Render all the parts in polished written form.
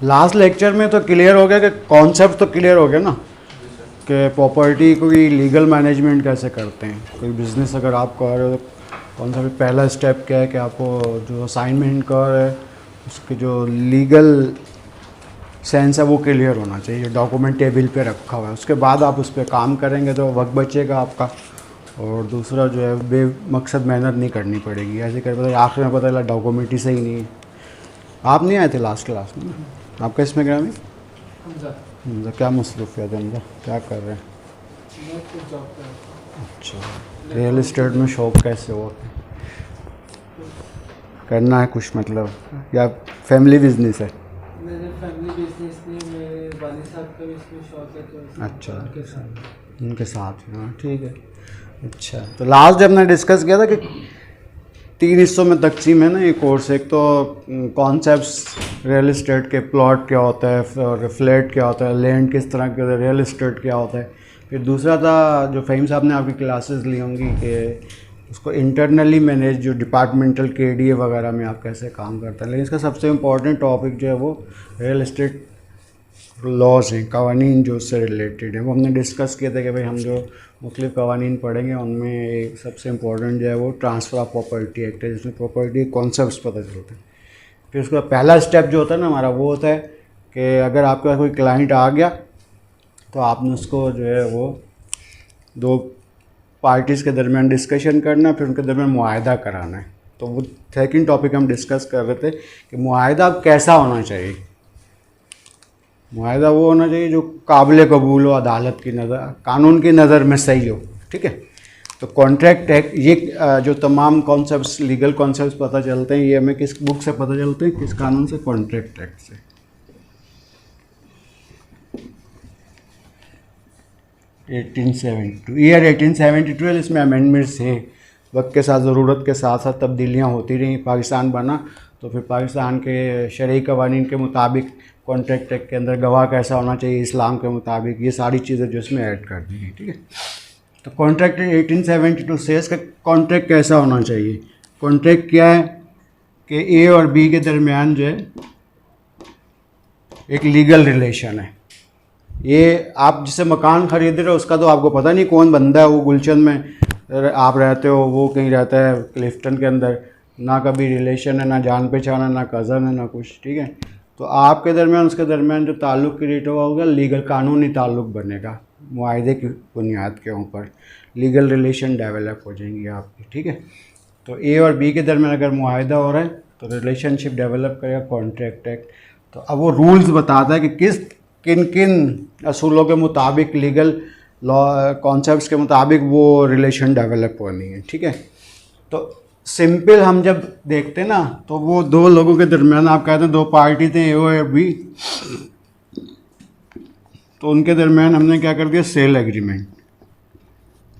Last lecture में तो clear हो गया कि कॉन्सेप्ट तो क्लियर हो गया ना कि प्रॉपर्टी को लीगल मैनेजमेंट कैसे करते हैं। कोई बिज़नेस अगर आप कर रहे हो तो कौन सा भी पहला स्टेप क्या है कि आपको जो असाइनमेंट कर रहे हैं उसके जो लीगल सेंस है वो क्लियर होना चाहिए, डॉक्यूमेंट टेबल पे रखा हुआ है। उसके बाद आप उस पर काम करेंगे तो वक्त बचेगा आपका, और दूसरा जो है बेमकसद मेहनत नहीं करनी पड़ेगी। ऐसे कर पता आखिर में पता चला डॉक्यूमेंट ही सही नहीं है। आप नहीं आए थे लास्ट क्लास में? आपका इसमें ग्रामी क्या मसरूफियत है अंदर, क्या कर रहे हैं? अच्छा, रियल इस्टेट में शॉप कैसे हो करना है कुछ मतलब, या फैमिली बिजनेस है? मेरे फैमिली बिजनेस नहीं, मेरे वालिद साहब का भी इसमें शौक है तो अच्छा, उनके साथ हाँ ठीक है। अच्छा, तो लास्ट जब हमने डिस्कस किया था कि 3 हिस्सों में तकसीम है ना ये कोर्स। एक तो कॉन्सेप्ट्स रियल इस्टेट के, प्लॉट क्या होता है और फ्लैट क्या होता है, लैंड किस तरह के होता है, रियल इस्टेट क्या होता है। फिर दूसरा था जो फ़हीम साहब ने आपकी क्लासेस ली होंगी कि उसको इंटरनली मैनेज, जो डिपार्टमेंटल KDA वगैरह में आप कैसे काम करते हैं। लेकिन इसका सबसे इम्पॉर्टेंट टॉपिक जो है वो रियल इस्टेट लॉज हैं, कवानीन जो उससे रिलेटेड है, वो हमने डिस्कस किए थे कि भाई हम जो मुख्तलिफ कवानीन पढ़ेंगे उनमें एक सबसे इम्पॉर्टेंट जो है वो ट्रांसफ़र ऑफ प्रॉपर्टी एक्ट है, जिसमें प्रॉपर्टी कॉन्सेप्ट्स पता चलते हैं। फिर उसका पहला स्टेप जो होता है ना हमारा, वो होता है कि अगर आपके पास कोई क्लाइंट आ गया तो आपने उसको जो है वो 2 पार्टीज़ के दरमियान डिस्कशन करना है, फिर उनके दरमियान मुआहदा कराना है। तो वो सेकंड टॉपिक हम डिस्कस कर रहे थे कि मुआहदा कैसा होना चाहिए। मुआहदा वो होना चाहिए जो काबिल कबूल हो, अदालत की नज़र, कानून की नज़र में सही हो, ठीक है। तो कॉन्ट्रैक्ट एक्ट, ये जो तमाम कॉन्सेप्ट्स, लीगल कॉन्सेप्ट्स पता चलते हैं, ये हमें किस बुक से पता चलते हैं, किस कानून से? कॉन्ट्रैक्ट एक्ट से। ईयर 1872 इसमें अमेंडमेंट्स है। वक्त के साथ, ज़रूरत के साथ साथ तब्दीलियाँ होती रहीं। पाकिस्तान बना तो फिर पाकिस्तान के शरई कवानीन के मुताबिक कॉन्ट्रैक्ट एक्ट के अंदर गवाह कैसा होना चाहिए इस्लाम के मुताबिक, ये सारी चीज़ें जो इसमें ऐड कर दी गई, ठीक है। तो कॉन्ट्रैक्ट 1872 से इसका कॉन्ट्रैक्ट कैसा होना चाहिए? कॉन्ट्रैक्ट क्या है कि A और B के दरमियान जो है एक लीगल रिलेशन है। ये आप जिससे मकान ख़रीद रहे हो उसका तो आपको पता नहीं कौन बंदा है, वो गुलशन में आप रहते हो, वो कहीं रहता है क्लिफ्टन के अंदर, ना कभी रिलेशन है, ना जान पहचान है, ना कज़न है, ना कुछ, ठीक है। तो आपके दरमियान उसके दरमियान जो ताल्लुक़ क्रिएट होगा लीगल कानूनी ताल्लुक़ बनेगा, मुआहदे की बुनियाद के ऊपर लीगल रिलेशन डेवलप हो जाएंगी आपकी, ठीक है। तो A और B के दरमियान अगर मुआहदा हो रहा है तो रिलेशनशिप डेवलप करेगा कॉन्ट्रैक्ट एक्ट। तो अब वो रूल्स बताता है कि किन किन असूलों के मुताबिक, लीगल लॉ कॉन्सेप्ट्स के मुताबिक वो रिलेशन डेवलप होनी है, ठीक है। तो सिंपल हम जब देखते हैं ना तो वो 2 लोगों के दरमियान, आप कहते हैं 2 पार्टी थे A और B, तो उनके दरमियान हमने क्या कर दिया, सेल एग्रीमेंट।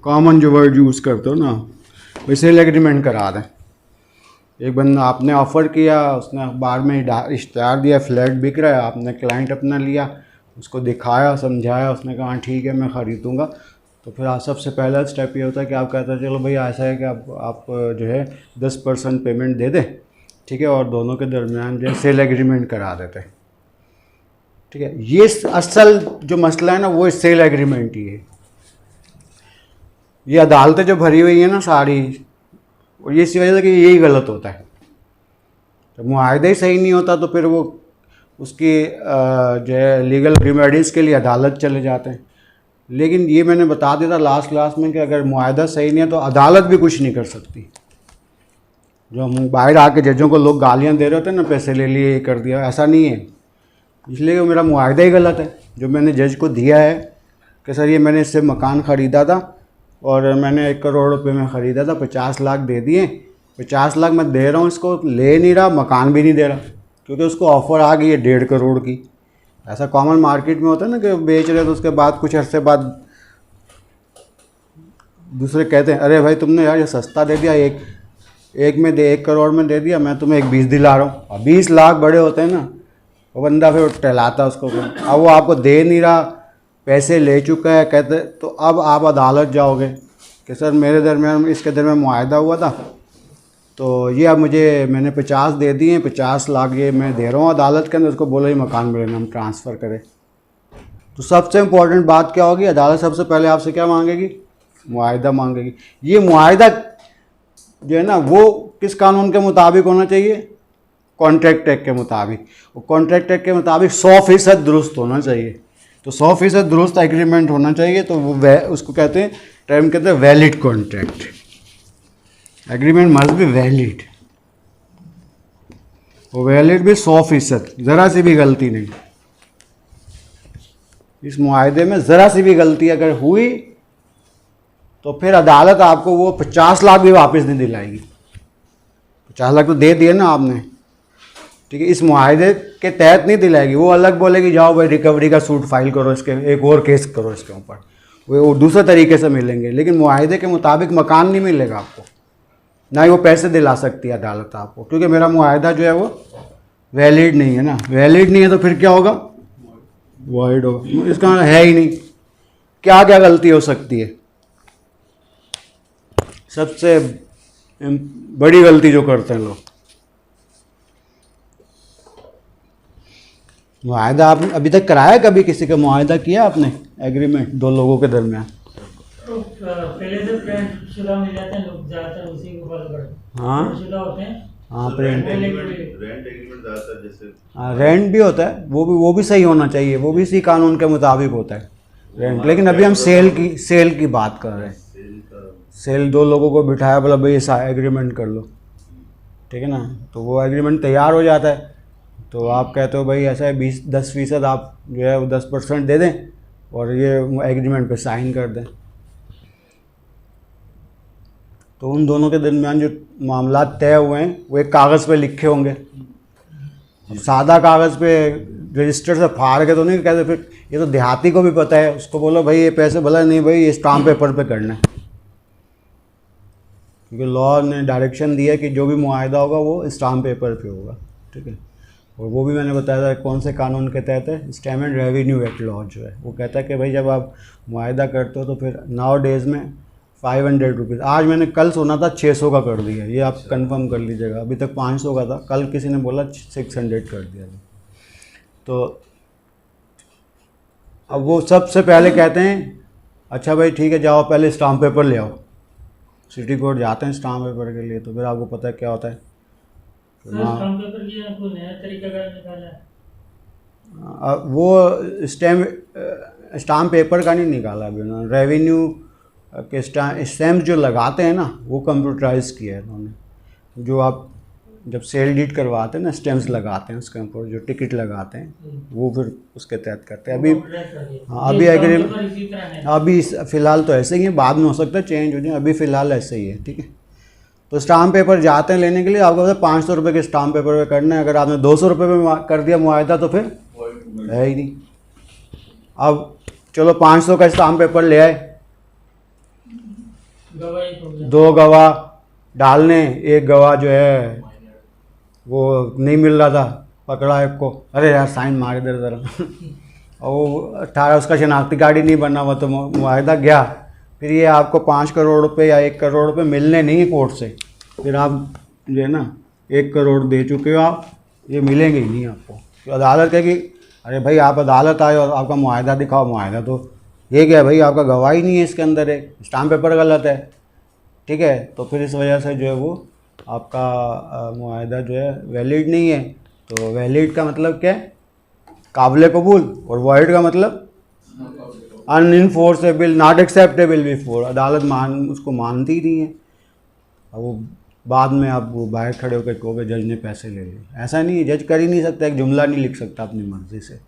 कॉमन जो वर्ड यूज़ करते हो ना, वही सेल एग्रीमेंट करा दें। एक बंदा, आपने ऑफ़र किया, उसने अखबार में इश्तिहार दिया, फ्लैट बिक रहा है, आपने क्लाइंट अपना लिया, उसको दिखाया, समझाया, उसने कहा ठीक है मैं ख़रीदूँगा। तो फिर सबसे पहला स्टेप ये होता है कि आप कहते हैं चलो भाई ऐसा है कि आप जो है 10% पेमेंट दे दें, ठीक है, और दोनों के दरमियान जो है सेल एग्रीमेंट करा देते हैं, ठीक है। ये असल जो मसला है ना वो सेल एग्रीमेंट ही है। ये अदालतें जो भरी हुई है ना सारी, और ये इसी वजह से कि यही गलत होता है। तो मुआहदा ही सही नहीं होता तो फिर वो उसकी जो है लीगल रेमेडीज़ के लिए अदालत चले जाते हैं। लेकिन ये मैंने बता दिया था लास्ट क्लास में कि अगर मुआहदा सही नहीं है तो अदालत भी कुछ नहीं कर सकती। जो हम बाहर आके जजों को लोग गालियाँ दे रहे होते हैं ना, पैसे ले लिए, ये कर दिया, ऐसा नहीं है। इसलिए कि मेरा मुआहदा ही गलत है जो मैंने जज को दिया है कि सर ये मैंने इससे मकान ख़रीदा था और मैंने 1 करोड़ रुपए में ख़रीदा था, 50 लाख दे दिए, 50 लाख मैं दे रहा हूँ, इसको ले नहीं रहा, मकान भी नहीं दे रहा, क्योंकि उसको ऑफ़र आ गई है 1.5 करोड़ की। ऐसा कॉमन मार्केट में होता है ना कि बेच रहे तो उसके बाद कुछ अरसे बाद दूसरे कहते हैं अरे भाई तुमने यार ये सस्ता दे दिया, एक में 1 करोड़ में दे दिया, मैं तुम्हें 20 दिला रहा हूँ। और 20 लाख बड़े होते हैं ना, वो बंदा फिर टहलाता उसको, अब वो आपको दे नहीं रहा, पैसे ले चुका है, कहते तो अब आप अदालत जाओगे कि सर मेरे दरमियान, इसके दरमियान मुआहदा हुआ था, तो ये अब मैंने 50 दे दिए, 50 लाख ये मैं दे रहा हूँ अदालत के अंदर, उसको बोलो ये मकान मेरे नाम ट्रांसफ़र करे। तो सबसे इम्पोर्टेंट बात क्या होगी, अदालत सबसे पहले आपसे क्या मांगेगी, मुआहिदा मांगेगी। ये मुआहिदा जो है ना वो किस कानून के मुताबिक होना चाहिए, कॉन्ट्रैक्ट एक्ट के मुताबिक। और कॉन्ट्रैक्ट एक्ट के मुताबिक 100% दुरुस्त होना चाहिए। तो 100% दुरुस्त एग्रीमेंट होना चाहिए, तो वो उसको कहते हैं, टर्म कहते हैं valid contract. Agreement must be valid, वो वैलिड भी 100%, ज़रा सी भी गलती नहीं। इस मुआहदे में ज़रा सी भी गलती अगर हुई तो फिर अदालत आपको वो 50 लाख भी वापस नहीं दिलाएगी। 50 लाख तो दे दिए ना आपने, ठीक है, इस मुआहदे के तहत नहीं दिलाएगी। वो अलग बोलेगी जाओ भाई रिकवरी का सूट फाइल करो, इसके एक और केस करो इसके ऊपर, वो दूसरे तरीके से मिलेंगे। लेकिन मुआहदे के मुताबिक मकान नहीं मिलेगा आपको, ना ही वो पैसे दिला सकती है अदालत आपको, क्योंकि मेरा मुआहदा जो है वो वैलिड नहीं है ना। वैलिड नहीं है तो फिर क्या होगा, वॉइड होगा। इसका मतलब है ही नहीं। क्या क्या गलती हो सकती है, सबसे बड़ी गलती जो करते हैं लोग, मुआहदा आपने अभी तक कराया, कभी किसी का मुआहदा किया आपने, एग्रीमेंट दो लोगों के दरमियान? तो पहले से फ्रेंड शुदा मिल जाते हैं लोग, ज़्यादातर उसी को फॉलो करते हैं। हाँ शुदा होते हैं। हाँ, रेंट प्रिंट एग्रीमेंट ज़्यादातर जैसे हाँ रेंट भी होता है, वो भी सही होना चाहिए, वो भी इसी कानून के मुताबिक होता है रेंट। लेकिन अभी हम सेल की बात कर रहे हैं। सेल का सेल दो लोगों को बिठाया, बोला भाई ऐसा एग्रीमेंट कर लो, ठीक है ना, तो वो एग्रीमेंट तैयार हो जाता है। तो आप कहते हो भाई ऐसा है 10% आप जो है वो 10% दे दें और ये एग्रीमेंट पे साइन कर दें। तो उन दोनों के दरमियान जो मामला तय हुए हैं वो एक कागज़ पे लिखे होंगे। अब सादा कागज़ पे रजिस्टर से फाड़ के तो नहीं कहते, फिर ये तो देहाती को भी पता है, उसको बोलो भाई ये पैसे भला नहीं भाई ये स्टाम्प पेपर पे करना है, क्योंकि लॉ ने डायरेक्शन दिया कि जो भी मुआहिदा होगा वो स्टाम्प पेपर पे होगा, ठीक है। और वो भी मैंने बताया था कौन से कानून के तहत है, stamp and revenue act law जो है वो कहता है कि भाई जब आप मुआहिदा करते हो तो फिर नाउ डेज़ में 500 रुपीज़, आज मैंने कल सुना था 600 का कर दिया, ये आप कंफर्म कर लीजिएगा। अभी तक 500 का था, कल किसी ने बोला 600 कर दिया। तो अब वो सबसे पहले कहते हैं अच्छा भाई ठीक है जाओ पहले स्टाम्प पेपर ले आओ, सिटी कोर्ट जाते हैं स्टाम्प पेपर के लिए। तो फिर आपको पता है क्या होता है, स्टाम्प पेपर की कोई नया तरीका निकाला है। वो स्टाम्प पेपर का नहीं निकाला अभी उन्होंने, रेवेन्यू के स्टैम्प जो लगाते हैं ना वो कंप्यूटराइज किया है उन्होंने। जो आप जब सेल डीड करवाते हैं ना स्टैम्प्स लगाते हैं उसके ऊपर, जो टिकट लगाते हैं वो फिर उसके तहत करते हैं। अभी हाँ अभी एग्रीमेंट अभी फ़िलहाल तो ऐसे ही है, बाद में हो सकता है चेंज हो जाए, अभी फ़िलहाल ऐसे ही है, ठीक है। तो स्टाम्प पेपर जाते हैं लेने के लिए, आपको पता है 500 रुपये के स्टाम्प पेपर पे करना है, अगर आपने 200 रुपये में कर दिया मुआहिदा तो फिर है ही नहीं। अब चलो 500 का स्टाम्प पेपर ले आए, 2 गवाह डालने, एक गवाह जो है वो नहीं मिल रहा था, पकड़ा एक को, अरे यार साइन मार इधर ज़रा और वो 18 उसका शनाख्ती कार्ड ही नहीं बना हुआ, तो मुआहिदा गया। फिर ये आपको 5 करोड़ रुपए या 1 करोड़ रुपए मिलने नहीं है कोर्ट से, फिर आप जो है ना 1 करोड़ दे चुके हो आप, ये मिलेंगे ही नहीं आपको। तो अदालत कहेगी अरे भाई आप अदालत आए और आपका मुआहिदा दिखाओ, मुआहिदा तो ये क्या है भाई आपका गवाही नहीं है इसके अंदर, है स्टाम्प पेपर गलत है, ठीक है। तो फिर इस वजह से जो है वो आपका मुआहिदा जो है वैलिड नहीं है। तो वैलिड का मतलब क्या है, काबिल कबूल, और वॉइड का मतलब अनइनफोर्सेबल, नॉट एक्सेप्टेबल बिफोर, अदालत उसको मानती ही नहीं है। अब वो बाद में आप वो बाहर खड़े होकर कहोगे जज ने पैसे ले लिए, ऐसा नहीं है, जज कर ही नहीं सकता, एक जुमला नहीं लिख सकता अपनी मर्ज़ी से।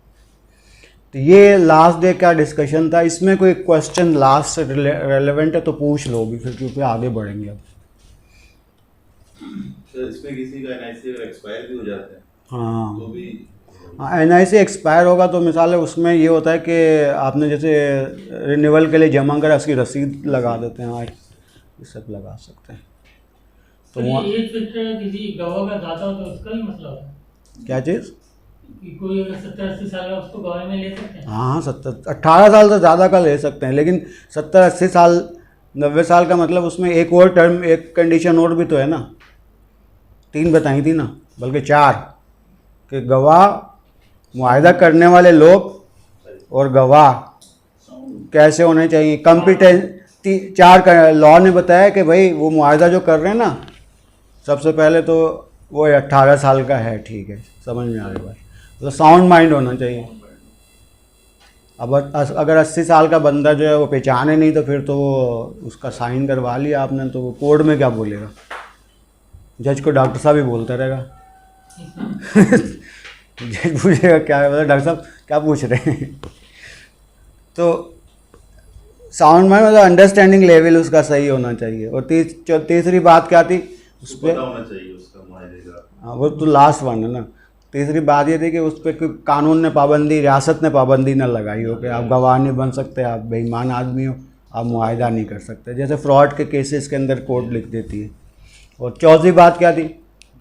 तो ये लास्ट डे का डिस्कशन था, इसमें कोई क्वेश्चन लास्ट से रेलेवेंट है तो पूछ लो भी, फिर क्योंकि आगे बढ़ेंगे अब। तो इसमें किसी का एनआईसी अगर एक्सपायर भी हो जाता है हाँ तो भी, हाँ एनआईसी एक्सपायर होगा तो मिसाल है उसमें ये होता है कि आपने जैसे रिन्यूअल के लिए जमा करा उसकी रसीद लगा देते हैं, हाँ ये सब लगा सकते हैं। तो तो वहाँ एज फैक्टर किसी गवाह का ज़्यादा हो तो उसका भी मसला होता है क्या चीज़, कि कोई अगर 70-80 साल का उसको गवाही में ले सकते हैं। हाँ 18 साल से ज़्यादा का ले सकते हैं, लेकिन 70-80 साल 90 साल का मतलब उसमें एक और टर्म, एक कंडीशन और भी तो है ना, 3 बताई थी ना, बल्कि 4, कि गवाह, मुआहिदा करने वाले लोग और गवाह कैसे होने चाहिए, कॉम्पिटेंस। 4 का लॉ ने बताया कि भाई वो मुआहिदा जो कर रहे हैं ना, सबसे पहले तो वो 18 साल का है, ठीक है, समझ में आ रही बात, तो साउंड माइंड होना चाहिए। अब अगर 80 साल का बंदा जो है वो पहचाने नहीं, तो फिर तो वो उसका साइन करवा लिया आपने, तो वो कोर्ट में क्या बोलेगा, जज को डॉक्टर साहब ही बोलता रहेगा। जज पूछेगा क्या है, डॉक्टर साहब क्या पूछ रहे हैं। तो साउंड माइंड मतलब अंडरस्टैंडिंग लेवल उसका सही होना चाहिए। और तीसरी बात क्या थी उस पर, पता होना चाहिए उसका मुआहिदे का। हाँ वो तो लास्ट वन है ना। तीसरी बात ये थी कि उस पर कोई कानून ने पाबंदी, रियासत ने पाबंदी ना लगाई हो कि आप गवाह नहीं बन सकते, आप बेईमान आदमी हो, आप मुआहिदा नहीं कर सकते, जैसे फ्रॉड के केसेस के अंदर कोर्ट लिख देती है। और चौथी बात क्या थी,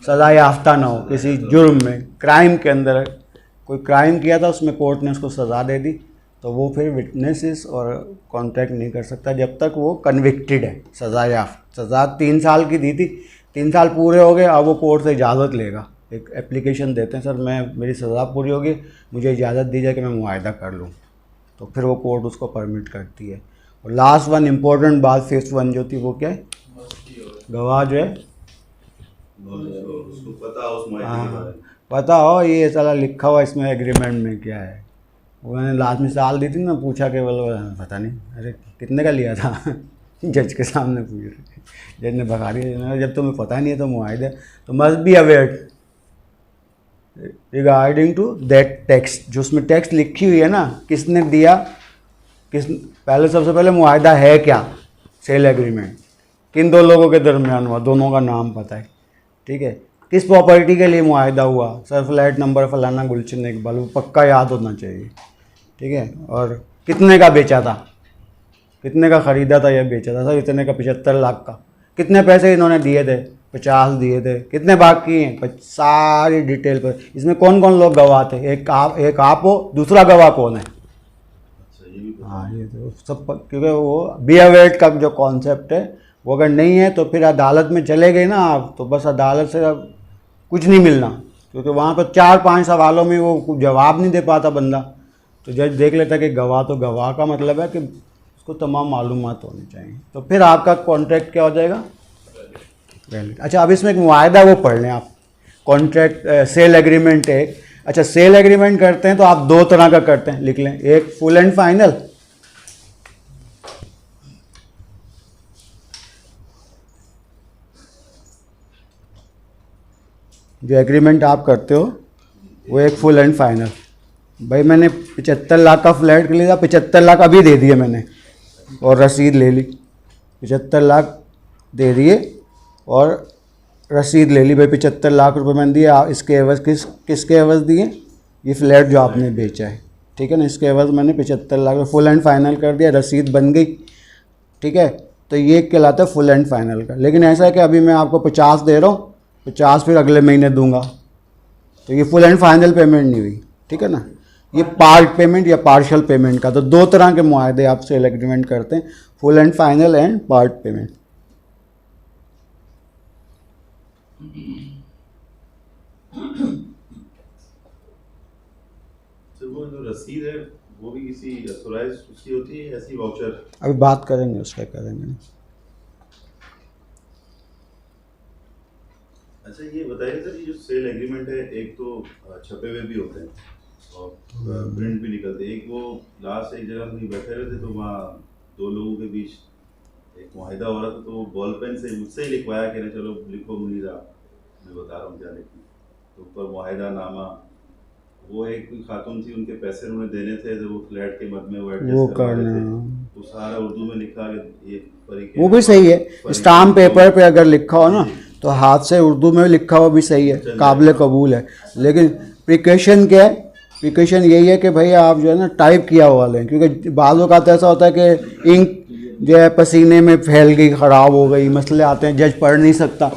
सज़ा याफ्ता ना हो किसी जुर्म में, क्राइम के अंदर कोई क्राइम किया था उसमें कोर्ट ने उसको सज़ा दे दी, तो वो फिर विटनेसेस और कॉन्ट्रैक्ट नहीं कर सकता जब तक वो कन्विक्टेड है, सज़ा याफ्ता। सज़ा 3 साल की दी थी, 3 साल पूरे हो गए, अब वो कोर्ट से इजाज़त लेगा, एक एप्लीकेशन देते हैं, सर मेरी सज़ा पूरी होगी, मुझे इजाज़त दी जाए कि मैं मुआहिदा कर लूँ, तो फिर वो कोर्ट उसको परमिट करती है। और लास्ट वन इम्पोर्टेंट बात, 5th वन जो थी वो क्या है, गवाह जो है उसको पता हो उस मुआहिदे के बारे में। पता हो ये साला लिखा हुआ इसमें एग्रीमेंट में क्या है। उन्होंने लास्ट में साल दी थी ना, पूछा कि बोलो पता नहीं, अरे कितने का लिया था। जज के सामने पूछ रहे, जज ने भगा दिया, जब तुम्हें पता नहीं है तो मुआहिदा, तो must be aware regarding to that text, जो उसमें टेक्स्ट लिखी हुई है ना, किसने दिया, पहले सबसे पहले मुआहिदा है क्या, सेल एग्रीमेंट किन 2 लोगों के दरमियान हुआ, दोनों का नाम पता है, ठीक है, किस प्रॉपर्टी के लिए मुआहिदा हुआ, सर फ्लैट नंबर फलाना गुलशन इकबाल, वो पक्का याद होना चाहिए, ठीक है, और कितने का बेचा था, कितने का ख़रीदा था या बेचा था, सर इतने का 75 लाख का, कितने पैसे इन्होंने दिए थे, 50 दिए थे, कितने बाकी हैं, सारी डिटेल पर। इसमें कौन कौन लोग गवाह थे, एक आप हो, दूसरा गवाह कौन है, अच्छा ये भी हाँ ये तो सब, क्योंकि वो बी अवेयर्ड का जो कॉन्सेप्ट है वो अगर नहीं है तो फिर अदालत में चले गए ना आप, तो बस अदालत से कुछ नहीं मिलना, क्योंकि वहाँ पर 4-5 सवालों में वो जवाब नहीं दे पाता बंदा, तो जज देख लेता कि गवाह, तो गवाह का मतलब है कि उसको तमाम मालूमात होनी चाहिए, तो फिर आपका कॉन्ट्रैक्ट क्या हो जाएगा, वैलिड। अच्छा अब इसमें एक मुआहिदा वो पढ़ लें आप, कॉन्ट्रैक्ट सेल एग्रीमेंट है। अच्छा सेल एग्रीमेंट करते हैं तो आप 2 तरह का करते हैं, लिख लें, एक फुल एंड फाइनल, जो एग्रीमेंट आप करते हो वो एक फुल एंड फाइनल। भाई मैंने 75 लाख का फ्लैट लिया, 75 लाख अभी दे दिए मैंने और रसीद ले ली, 75 लाख दे दिए और रसीद ले ली, भाई 75 लाख रुपए मैंने दिए, इसके एवज किसके एवज दिए, ये फ्लैट जो आपने बेचा है, ठीक है ना, इसके एवज मैंने 75 लाख फुल एंड फाइनल कर दिया, रसीद बन गई, ठीक है, तो ये कहलाता है फुल एंड फाइनल का। लेकिन ऐसा है कि अभी मैं आपको 50 दे रहा हूँ, 50 फिर अगले महीने दूंगा, तो ये फुल एंड फाइनल पेमेंट नहीं हुई, ठीक है ना, ये पार्ट पेमेंट या पार्शियल पेमेंट का। तो 2 तरह के मुआहदे आप सेल एग्रीमेंट करते हैं, full and final and part payment. तो वो जो रसीद है वो भी किसी अथोराइज उसकी होती है, ऐसी वाउचर? अभी बात करेंगे उस पर, करेंगे। अच्छा ये बताइए सर, ये जो सेल एग्रीमेंट है, एक तो छपे हुए भी होते हैं और प्रिंट भी निकलते हैं, एक वो लास्ट एक जगह कहीं बैठे हुए थे तो वहाँ 2 लोगों के बीच एक मुआहिदा हो रहा था, तो वो बॉल पेन से मुझसे ही लिखवाया कि ना चलो लिखो मुनीरा, मैं बता रहा हूँ क्या लिखना, तो ऊपर मुआहिदा नामा, वो एक खातून थी, उनके पैसे उन्होंने देने थे, तो वो फ्लैट के मद में वो करना, वो सारा उर्दू में लिखा कि ये वो भी सही है। स्टाम्प पेपर पे अगर लिखा हो ना तो हाथ से उर्दू में लिखा हुआ भी सही है, काबिल कबूल है। लेकिन प्रिकॉशन क्या है, प्रिकॉशन यही है कि भाई आप जो है ना टाइप किया हुआ लें, क्योंकि बाज़ वक़्त ऐसा होता है कि इंक जो है पसीने में फैल गई, ख़राब हो गई, मसले आते हैं, जज पढ़ नहीं सकता।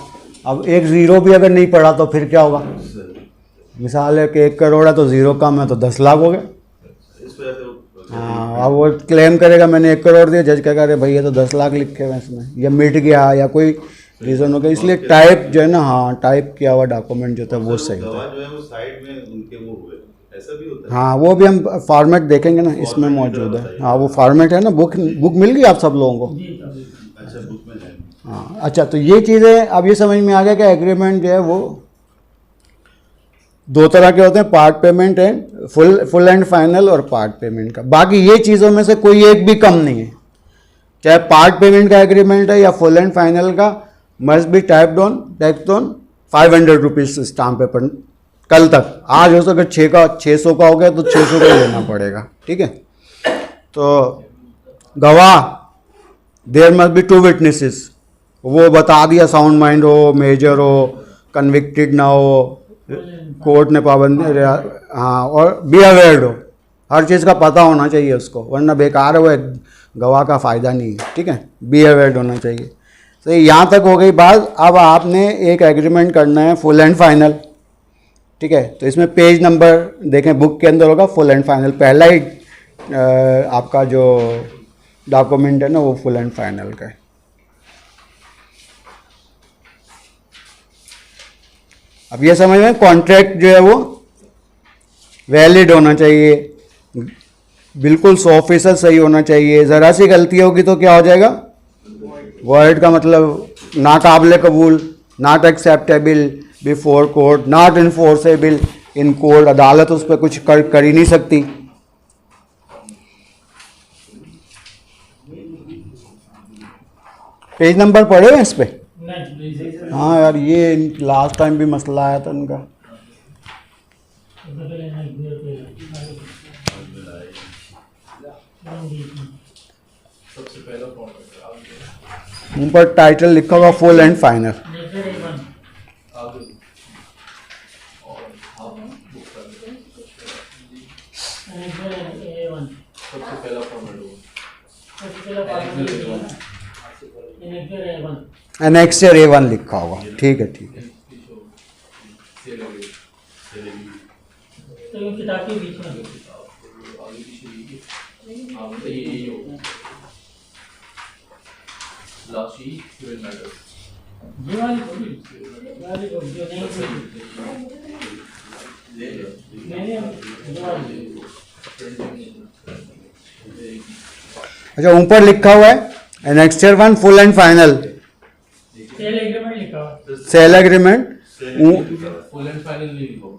अब एक ज़ीरो भी अगर नहीं पढ़ा तो फिर क्या होगा, मिसाल है कि 1 करोड़ है तो ज़ीरो कम है तो 10 लाख हो गए। इस वजह से हाँ, अब वो क्लेम करेगा मैंने 1 करोड़ दिया, जज कहेगा अरे भैया तो 10 लाख लिखे हुए इसमें, या मिट गया या कोई रीज़न हो गया, इसलिए टाइप जो है ना, हाँ टाइप किया हुआ डॉक्यूमेंट जो था वो सही था। गवाह जो है वो साइड में उनके वो हुए, ऐसा भी होता है। हाँ वो भी हम फॉर्मेट देखेंगे ना, इसमें मौजूद है। हाँ वो फॉर्मेट है ना, बुक मिल गई आप सब लोगों को? अच्छा बुक में है। हाँ अच्छा, तो ये चीज़ें अब ये समझ में आ गया कि एग्रीमेंट जो है वो दो तरह के होते हैं, पार्ट पेमेंट है, फुल एंड फाइनल, और पार्ट पेमेंट का। बाकी ये चीज़ों में से कोई एक भी कम नहीं है, चाहे पार्ट पेमेंट का एग्रीमेंट है या फुल एंड फाइनल का, must be tacked on 500 rupees stamp paper कल तक। आज हो सके 600 का हो गया तो 600 का लेना पड़ेगा, ठीक है। तो गवाह, देयर मस्ट बी 2 विटनेसेस, वो बता दिया साउंड माइंड हो, मेजर हो, कन्विक्टेड ना हो, कोर्ट ने पाबंदी, हाँ, और बी अवेयर्ड हो, हर चीज़ का पता होना चाहिए उसको, वरना बेकार है वो, गवाह का फ़ायदा नहीं है, ठीक है। बी अवेयर्ड होना चाहिए। तो यहाँ तक हो गई बात। अब आपने एक एग्रीमेंट करना है फुल एंड फाइनल, ठीक है। तो इसमें पेज नंबर देखें, बुक के अंदर होगा फुल एंड फाइनल, पहला ही आपका जो डॉक्यूमेंट है ना वो फुल एंड फाइनल का है। अब ये समझ में, कॉन्ट्रैक्ट जो है वो वैलिड होना चाहिए, बिल्कुल 100% सही होना चाहिए। ज़रा सी गलती होगी तो क्या हो जाएगा, वॉइड का मतलब नाकाबिल कबूल, not acceptable before court, not enforceable in court, अदालत उस पर कुछ कर ही नहीं सकती। पेज नंबर पढ़े हैं इस पे? हाँ यार, ये लास्ट टाइम भी मसला आया था इनका। सबसे पहला फॉर्म ऊपर टाइटल लिखा होगा फुल एंड फाइनल। सबसे पहला फॉर्मेट एनेक्सर A1 लिखा होगा, ठीक है ठीक है। तो किताब के बीच में लास्ट ही ट्वेल्व मैटर्स जो नहीं अच्छा, ऊपर लिखा हुआ है annexure 1 full and final sale agreement लिखा हुआ, sale agreement. Full and final नहीं लिखो।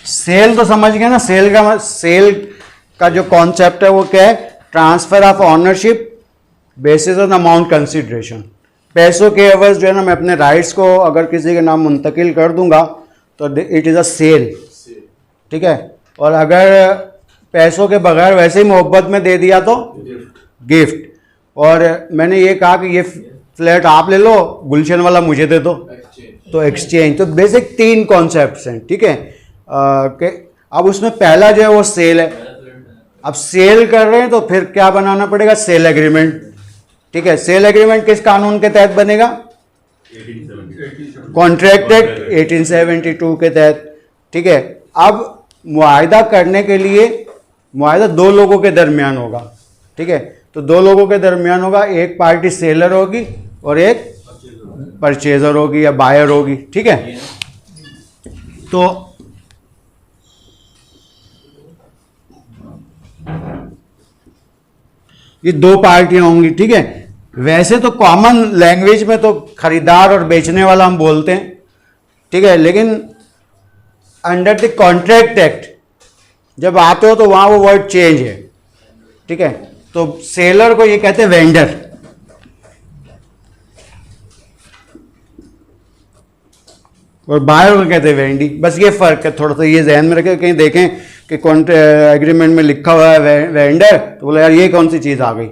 सेल तो समझ गए ना, सेल का जो कॉन्सेप्ट है वो क्या है, transfer of ownership basis on amount consideration. पैसों के एवज जो है ना, मैं अपने राइट्स को अगर किसी के नाम मुंतकिल कर दूंगा तो इट इज़ अ सेल, ठीक है। और अगर पैसों के बगैर वैसे ही मोहब्बत में दे दिया तो गिफ्ट। और मैंने ये कहा कि ये फ्लैट आप ले लो, गुलशन वाला मुझे दे दो, तो एक्सचेंज। तो बेसिक 3 कॉन्सेप्ट्स हैं, ठीक है। कि अब उसमें पहला जो है वो सेल है। अब सेल कर रहे हैं तो फिर क्या बनाना पड़ेगा, सेल एग्रीमेंट, ठीक है। सेल एग्रीमेंट किस कानून के तहत बनेगा, कॉन्ट्रैक्ट एक्ट 1872 के तहत, ठीक है। अब मुआहिदा करने के लिए मुआहिदा 2 लोगों के दरमियान होगा, ठीक है। तो 2 लोगों के दरमियान होगा, एक पार्टी सेलर होगी और एक परचेजर होगी या बायर होगी, ठीक है। तो ये 2 पार्टियां होंगी, ठीक है। वैसे तो कॉमन लैंग्वेज में तो खरीदार और बेचने वाला हम बोलते हैं, ठीक है। लेकिन अंडर द कॉन्ट्रैक्ट एक्ट जब आते हो तो वहां वो वर्ड चेंज है, ठीक है। तो सेलर को ये कहते हैं वेंडर, और बायर को कहते हैं वेंडी। बस ये फर्क है, थोड़ा सा ये जहन में रखें। कहीं देखें कि एग्रीमेंट में लिखा हुआ है वेंडर, तो बोले यार ये कौन सी चीज़ आ गई।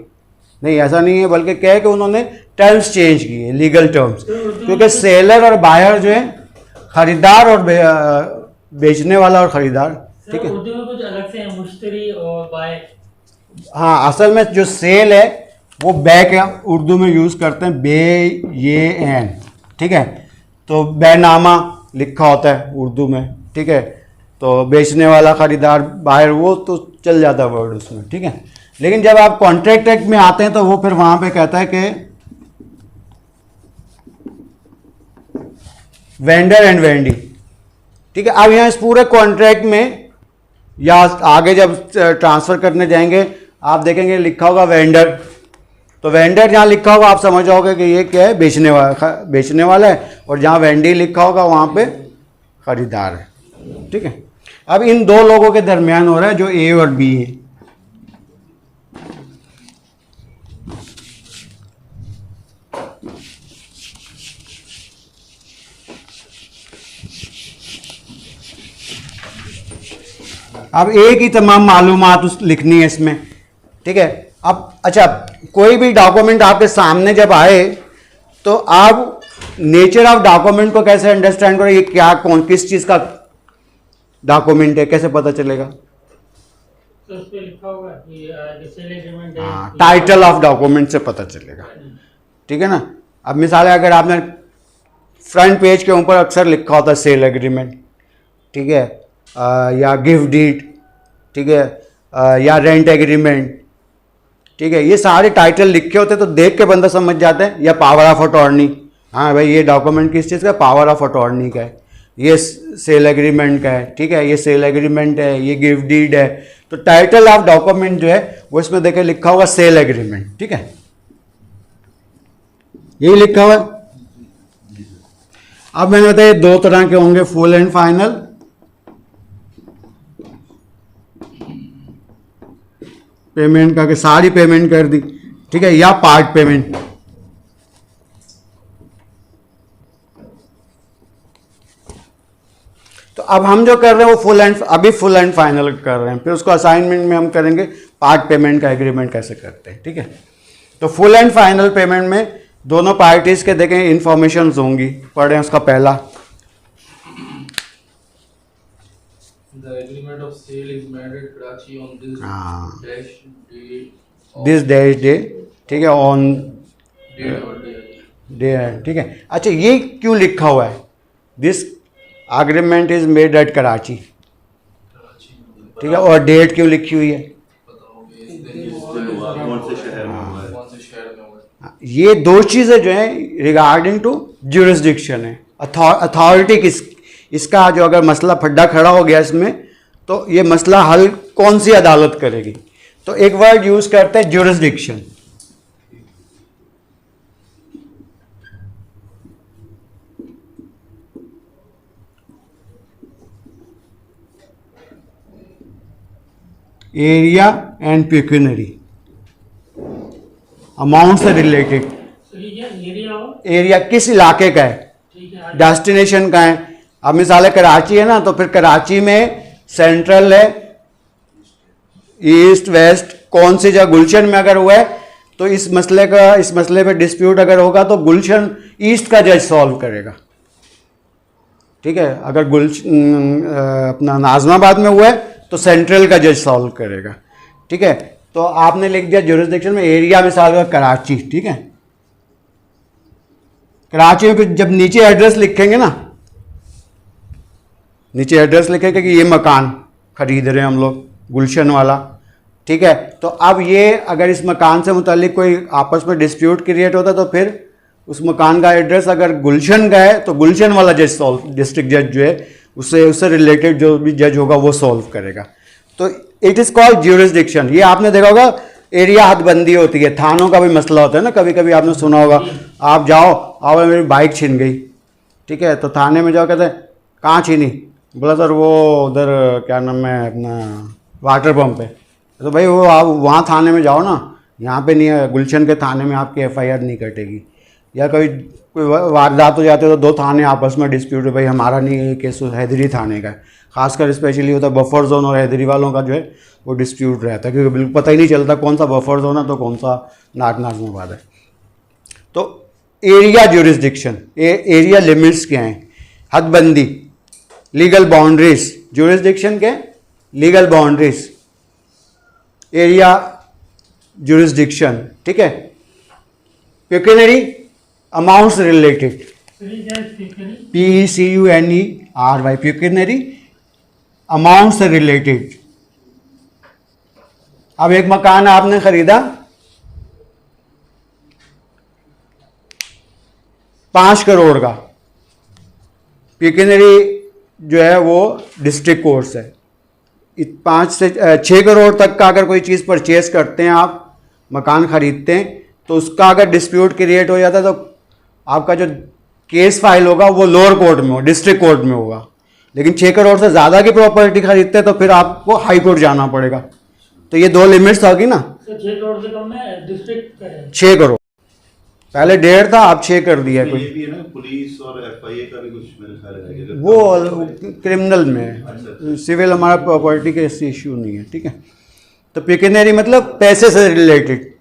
नहीं, ऐसा नहीं है, बल्कि क्या है कि उन्होंने टर्म्स चेंज किए, लीगल टर्म्स। क्योंकि सेलर और बायर जो है खरीदार और बेचने वाला और खरीदार, ठीक है। उर्दू में कुछ अलग से है, मुश्तरी और बाय। हाँ, असल में जो सेल है वो बैक उर्दू में यूज़ करते हैं, BAN, ठीक है। तो बैनामा लिखा होता है उर्दू में, ठीक है। तो बेचने वाला खरीदार बायर वो तो चल जाता है वर्ड उसमें, ठीक है। लेकिन जब आप कॉन्ट्रैक्ट एक्ट में आते हैं तो वो फिर वहां पे कहता है कि वेंडर एंड वेंडी, ठीक है। अब यहाँ इस पूरे कॉन्ट्रैक्ट में या आगे जब ट्रांसफर करने जाएंगे आप देखेंगे लिखा होगा वेंडर, तो वेंडर जहाँ लिखा होगा आप समझ जाओगे कि ये क्या है, बेचने वाला है, और जहाँ वेंडी लिखा होगा वहाँ पे खरीदार है, ठीक है। अब इन दो लोगों के दरमियान हो रहा है जो ए और बी है। अब ए की तमाम मालूमात लिखनी है इसमें, ठीक है। अब अच्छा, कोई भी डॉक्यूमेंट आपके सामने जब आए तो आप नेचर ऑफ डॉक्यूमेंट को कैसे अंडरस्टैंड करो, ये क्या किस चीज का डॉक्यूमेंट है, कैसे पता चलेगा? तो उस पे लिखा होगा कि सेल एग्रीमेंट है। हाँ, टाइटल ऑफ डॉक्यूमेंट से पता चलेगा, ठीक है ना। अब मिसाल है, अगर आपने फ्रंट पेज के ऊपर अक्सर लिखा होता है सेल एग्रीमेंट, ठीक है, या गिफ्ट डीड, ठीक है, या रेंट एग्रीमेंट, ठीक है, ये सारे टाइटल लिखे होते तो देख के बंदा समझ जाता है। या पावर ऑफ अटॉर्नी, हाँ भाई ये डॉक्यूमेंट किस चीज़ का, पावर ऑफ अटॉर्नी का है, ये सेल एग्रीमेंट का है, ठीक है, ये सेल एग्रीमेंट है, ये गिफ्ट डीड है। तो टाइटल ऑफ डॉक्यूमेंट जो है वो इसमें देखे लिखा होगा सेल एग्रीमेंट, ठीक है, यही लिखा हुआ है। अब मैंने बताया दो तरह के होंगे, फुल एंड फाइनल, पेमेंट का कि सारी पेमेंट कर दी, ठीक है, या पार्ट पेमेंट। तो अब हम जो कर रहे हैं वो अभी फुल एंड फाइनल कर रहे हैं, फिर उसको असाइनमेंट में हम करेंगे पार्ट पेमेंट का एग्रीमेंट कैसे करते हैं, ठीक है। तो फुल एंड फाइनल पेमेंट में दोनों पार्टीज के देखें इंफॉर्मेशन होंगी, पढ़ें उसका पहला। The agreement of sale is made at Karachi on this हाँ। dash date of this day, ठीक है, on date or day. Day, ठीक है। अच्छा, ये क्यों लिखा हुआ है, this agreement is made at Karachi, Karachi ठीक है, और डेट क्यों लिखी हुई है? पता हो गया कौन से शहर में हुआ है। कौन से शहर में हुआ है। ये दो चीज़ें जो हैं रिगार्डिंग टू ज्यूरिसडिक्शन है, अथॉरिटी किस, इसका जो अगर मसला फड्डा खड़ा हो गया इसमें तो ये मसला हल कौन सी अदालत करेगी। तो एक वर्ड यूज करते हैं jurisdiction. Area and pecuniary, amount से रिलेटेड। एरिया हो, एरिया किस इलाके का है, ठीक है। डेस्टिनेशन का है। अब मिसाल है कराची है ना, तो फिर कराची में सेंट्रल है, ईस्ट वेस्ट, कौन सी जगह, गुलशन में अगर हुआ है तो इस मसले पे डिस्प्यूट अगर होगा तो गुलशन ईस्ट का जज सॉल्व करेगा, ठीक है। अगर अपना नाजमाबाद में हुआ है तो सेंट्रल का जज सॉल्व करेगा, ठीक है। तो आपने लिख दिया ज्यूरिसडिक्शन में एरिया, मिसाल का कराची, ठीक है। कराची में फिर जब नीचे एड्रेस लिखेंगे ना, नीचे एड्रेस लिखेंगे कि ये मकान खरीद रहे हैं हम लोग, गुलशन वाला, ठीक है। तो अब ये अगर इस मकान से मुतालिक कोई आपस में डिस्प्यूट क्रिएट होता है तो फिर उस मकान का एड्रेस अगर गुलशन का है तो गुलशन वाला जज सॉल्व, डिस्ट्रिक्ट जज जो है उससे रिलेटेड जो भी जज होगा वो सॉल्व करेगा। तो इट इज़ कॉल्ड ज्यूरिसडिक्शन। ये आपने देखा होगा एरिया हदबंदी होती है, थानों का भी मसला होता है ना, कभी कभी आपने सुना होगा, आप जाओ, आओ मेरी बाइक छिन गई, ठीक है, तो थाने में जाओ, कहते हैं कहाँ छीनी, बोला सर वो उधर क्या नाम है अपना वाटर पंप है। तो भाई वो आप वहाँ थाने में जाओ ना, यहाँ पे नहीं है, गुलशन के थाने में आपकी FIR नहीं कटेगी। या कोई वारदात हो जाते तो दो थाने आपस में डिस्प्यूट है, भाई हमारा नहीं है, केस हैदरी थाने का है, खासकर स्पेशली होता है बफर जोन और हैदरी वालों का जो है वो डिस्प्यूट रहता है, क्योंकि बिल्कुल पता ही नहीं चलता कौन सा बफर जोन है तो कौन सा नाजमाबाद है। तो एरिया ज्यूरिसडिक्शन, एरिया लिमिट्स क्या हैं, हदबंदी, लीगल बाउंड्रीज, ज्यूरिसडिक्शन के लीगल बाउंड्रीज, एरिया ज्यूरिसडिक्शन, ठीक है। Pecuniary, amounts related, PECUNERY, pecuniary, amount से रिलेटेड। अब एक मकान आपने खरीदा 5 करोड़ का, पिकनरी जो है वो डिस्ट्रिक्ट कोर्ट से 5 से 6 करोड़ तक का अगर कोई चीज़ परचेज करते हैं, आप मकान खरीदते हैं, तो उसका अगर डिस्प्यूट क्रिएट हो जाता है तो आपका जो केस फाइल होगा वो लोअर कोर्ट में हो, डिस्ट्रिक्ट कोर्ट में होगा। लेकिन 6 करोड़ से ज़्यादा की प्रॉपर्टी खरीदते हैं तो फिर आपको हाई कोर्ट जाना पड़ेगा। तो ये 2 लिमिट्स होगी ना। तो 6 करोड़ से कम में डिस्ट्रिक्ट का है। 6 करोड़ पहले 1.5 था, अब 6 कर दिया ये कोई। भी है ना, पुलिस और FIA का भी कुछ मेरे ख्याल है कि वो क्रिमिनल में है, सिविल हमारा प्रॉपर्टी के इससे इश्यू नहीं है, ठीक है। तो पिकनरी मतलब पैसे से रिलेटेड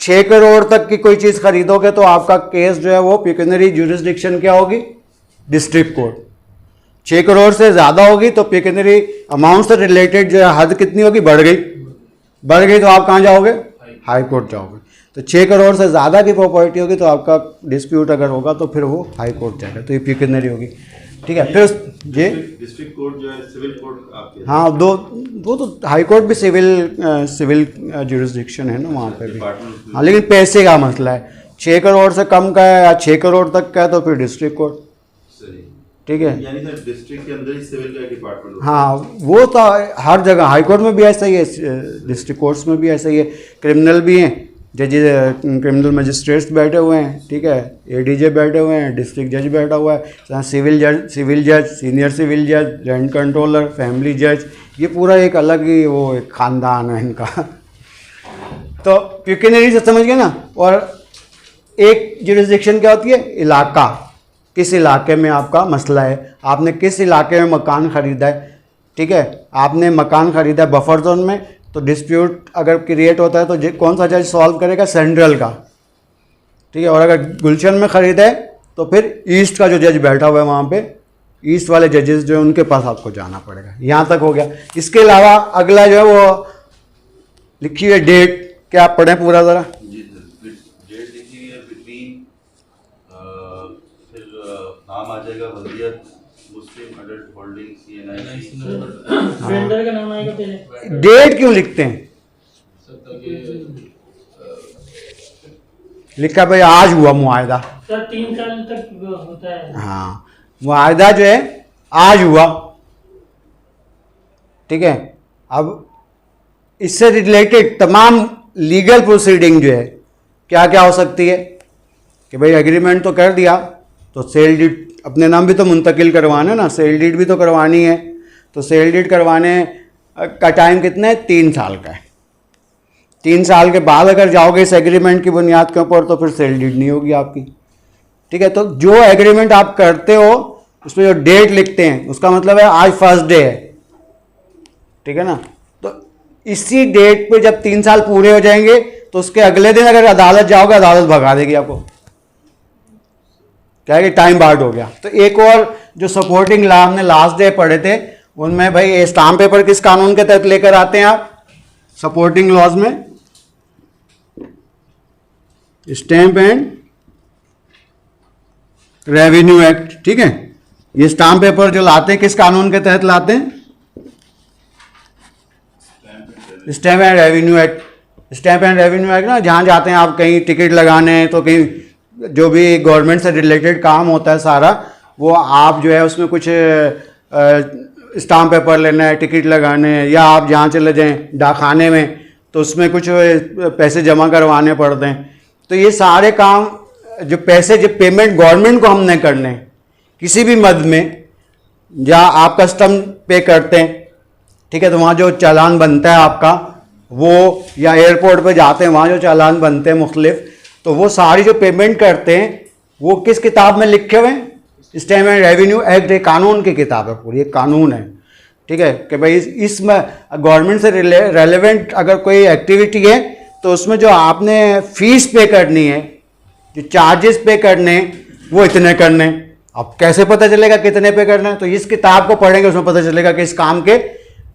6 करोड़ तक की कोई चीज़ खरीदोगे तो आपका केस जो है वो पिकनरी ज्यूरिसडिक्शन क्या होगी, डिस्ट्रिक्ट कोर्ट। 6 करोड़ से ज़्यादा होगी तो पिकनरी अमाउंट से रिलेटेड जो है हद कितनी होगी, बढ़ गई तो आप कहाँ जाओगे, हाई कोर्ट जाओगे। तो 6 करोड़ से ज़्यादा की प्रॉपर्टी होगी तो आपका डिस्प्यूट अगर होगा तो फिर वो हाई कोर्ट जाएगा, तो ये पिकनरी होगी, ठीक है। फिर ये डिस्ट्रिक्ट कोर्ट जो है सिविल कोर्ट आपके, हाँ, वो तो हाई कोर्ट भी सिविल ज्यूरिसडिक्शन है ना वहाँ पे भी। हाँ, लेकिन पैसे का मसला है, 6 करोड़ से कम का है या 6 करोड़ तक का है तो फिर डिस्ट्रिक्ट कोर्ट, सही, ठीक है। यानी सर डिस्ट्रिक्ट के अंदर ही सिविल का डिपार्टमेंट होता हाँ, वो तो हर जगह, हाई कोर्ट में भी ऐसा ही है, डिस्ट्रिक्ट कोर्ट्स में भी ऐसा ही है। क्रिमिनल भी हैं, जजेज, क्रिमिनल मजिस्ट्रेट्स बैठे हुए हैं, ठीक है, ADJ बैठे हुए हैं, डिस्ट्रिक्ट जज बैठा हुआ है, सिविल जज, सीनियर सिविल जज, रेंट कंट्रोलर, फैमिली जज, ये पूरा एक अलग ही वो एक खानदान है इनका। तो पिकनरी से समझ गए ना। और एक ज्यूरिसडिक्शन क्या होती है, इलाका, किस इलाके में आपका मसला है, आपने किस इलाके में मकान ख़रीदा है, ठीक है। आपने मकान ख़रीदा है बफर जोन में, तो डिस्प्यूट अगर क्रिएट होता है तो कौन सा जज सॉल्व करेगा, सेंट्रल का, ठीक है। और अगर गुलशन में ख़रीदा है तो फिर ईस्ट का जो जज बैठा हुआ है वहाँ पे, ईस्ट वाले जजेस जो है उनके पास आपको जाना पड़ेगा। यहाँ तक हो गया। इसके अलावा अगला जो है वो लिखी हुई डेट, क्या आप पढ़ें पूरा ज़रा। जी सर, डेट लिखी हुई है बिटवीन, फिर नाम आ जाएगा बल्दिया मुस्लिम अडल्ट होल्डिंग CNIC, वेंडर का नाम आएगा पहले। डेट क्यों लिखते हैं, लिखा भाई आज हुआ मुआहदा, सर 3 साल तक होता है। हाँ, मुआहदा जो है आज हुआ, ठीक है। अब इससे रिलेटेड तमाम लीगल प्रोसीडिंग जो है क्या क्या हो सकती है कि भाई एग्रीमेंट तो कर दिया, तो सेल डीड अपने नाम भी तो मुंतकिल करवाना ना, सेल डीड भी तो करवानी है। तो सेल डीड करवाने का टाइम कितना है, 3 साल का है। 3 साल के बाद अगर जाओगे इस एग्रीमेंट की बुनियाद के ऊपर तो फिर सेल डीड नहीं होगी आपकी, ठीक है। तो जो एग्रीमेंट आप करते हो उसमें जो डेट लिखते हैं उसका मतलब है आज फर्स्ट डे है, ठीक है ना। तो इसी डेट पे जब 3 साल पूरे हो जाएंगे तो उसके अगले दिन अगर अदालत जाओगे, अदालत भगा देगी आपको, क्या है कि टाइम बार्ड हो गया। तो एक और जो सपोर्टिंग लॉ हमने लास्ट डे पढ़े थे उनमें भाई स्टाम्प पेपर किस कानून के तहत लेकर आते हैं आप, सपोर्टिंग लॉज में स्टैम्प एंड रेवेन्यू एक्ट, ठीक है। ये स्टाम्प पेपर जो लाते हैं किस कानून के तहत लाते हैं, stamp and revenue act. Stamp and revenue act ना, जहाँ जाते हैं आप कहीं टिकट लगाने, तो कहीं जो भी गवर्नमेंट से रिलेटेड काम होता है सारा, वो आप जो है उसमें कुछ स्टाम्प पेपर लेना है, टिकट लगाने, या आप जहाँ चले जाएं डाकखाने में तो उसमें कुछ पैसे जमा करवाने पड़ते हैं। तो ये सारे काम जो पैसे, जो पेमेंट गवर्नमेंट को हमने करने किसी भी मद में, या आप कस्टम पे करते हैं, ठीक है, तो वहाँ जो चालान बनता है आपका वो, या एयरपोर्ट पे जाते हैं वहाँ जो चालान बनते हैं मुख्तलिफ, तो वो सारी जो पेमेंट करते हैं वो किस किताब में लिखे हुए हैं, स्टैम्प एंड रेवेन्यू एक्ट, एक कानून की किताब है पूरी, एक कानून है, ठीक है। कि भाई इसमें गवर्नमेंट से रेलेवेंट अगर कोई एक्टिविटी है तो उसमें जो आपने फीस पे करनी है, जो चार्जेस पे करने वो इतने करने। अब कैसे पता चलेगा कितने पे करना है, तो इस किताब को पढ़ेंगे उसमें पता चलेगा कि इस काम के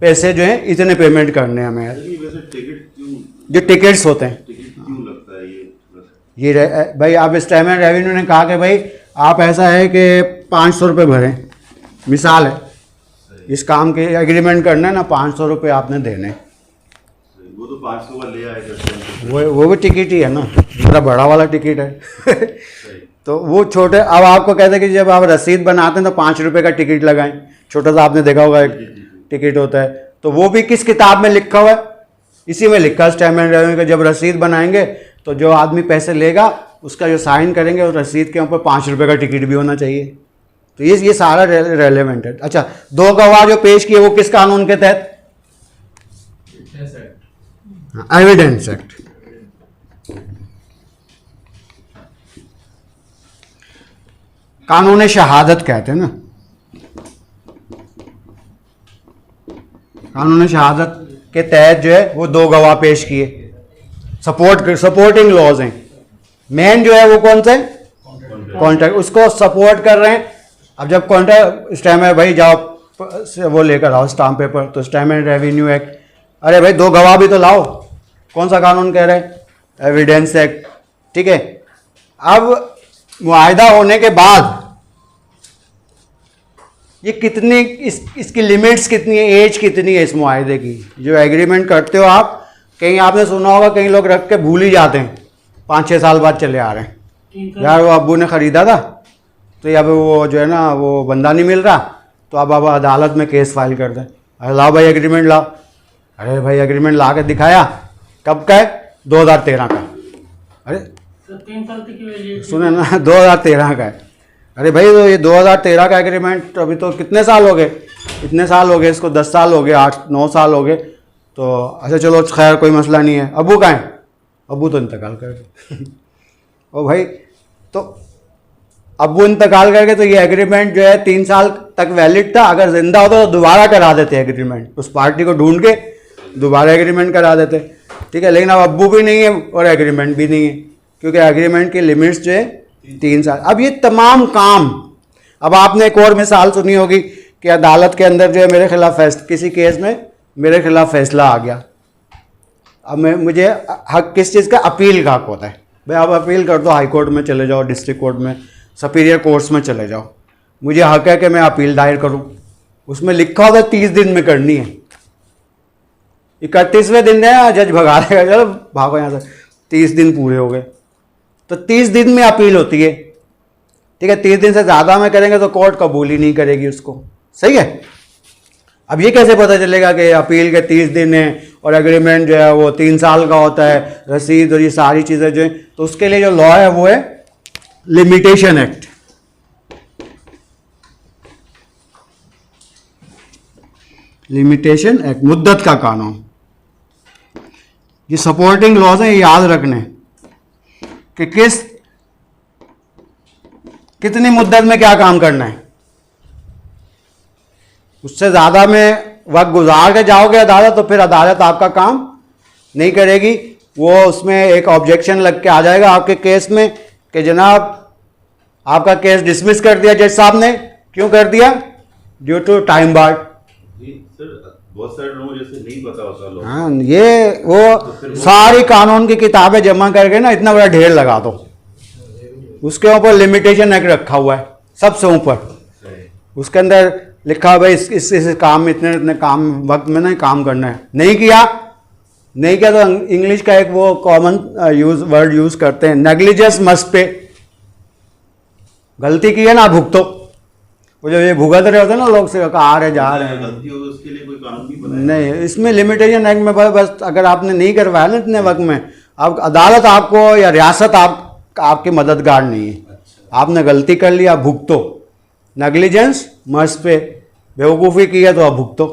पैसे जो हैं इतने पेमेंट करने हैं हमें। वैसे टिकट क्यों, जो टिकट्स होते हैं, टिकट क्यों लगता है ये भाई आप स्टैम्प एंड रेवेन्यू ने कहा कि भाई आप ऐसा है कि 500 रुपये भरें, मिसाल है, इस काम के एग्रीमेंट करना है ना, 500 रुपये आपने देने। वो तो 500 का ले आएगा। वो भी टिकट ही है ना, मेरा बड़ा वाला टिकट है। सही। तो वो छोटे, अब आपको कहते हैं कि जब आप रसीद बनाते हैं तो 5 रुपये का टिकट लगाएं, छोटा सा आपने देखा होगा एक टिकट होता है। तो वो भी किस किताब में लिखा हुआ है? इसी में लिखा है स्टैम्प एंड रेवेन्यू का। जब रसीद बनाएंगे तो जो आदमी पैसे लेगा उसका जो साइन करेंगे उस रसीद के ऊपर 5 रुपये का टिकट भी होना चाहिए। तो ये सारा रेलेवेंट है। अच्छा, 2 गवाह जो पेश किए वो किस कानून के तहत? Witness Act. Evidence act. कानून शहादत कहते हैं ना, कानून शहादत के तहत जो है वो 2 गवाह पेश किए। सपोर्टिंग लॉज हैं। मेन जो है वो कौन से? कॉन्ट्रैक्ट, उसको सपोर्ट कर रहे हैं। अब जब कॉन्ट्रैक्ट स्टैम्प है, भाई जाओ वो लेकर आओ स्टाम्प पेपर, तो स्टैम्प एंड रेवेन्यू एक्ट। अरे भाई 2 गवाह भी तो लाओ। कौन सा कानून कह रहे हैं? Evidence act. ठीक है। अब मुआहदा होने के बाद ये कितनी, इसकी लिमिट्स कितनी है, एज कितनी है इस मुआहदे की? जो एग्रीमेंट करते हो आप, कहीं आपने सुना होगा कहीं लोग रख के भूल ही जाते हैं, 5-6 साल बाद चले आ रहे हैं, यार वो अब्बू ने ख़रीदा था तो अब वो जो है ना वो बंदा नहीं मिल रहा, तो अब अदालत में केस फाइल कर दें। अरे लाओ भाई एग्रीमेंट लाओ। अरे भाई एग्रीमेंट ला के दिखाया, कब का है? 2013 का। अरे तो 3 साल तक की वैलिडिटी। सुने ना, 2013 का है। अरे भाई तो ये 2013 का एग्रीमेंट, अभी तो कितने साल हो गए? इतने साल हो गए इसको, 10 साल हो गए, 8-9 साल हो गए। तो अच्छा चलो खैर कोई मसला नहीं है। अबू कहाँ है? अबू तो इंतकाल कर गए। ओ भाई, तो अबू इंतकाल करके तो ये एग्रीमेंट जो है 3 साल तक वैलिड था। अगर जिंदा होता तो दोबारा करा देते एग्रीमेंट, उस पार्टी को ढूंढ के दोबारा एग्रीमेंट करा देते। ठीक है, लेकिन अब अब्बू भी नहीं है और एग्रीमेंट भी नहीं है, क्योंकि एग्रीमेंट की लिमिट्स जो है 3 साल। अब ये तमाम काम, अब आपने एक और मिसाल सुनी होगी कि अदालत के अंदर जो है मेरे खिलाफ किसी केस में मेरे खिलाफ फैसला आ गया। अब मुझे हक किस चीज़ का? अपील का हक होता है। भाई आप अपील कर दो, हाई कोर्ट में चले जाओ, डिस्ट्रिक्ट कोर्ट में, सुपीरियर कोर्ट्स में चले जाओ, मुझे हक है कि मैं अपील दायर करूं। उसमें लिखा होता है 30 दिन में करनी है। 31वें दिन है जज भगा देगा, चलो भागो यहाँ से, 30 दिन पूरे हो गए। तो 30 दिन में अपील होती है। ठीक है, 30 दिन से ज़्यादा में करेंगे तो कोर्ट कबूल ही नहीं करेगी उसको। सही है। अब ये कैसे पता चलेगा कि अपील के 30 दिन है और एग्रीमेंट जो है वो 3 साल का होता है, रसीद और ये सारी चीज़ें जो है? तो उसके लिए जो लॉ है वो है लिमिटेशन एक्ट। लिमिटेशन एक्ट, मुद्दत का कानून। ये सपोर्टिंग लॉज हैं, ये याद रखने कि कितनी मुद्दत में क्या काम करना है। उससे ज़्यादा में वक्त गुजार के जाओगे अदालत तो फिर अदालत आपका काम नहीं करेगी। वो उसमें एक ऑब्जेक्शन लग के आ जाएगा आपके केस में कि जनाब आपका केस डिसमिस कर दिया जज साहब ने। क्यों कर दिया? Due to time bar. Sir बहुत सारे लोगों जैसे नहीं पता होता लोग। हाँ, ये वो सारी कानून की किताबें जमा करके ना इतना बड़ा ढेर लगा दो, उसके ऊपर लिमिटेशन एक्ट रखा हुआ है सबसे ऊपर। उसके अंदर लिखा है भाई इस काम में इतने काम वक्त में नहीं काम करना है। नहीं किया तो इंग्लिश का एक वो कॉमन वर्ड यूज करते हैं, नेग्लिजेंस मस्ट पे। गलती की है ना, भुगतो। वो जो ये भुगत रहे होते हैं ना लोग से, आ रहे जा रहे हैं, गलती हो उसके लिए कोई कानून नहीं बनाया। नहीं, इसमें लिमिटेशन एक्ट में बस अगर आपने नहीं करवाया ना इतने वक्त में, अब अदालत आपको या रियासत आपके मददगार नहीं है। आपने गलती कर लिया, भुगतो। नेग्लिजेंस मस्ट पे, बेवकूफ़ी की है तो आप भुगतो।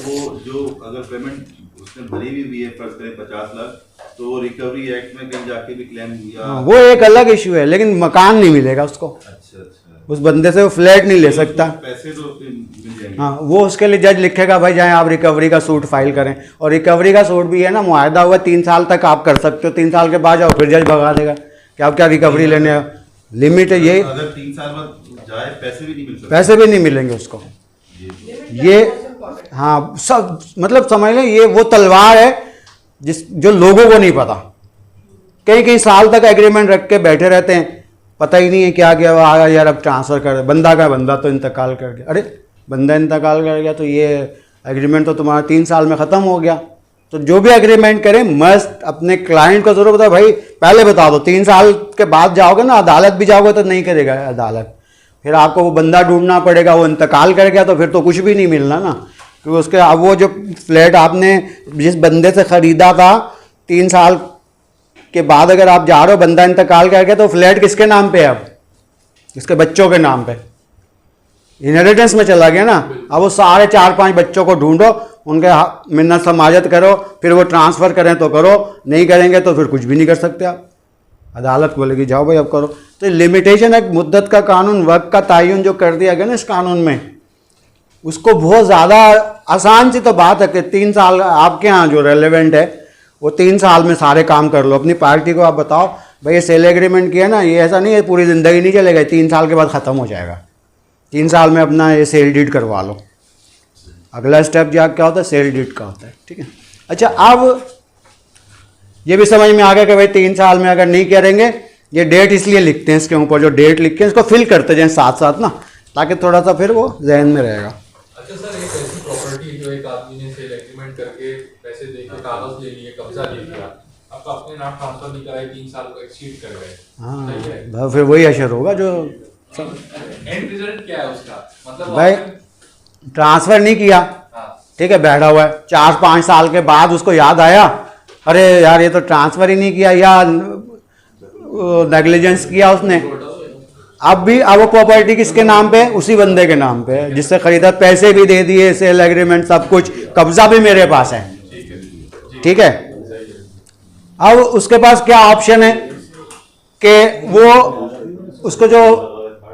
वो जो अगर पेमेंट उसने भरी भी है, फर्ज करें 50 लाख, तो रिकवरी एक्ट में कहीं जाके भी क्लेम या वो एक अलग इशू है, लेकिन मकान नहीं मिलेगा उसको। अच्छा उस बंदे से वो फ्लैट नहीं ले सकता। पैसे तो फिर मिल जाएंगे। हाँ, वो उसके लिए जज लिखेगा भाई जाएं आप रिकवरी का सूट फाइल करें। और रिकवरी का सूट भी है ना, मुआहदा हुआ 3 साल तक आप कर सकते हो, 3 साल के बाद जाओ फिर जज भगा देगा कि आप क्या रिकवरी लेने आओ। लिमिट है ये। अगर 3 साल बाद जाए पैसे भी नहीं मिल सकते। पैसे भी नहीं मिलेंगे उसको। ये हाँ, सब मतलब समझ लें, ये वो तलवार है जो लोगों को नहीं पता। कई साल तक एग्रीमेंट रख के बैठे रहते हैं, पता ही नहीं है क्या क्या, वो आया यार अब ट्रांसफ़र कर, बंदा तो इंतकाल कर गया। अरे बंदा इंतकाल कर गया तो ये एग्रीमेंट तो तुम्हारा 3 साल में ख़त्म हो गया। तो जो भी एग्रीमेंट करें मस्ट अपने क्लाइंट को ज़रूर बताओ, भाई पहले बता दो, 3 साल के बाद जाओगे ना अदालत भी जाओगे तो नहीं करेगा अदालत, फिर आपको वो बंदा ढूंढना पड़ेगा, वो इंतकाल कर गया तो फिर तो कुछ भी नहीं मिलना ना। क्योंकि उसके अब वो जो फ्लैट आपने जिस बंदे से ख़रीदा था 3 साल के बाद अगर आप जा रहे हो, बंदा इंतकाल कर गया तो फ्लैट किसके नाम पे है? अब इसके बच्चों के नाम पे, इनहेरिटेंस में चला गया ना। अब वो सारे 4-5 बच्चों को ढूंढो, उनके मिन्नत समाजत करो, फिर वो ट्रांसफ़र करें तो करो, नहीं करेंगे तो फिर कुछ भी नहीं कर सकते आप। अदालत बोलेगी जाओ भाई अब करो। तो लिमिटेशन एक मुद्दत का कानून, वक्त का तयन जो कर दिया गया ना इस कानून में, उसको बहुत ज़्यादा आसान सी तो बात है कि 3 साल आपके यहाँ जो रेलेवेंट है वो 3 साल में सारे काम कर लो। अपनी पार्टी को आप बताओ भाई ये सेल एग्रीमेंट किया ना, ये ऐसा नहीं है पूरी ज़िंदगी नहीं चलेगा, 3 साल के बाद ख़त्म हो जाएगा। 3 साल में अपना ये सेल डीड करवा लो। अगला स्टेप जो क्या होता है, सेल डीड का होता है। ठीक है, अच्छा अब ये भी समझ में आ गया कि भाई 3 साल में अगर नहीं करेंगे, ये डेट इसलिए लिखते हैं, इसके ऊपर जो डेट लिखते हैं इसको फिल करते जाएं साथ साथ ना, ताकि थोड़ा सा फिर वो जहन में रहेगा। अच्छा सर, एक ऐसी प्रॉपर्टी जो एक आदमी ने सेल एग्रीमेंट करके पैसे देके कागज ले लिए, कब्जा ले लिया, अब अपने नाम ट्रांसफर नहीं कराए, 3 साल को एक्सीड कर गए, हाँ फिर वही असर होगा जो एंड रिजल्ट क्या है उसका? मतलब भाई ट्रांसफ़र नहीं किया, ठीक है, बैठा हुआ है, 4-5 साल के बाद उसको याद आया अरे यार ये तो ट्रांसफ़र ही नहीं किया या नेग्लिजेंस किया उसने, अब वो प्रॉपर्टी किसके नाम पे है? उसी बंदे के नाम पे है जिससे खरीदा, पैसे भी दे दिए, सेल एग्रीमेंट सब कुछ, कब्जा भी मेरे पास है। ठीक है, अब उसके पास क्या ऑप्शन है कि वो उसको जो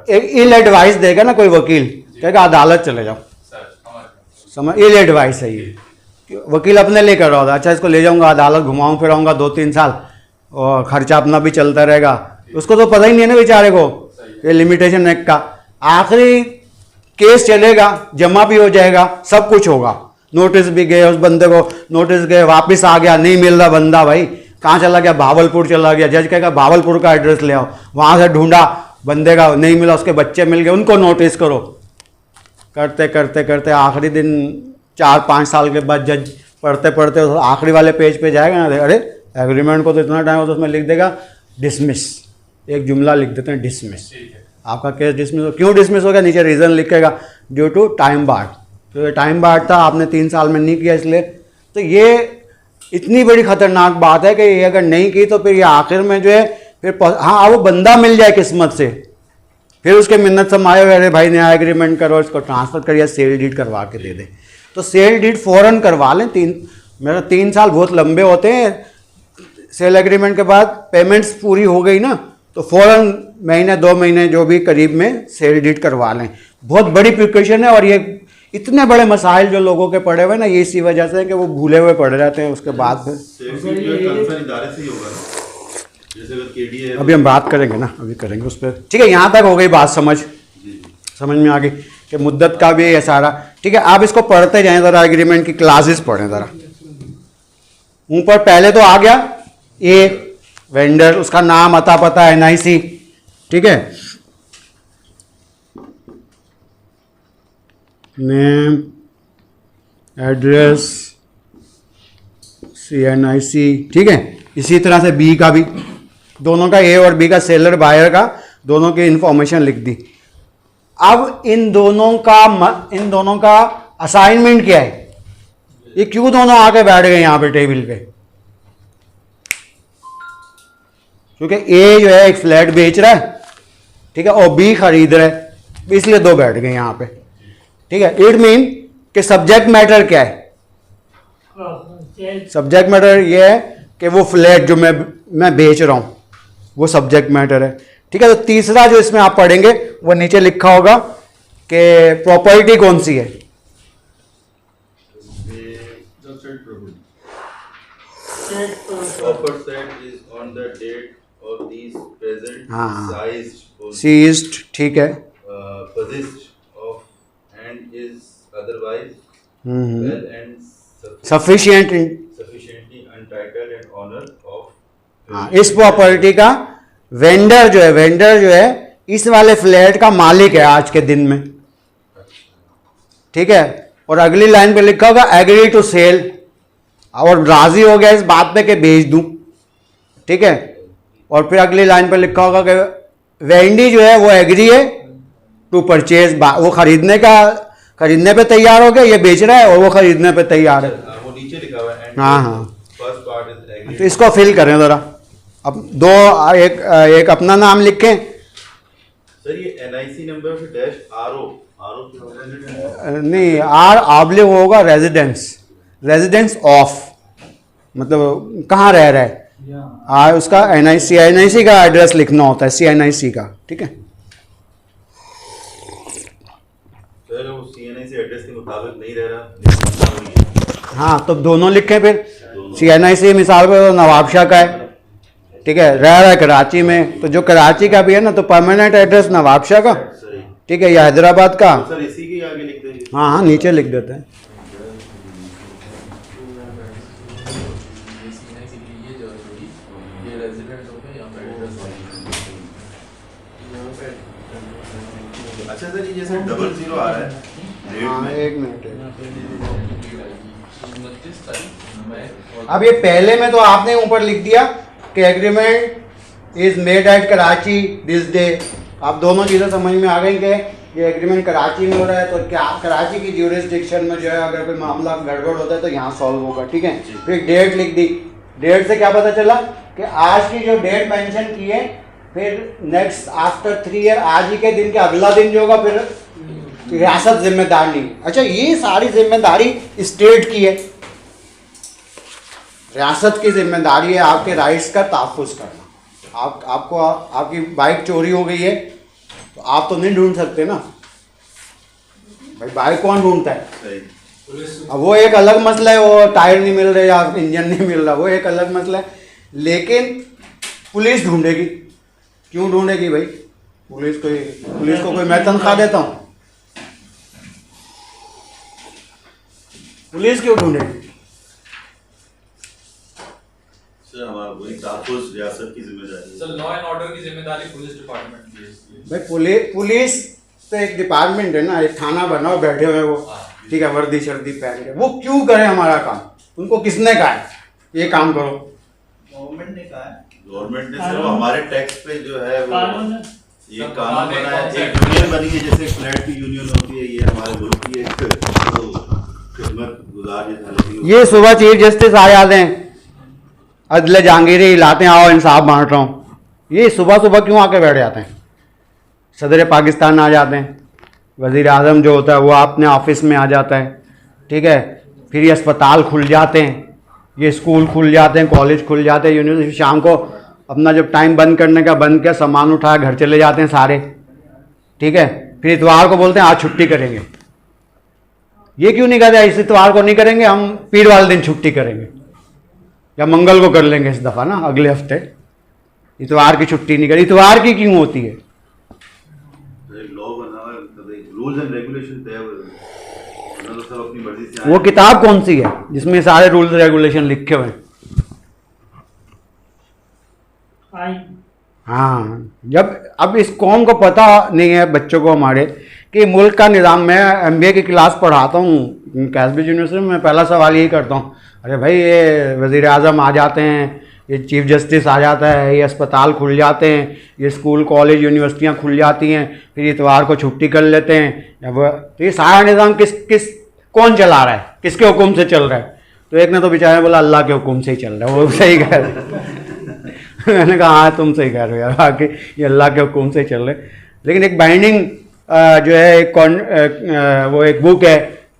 इल एडवाइस देगा ना कोई वकील, कहेगा अदालत चले जाओ, समझ, इल एडवाइस है ये, वकील अपने लिए कर रहा होता, अच्छा इसको ले जाऊंगा अदालत, घुमाऊं फिराऊंगा 2-3 साल और खर्चा अपना भी चलता रहेगा, उसको तो पता ही नहीं है ना बेचारे को ये लिमिटेशन एक्ट का। आखिरी केस चलेगा, जमा भी हो जाएगा, सब कुछ होगा, नोटिस भी गए उस बंदे को, नोटिस गए, वापस आ गया, नहीं मिल रहा बंदा, भाई कहाँ चला गया? भावलपुर चला गया, जज कहेगा भावलपुर का एड्रेस ले आओ, वहाँ से ढूंढा, बंदे का नहीं मिला, उसके बच्चे मिल गए, उनको नोटिस करो, करते करते करते आखिरी दिन 4-5 साल के बाद जज पढ़ते पढ़ते आखिरी वाले पेज पे जाएगा ना, अरे एग्रीमेंट को तो इतना टाइम होता है, उसमें लिख देगा डिसमिस, एक जुमला लिख देते हैं डिसमिस, आपका केस डिसमिस हो। क्यों डिसमिस हो गया? नीचे रीज़न लिखेगा ड्यू टू टाइम बार्ड, तो ये टाइम बार्ड था, आपने 3 साल में नहीं किया इसलिए। तो ये इतनी बड़ी खतरनाक बात है कि ये अगर नहीं की तो फिर ये आखिर में जो है फिर हाँ वो बंदा मिल जाए किस्मत से, फिर उसके मिन्नत समाये हुए अरे भाई नया एग्रीमेंट करो, इसको ट्रांसफ़र करिए, सेल डीड करवा के दे दे, तो सेल डीड फ़ौरन करवा लें। 3 साल बहुत लंबे होते हैं, सेल एग्रीमेंट के बाद पेमेंट्स पूरी हो गई ना तो फ़ौरन महीने 2 महीने जो भी करीब में सेल डीड करवा लें, बहुत बड़ी प्रिकॉशन है। और ये इतने बड़े मसाइल जो लोगों के पड़े हुए ना, ये इसी वजह से कि वो भूले हुए पड़े रहते हैं उसके बाद फिर इदारे से ही होगा ना, जैसे अगर केडीए अभी हम बात करेंगे ना, अभी करेंगे उस पर। ठीक है, यहाँ तक हो गई बात, समझ में आ गई कि मुद्दत का भी है सारा। ठीक है, आप इसको पढ़ते जाएं ज़रा, एग्रीमेंट की क्लासेस पढ़ें ज़रा। ऊपर पहले तो आ गया ए वेंडर, उसका नाम, अता पता, NIC, ठीक है, नेम, एड्रेस, CNIC, ठीक है। इसी तरह से बी का भी, दोनों का, ए और बी का, सेलर बायर का, दोनों की इंफॉर्मेशन लिख दी। अब इन दोनों का असाइनमेंट क्या है? ये क्यों दोनों आके बैठ गए यहाँ पे टेबल पे? क्योंकि ए जो है एक फ्लैट बेच रहा है, ठीक है, और बी खरीद रहा है, इसलिए दो बैठ गए यहाँ पे। ठीक है, इट मीन कि सब्जेक्ट मैटर क्या है? सब्जेक्ट मैटर ये है कि वो फ्लैट जो मैं बेच रहा हूँ वो सब्जेक्ट मैटर है। ठीक है, तो तीसरा जो इसमें आप पढ़ेंगे वो नीचे लिखा होगा कि प्रॉपर्टी कौन सी है। हाँ, सीज्ड, ठीक है, sufficiently untitled and owner of. हाँ, इस प्रॉपर्टी का वेंडर जो है इस वाले फ्लैट का मालिक है आज के दिन में, ठीक है। और अगली लाइन पे लिखा होगा एग्री टू सेल, और राजी हो गया इस बात पे कि बेच दूं, ठीक है। और फिर अगली लाइन पे लिखा होगा कि वेंडी जो है वो एग्री है टू परचेज, वो खरीदने पे तैयार हो गया, ये बेच रहा है और वो खरीदने पे तैयार है। वो नीचे लिखा हुआ है। हाँ। First part is agree. तो इसको फिल करें ज़रा। अब एक अपना नाम लिखें। सर ये एनआईसी नंबर फिर डैश आरओ क्या होगा? नहीं, आर आबले वो होगा रेजिडेंस ऑफ, मतलब कहाँ रह रहा है, उसका एनआईसी का एड्रेस लिखना होता है, सीएनआईसी का, ठीक है। सर वो सीएनआईसी एड्रेस के मुताबिक नहीं रह रहा। हाँ, तो दोनों लिखें फिर। सीएनआईसी मिसाल पे तो नवाबशाह का है, ठीक है, रह रहा है कराची में, तो जो कराची का भी है ना, तो परमानेंट एड्रेस नवाबशाह का, ठीक है, या हैदराबाद का। सर इसी के आगे लिख देंगे। हाँ, नीचे लिख देते हैं। अच्छा सर ये जैसे 00 आ रहा है डेट हाँ, में, एक मिनट। अब ये पहले में तो आपने ऊपर लिख दिया कि agreement is made at Karachi this day. आप दोनों चीज़ें समझ में आ गई कि ये एग्रीमेंट कराची में हो रहा है, तो क्या कराची की ज्यूरिसडिक्शन में जो है अगर कोई मामला गड़बड़ होता है तो यहाँ सॉल्व होगा, ठीक है। फिर डेट लिख दी। डेट से क्या पता चला कि आज की जो डेट मेंशन की है, फिर नेक्स्ट आफ्टर 3 ईयर, आज ही के दिन के अगला दिन जो होगा फिर रियासत जिम्मेदार नहीं। अच्छा, ये सारी जिम्मेदारी स्टेट की है। रियासत की जिम्मेदारी है आपके राइट्स का तहफ़्फ़ुज़ करना। आपको आपकी बाइक चोरी हो गई है तो आप तो नहीं ढूंढ सकते ना भाई, बाइक कौन ढूंढता है? सही। अब वो एक अलग मसला है, वो टायर नहीं मिल रहे या इंजन नहीं मिल रहा, वो एक अलग मसला है। लेकिन पुलिस ढूंढेगी। क्यों ढूंढेगी भाई? पुलिस को कोई मैं तनख्वाह देता हूँ? पुलिस क्यों ढूंढेगी? सर हमारा वही तहफ़्फ़ुज़ रियासत की जिम्मेदारी है। सर लॉ एंड ऑर्डर की जिम्मेदारी पुलिस डिपार्टमेंट की है। भाई पुलिस तो एक डिपार्टमेंट है ना, एक थाना बना और बैठे हुए वो, ठीक है, वर्दी शर्दी पहन के। वो क्यों करे हमारा काम? उनको किसने कहा है ये काम करो? गवर्नमेंट ने कहा है। गवर्नमेंट ने सर वो हमारे टैक्स पे जो है वो ये सब कानून कानून बनाया, कौन सा एक यूनियन बनी है, जैसे फ्लैट की यूनियन होती है, ये हमारे मुल्क की एक खिदमत गुजार है। ये सुबह चीफ जस्टिस आ जाते हैं, अदले जहांगीरी लाते हैं, आओ इंसाफ बांट रहा हूँ। ये सुबह सुबह क्यों आके बैठ जाते हैं? सदर पाकिस्तान आ जाते हैं, वज़ीर आज़म जो होता है वो अपने ऑफिस में आ जाता है, ठीक है। फिर ये अस्पताल खुल जाते हैं, ये स्कूल खुल जाते हैं, कॉलेज खुल जाते हैं, यूनिवर्सिटी। शाम को अपना जब टाइम बंद करने का बंद किया, सामान उठाया, घर चले जाते हैं सारे, ठीक है। फिर इतवार को बोलते हैं आज छुट्टी करेंगे। ये क्यों नहीं कहते इस इतवार को नहीं करेंगे, हम पीर वाले दिन छुट्टी करेंगे या मंगल को कर लेंगे इस दफ़ा ना, अगले हफ्ते। इतवार की छुट्टी नहीं करी। इतवार की क्यों होती है? लॉ बना हुआ है, रूल्स एंड रेगुलेशन तय हुए हैं, तो सब अपनी मर्जी से। वो किताब कौन सी है जिसमें सारे रूल्स रेगुलेशन लिखे हुए हैं? हाँ, जब अब इस कौम को पता नहीं है, बच्चों को हमारे, कि मुल्क का निज़ाम। मैं MBA की क्लास पढ़ाता हूँ कैम्ब्रिज यूनिवर्सिटी में, पहला सवाल यही करता हूँ, अरे भाई ये वज़ीर आज़म आ जाते हैं, ये चीफ जस्टिस आ जाता है, ये अस्पताल खुल जाते हैं, ये स्कूल कॉलेज यूनिवर्सिटियाँ खुल जाती हैं, फिर इतवार को छुट्टी कर लेते हैं। तो ये सारा निज़ाम कौन चला रहा है, किसके हुक्म से चल रहा है? तो एक ने तो बेचारे बोला अल्लाह के हुक्म से ही चल रहा है। वो सही कह रहे। मैंने कहा हाँ तुम सही कह रहे हो यार, आके ये अल्लाह के हुक्म से चल रहे। लेकिन एक बाइंडिंग जो है वो एक बुक है,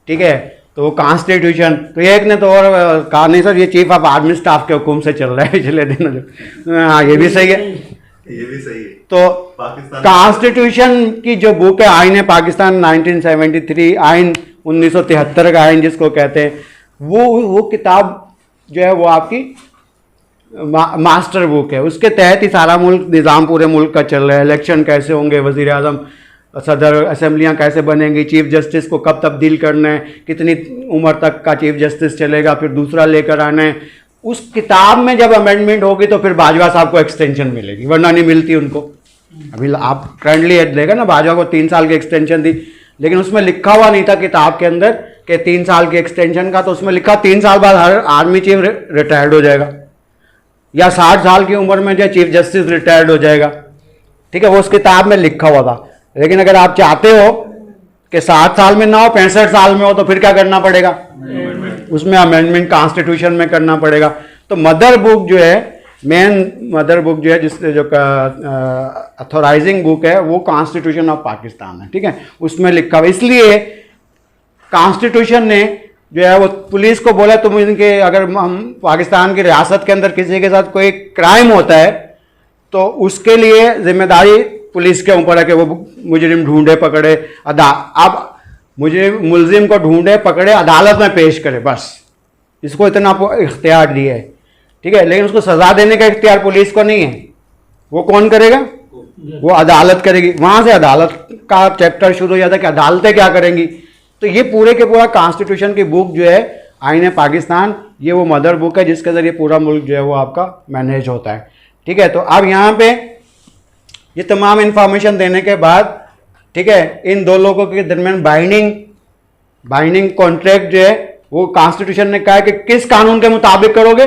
ठीक है, तो वो कॉन्स्टिट्यूशन। तो एक ने तो और कहा नहीं सर ये चीफ ऑफ आर्मी स्टाफ के हुक्म से चल रहा है पिछले दिन। हाँ ये भी सही है, ये भी सही है। तो पाकिस्तान कॉन्स्टिट्यूशन की जो बुक है, आइन है पाकिस्तान 1973, आइन 1973 का आइन जिसको कहते हैं, वो किताब जो है वो आपकी मास्टर बुक है। उसके तहत ही सारा मुल्क निज़ाम पूरे मुल्क का चल रहा है। इलेक्शन कैसे होंगे, वज़ीर आज़म, सदर, असेंबलियाँ कैसे बनेंगी, चीफ जस्टिस को कब तब्दील करना है, कितनी उम्र तक का चीफ जस्टिस चलेगा, फिर दूसरा लेकर आना है, उस किताब में जब अमेंडमेंट होगी तो फिर बाजवा साहब को एक्सटेंशन मिलेगी, वरना नहीं मिलती उनको। अभी आप करंटली देखा ना, बाजवा को 3 साल की एक्सटेंशन दी, लेकिन उसमें लिखा हुआ नहीं था किताब के अंदर कि 3 साल की एक्सटेंशन का, तो उसमें लिखा 3 साल बाद हर आर्मी चीफ रिटायर्ड हो जाएगा, या 60 साल की उम्र में जो चीफ जस्टिस रिटायर्ड हो जाएगा, ठीक है, वो उस किताब में लिखा हुआ था। लेकिन अगर आप चाहते हो कि 60 साल में ना हो 65 साल में हो, तो फिर क्या करना पड़ेगा, उसमें अमेंडमेंट कॉन्स्टिट्यूशन में करना पड़ेगा। तो मदर बुक जो है, मेन मदर बुक जो है, जिससे जो अथोराइजिंग बुक है, वो कॉन्स्टिट्यूशन ऑफ पाकिस्तान है, ठीक है, उसमें लिखा हुआ। इसलिए कॉन्स्टिट्यूशन ने जो है वो पुलिस को बोला तुम इनके, अगर हम पाकिस्तान की रियासत के अंदर किसी के साथ कोई क्राइम होता है तो उसके लिए जिम्मेदारी पुलिस के ऊपर है कि वो मुजरिम ढूंढे पकड़े, अब मुलजिम को ढूंढे पकड़े अदालत में पेश करे, बस इसको इतना इख्तियार दिया है, ठीक है। लेकिन उसको सजा देने का इख्तियार पुलिस को नहीं है, वो कौन करेगा, वो अदालत करेगी। वहां से अदालत का चैप्टर शुरू हो जाता है कि अदालतें क्या करेंगी। तो ये पूरे के पूरा कॉन्स्टिट्यूशन की बुक जो है, आईन पाकिस्तान, ये वो मदर बुक है जिसके जरिए पूरा मुल्क जो है वो आपका मैनेज होता है, ठीक है। तो अब यहाँ पे ये तमाम इंफॉर्मेशन देने के बाद, ठीक है, इन दो लोगों के दरमियान बाइंडिंग कॉन्ट्रैक्ट जो है वो कॉन्स्टिट्यूशन ने कहा है कि किस कानून के मुताबिक करोगे,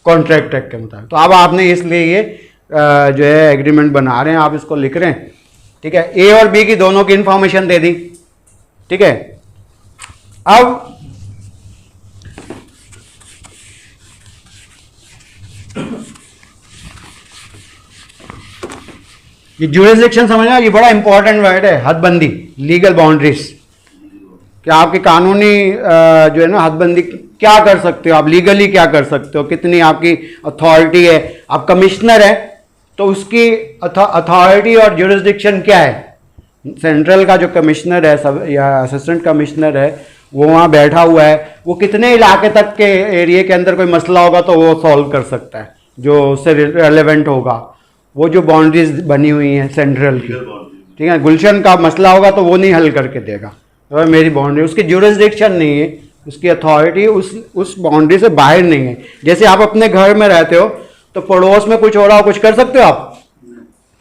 कॉन्ट्रैक्ट एक्ट के मुताबिक। तो अब आपने इसलिए ये जो है एग्रीमेंट बना रहे हैं, आप इसको लिख रहे हैं, ठीक है। ए और बी की दोनों की इंफॉर्मेशन दे दी, ठीक है। अब ये ज्यूरिसडिक्शन समझना, ये बड़ा इंपॉर्टेंट वर्ड है, हदबंदी, लीगल बाउंड्रीज, कि आपकी कानूनी जो है ना हदबंदी, क्या कर सकते हो आप, लीगली क्या कर सकते हो, कितनी आपकी अथॉरिटी है। आप कमिश्नर है तो उसकी अथॉरिटी और ज्यूरिसडिक्शन क्या है। सेंट्रल का जो कमिश्नर है सब या असिस्टेंट कमिश्नर है, वो वहाँ बैठा हुआ है, वो कितने इलाके तक के एरिया के अंदर कोई मसला होगा तो वो सॉल्व कर सकता है, जो उससे रेलेवेंट होगा। वो जो बाउंड्रीज बनी हुई हैं सेंट्रल की, ठीक है, गुलशन का मसला होगा तो वो नहीं हल करके देगा, तो मेरी बाउंड्री, उसकी ज्यूरिसडिक्शन नहीं है, उसकी अथॉरिटी उस बाउंड्री से बाहर नहीं है। जैसे आप अपने घर में रहते हो तो पड़ोस में कुछ हो रहा हो, कुछ कर सकते हो आप,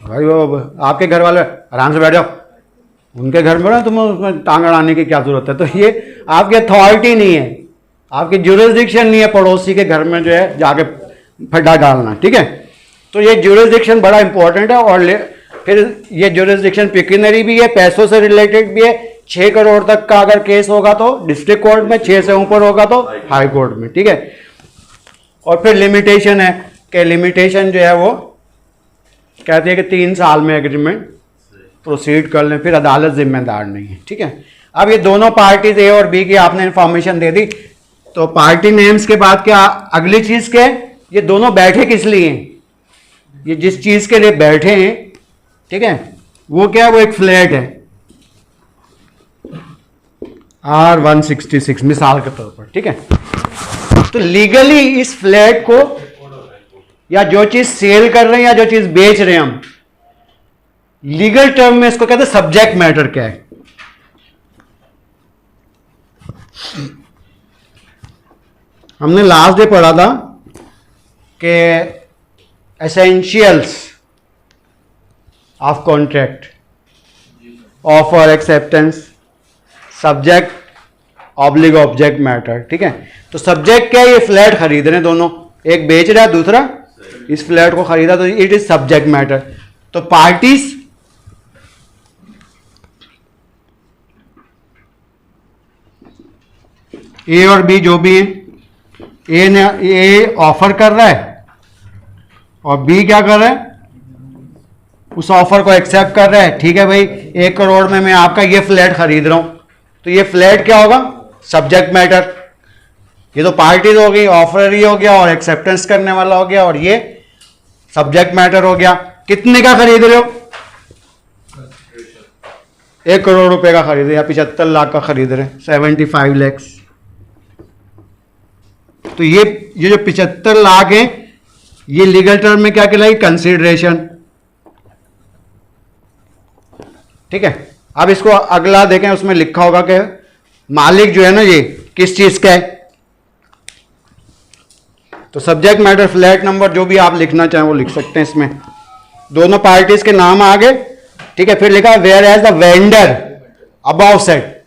भाई वो आपके घर वाले आराम से बैठ जाओ, उनके घर में ना तुम्हें उसमें टांग अड़ाने की क्या जरूरत है। तो ये आपकी अथॉरिटी नहीं है, आपकी ज्यूरिसडिक्शन नहीं है पड़ोसी के घर में जो है जाके फड्डा डालना, ठीक है। तो ये ज्यूरिसडिक्शन बड़ा इंपॉर्टेंट है। और फिर ये ज्यूरिसडिक्शन पिक्यूनरी भी है, पैसों से रिलेटेड भी है। 6 करोड़ तक का अगर केस होगा तो डिस्ट्रिक्ट कोर्ट में, 6 से ऊपर होगा तो हाई कोर्ट में, ठीक है। और फिर लिमिटेशन है कि लिमिटेशन जो है वो कहती है कि 3 साल में एग्रीमेंट प्रोसीड कर लें, फिर अदालत जिम्मेदार नहीं है, ठीक है। अब ये दोनों पार्टीज ए और बी की आपने इंफॉर्मेशन दे दी, तो पार्टी नेम्स के बाद क्या अगली चीज के, ये दोनों बैठे किस लिए हैं, ये जिस चीज के लिए बैठे हैं, ठीक है, वो क्या है, वो एक फ्लैट है R166 मिसाल के तौर पर, ठीक है। तो लीगली इस फ्लैट को या जो चीज सेल कर रहे हैं या जो चीज बेच रहे हैं हम, लीगल टर्म में इसको कहते हैं सब्जेक्ट मैटर क्या है। हमने लास्ट डे पढ़ा था कि essentials of contract, offer, acceptance, subject, oblique object matter, ठीक है। तो सब्जेक्ट क्या है, ये फ्लैट खरीद रहे हैं दोनों, एक बेच रहा है दूसरा इस फ्लैट को खरीदा, तो इट इज सब्जेक्ट मैटर। तो पार्टीज ए और बी जो भी है, ए ऑफर कर रहा है और बी क्या कर रहा है, उस ऑफर को एक्सेप्ट कर रहा है, ठीक है भाई 1 करोड़ में मैं आपका ये फ्लैट खरीद रहा हूं, तो ये फ्लैट क्या होगा, सब्जेक्ट मैटर। ये तो पार्टीज हो गई, ऑफर ही हो गया और एक्सेप्टेंस करने वाला हो गया, और ये सब्जेक्ट मैटर हो गया। कितने का खरीद रहे हो, 1 करोड़ रुपए का खरीद रहे या 75 लाख का खरीद रहे, 75 लाख। तो ये जो 75 लाख है, ये लीगल टर्म में क्या कहलाएगी, कंसीडरेशन, ठीक है। अब इसको अगला देखें, उसमें लिखा होगा कि मालिक जो है ना, ये किस चीज का है, तो सब्जेक्ट मैटर, फ्लैट नंबर, जो भी आप लिखना चाहें वो लिख सकते हैं इसमें। दोनों पार्टीज के नाम आ गए, ठीक है। फिर लिखा whereas the vendor above said,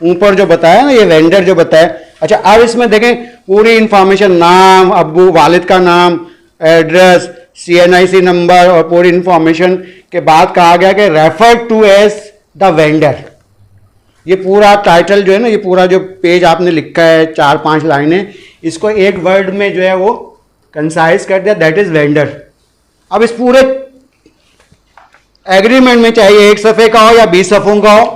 ऊपर जो बताया ना ये वेंडर जो बताया। अच्छा अब इसमें देखें पूरी इंफॉर्मेशन, नाम, अब्बू वालिद का नाम, एड्रेस, CNIC नंबर और पूरी इंफॉर्मेशन के बाद कहा गया कि refer to as the vendor. ये पूरा टाइटल जो है ना, ये पूरा जो पेज आपने लिखा है 4-5 लाइनें, इसको एक वर्ड में जो है वो कंसाइज कर दिया, दैट इज वेंडर। अब इस पूरे एग्रीमेंट में चाहिए 1 सफ़े का हो या 20 सफ़ों का हो,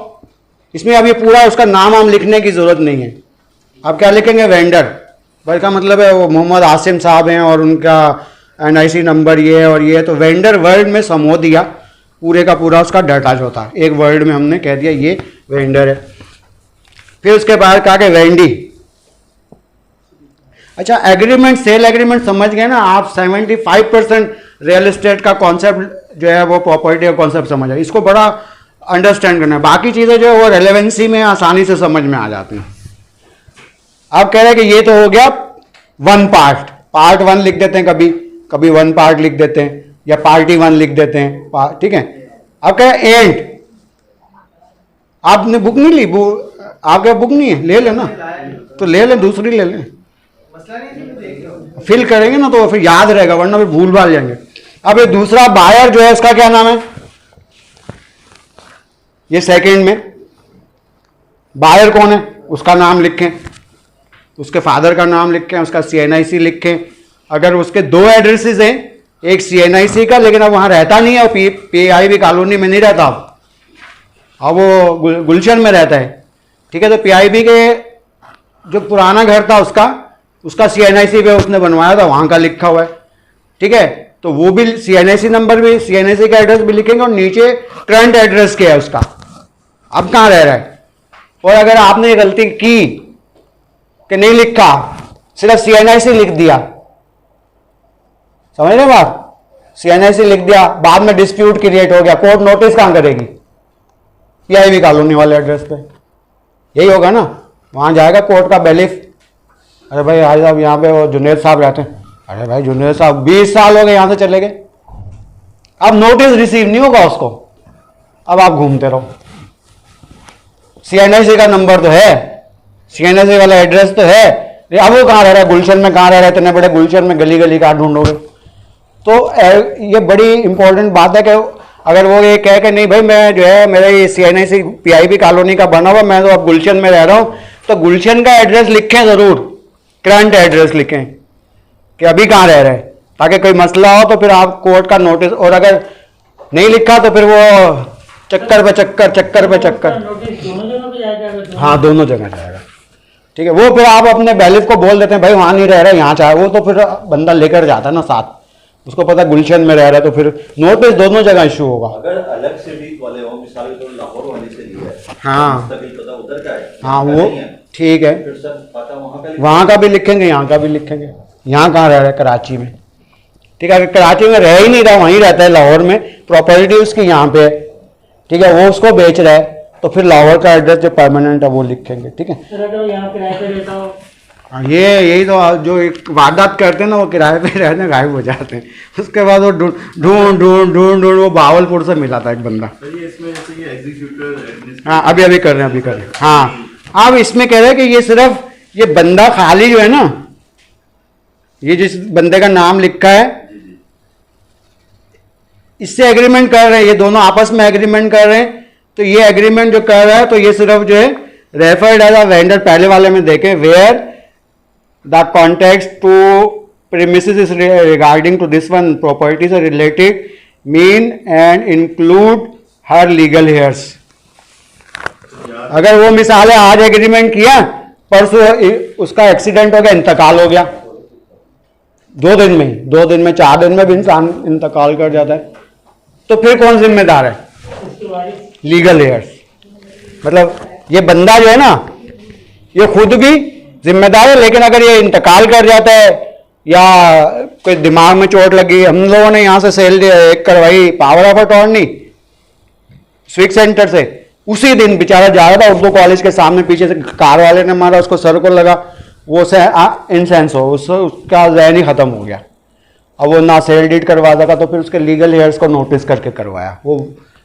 इसमें अब ये पूरा उसका नाम हम लिखने की जरूरत नहीं है। आप क्या लिखेंगे? वेंडर। भाई का मतलब है वो मोहम्मद आसिम साहब हैं और उनका NIC नंबर ये है और ये है, तो वेंडर वर्ड में समो दिया, पूरे का पूरा उसका डाटा जो था एक वर्ड में हमने कह दिया ये वेंडर है। फिर उसके बाद कहा कि वेंडी। अच्छा एग्रीमेंट, सेल एग्रीमेंट समझ गए ना आप? 75% रियल एस्टेट का कॉन्सेप्ट जो है वो प्रॉपर्टी का कॉन्सेप्ट समझ है, इसको बड़ा अंडरस्टैंड करना है। बाकी चीज़ें जो है वो रेलेवेंसी में आसानी से समझ में आ जाती हैं। आप कह रहे हैं कि ये तो हो गया वन पार्ट 1 लिख देते हैं, कभी 1 पार्ट लिख देते हैं या पार्टी 1 लिख देते हैं, ठीक है। अब कह रहे हैं एंड, आपने बुक नहीं ली, आपके बुक नहीं है, ले लेना तो ले लें, दूसरी ले लें, मसला नहीं है, देख लो फिल करेंगे ना तो फिर याद रहेगा, वरना फिर भूल भाल जाएंगे। अब ये दूसरा बायर जो है उसका क्या नाम है? ये सेकंड में बायर कौन है उसका नाम लिखें, उसके फादर का नाम लिखें, उसका CNIC लिखें। अगर उसके 2 एड्रेसेस हैं, एक CNIC का लेकिन अब वहां रहता नहीं है, PIB कॉलोनी में नहीं रहता, अब वो गुलशन में रहता है, ठीक है। तो PIB के जो पुराना घर था उसका CNIC पे उसने बनवाया था, वहां का लिखा हुआ है, ठीक है। तो वो भी CNIC नंबर भी, CNIC का एड्रेस भी लिखेंगे और नीचे करंट एड्रेस क्या है उसका, अब कहाँ रह रहा है। और अगर आपने ये गलती की कि नहीं लिखा, सिर्फ CNIC लिख दिया, समझ रहे बात? CNIC लिख दिया, बाद में डिस्प्यूट क्रिएट हो गया, कोर्ट नोटिस कहां करेगी? PIB कॉलोनी वाले एड्रेस पे, यही होगा ना, वहां जाएगा कोर्ट का बैलिफ, अरे भाई आज साहब यहाँ पे वो जुनेद साहब रहते हैं, अरे भाई जुनेद साहब 20 साल हो गए यहां से चले गए, अब नोटिस रिसीव नहीं होगा उसको, अब आप घूमते रहो। CNIC का नंबर तो है, CNIC वाला एड्रेस तो है, अब वो कहाँ रह रहा है? गुलशन में कहाँ रह रहा है? इतने बड़े गुलशन में गली गली कहाँ ढूंढोगे? तो ये बड़ी इंपॉर्टेंट बात है कि अगर वो ये कह के नहीं भाई मैं जो है मेरा ये CNIC PIB कॉलोनी का बना हुआ, मैं तो अब गुलशन में रह रहा हूँ, तो गुलशन का एड्रेस लिखें जरूर, करंट एड्रेस लिखें कि अभी कहाँ रह रहे हैं, ताकि कोई मसला हो तो फिर आप कोर्ट का नोटिस, और अगर नहीं लिखा तो फिर वो चक्कर पे चक्कर। नोटिस दोनों जगह पे जाएगा? हाँ दोनों जगह जाएगा, ठीक है। वो फिर आप अपने बैलिफ को बोल देते हैं भाई वहां नहीं रह रहा है, यहाँ चाहे, वो तो फिर बंदा लेकर जाता है ना साथ, उसको पता गुलशन में रह रहा है, तो फिर नोटिस दोनों जगह इशू होगा। अगर अलग सिटी वाले हो, मिसाल के तौर पर लाहौर वाले से लिया है, हाँ मुस्तकिल पता उधर का है, हाँ वो ठीक है, फिर सर पता वहाँ का भी लिखेंगे, यहाँ का भी लिखेंगे। यहाँ कहाँ रह रहा है? कराची में, ठीक है। अगर कराची में रह ही नहीं रहा, वहीं रहता है लाहौर में, प्रॉपर्टी उसकी यहाँ पे है, ठीक है, वो उसको बेच रहा है, तो फिर लाहौर का एड्रेस जो परमानेंट है वो लिखेंगे, ठीक है। यहाँ किराए पे रहता हो, हाँ यही तो जो एक वारदात करते हैं ना, वो किराए पे रहने गायब हो जाते हैं, उसके बाद वो ढूंढ वो बावलपुर से मिला था एक बंदा। इसमें जैसे कि एग्जीक्यूटर, हाँ अभी कर रहे हैं, हाँ अब इसमें कह रहे हैं कि ये सिर्फ ये बंदा खाली जो है ना, ये जिस बंदे का नाम लिखा है इससे एग्रीमेंट कर रहे हैं, ये दोनों आपस में एग्रीमेंट कर रहे हैं, तो ये एग्रीमेंट जो कर रहा है तो ये सिर्फ जो है रेफर्ड एज अ वेंडर, पहले वाले में देखें, where the context to premises is regarding to this one properties related mean and include her legal heirs. अगर वो मिसाल है आज एग्रीमेंट किया, परसों उसका एक्सीडेंट हो गया, इंतकाल हो गया, 2 दिन में 4 दिन में भी इंसान इंतकाल कर जाता है, तो फिर कौन जिम्मेदार है? Legal hairs. मतलब ये बंदा जो है ना, ये खुद भी जिम्मेदार है, लेकिन अगर ये इंतकाल कर जाता है या कोई दिमाग में चोट लगी, हम लोगों ने यहाँ से सेल करवाई पावर ऑफ अटॉर्नी स्विक सेंटर से, उसी दिन बेचारा जा रहा था उर्दू कॉलेज के सामने, पीछे से कार वाले ने मारा, उसको सर को लगा, वो से इंसेंस हो, उसका जहन ही ख़त्म हो गया। अब वो ना सेल डीड करवा सका तो फिर उसके लीगल हेयर्स को नोटिस करके करवाया वो,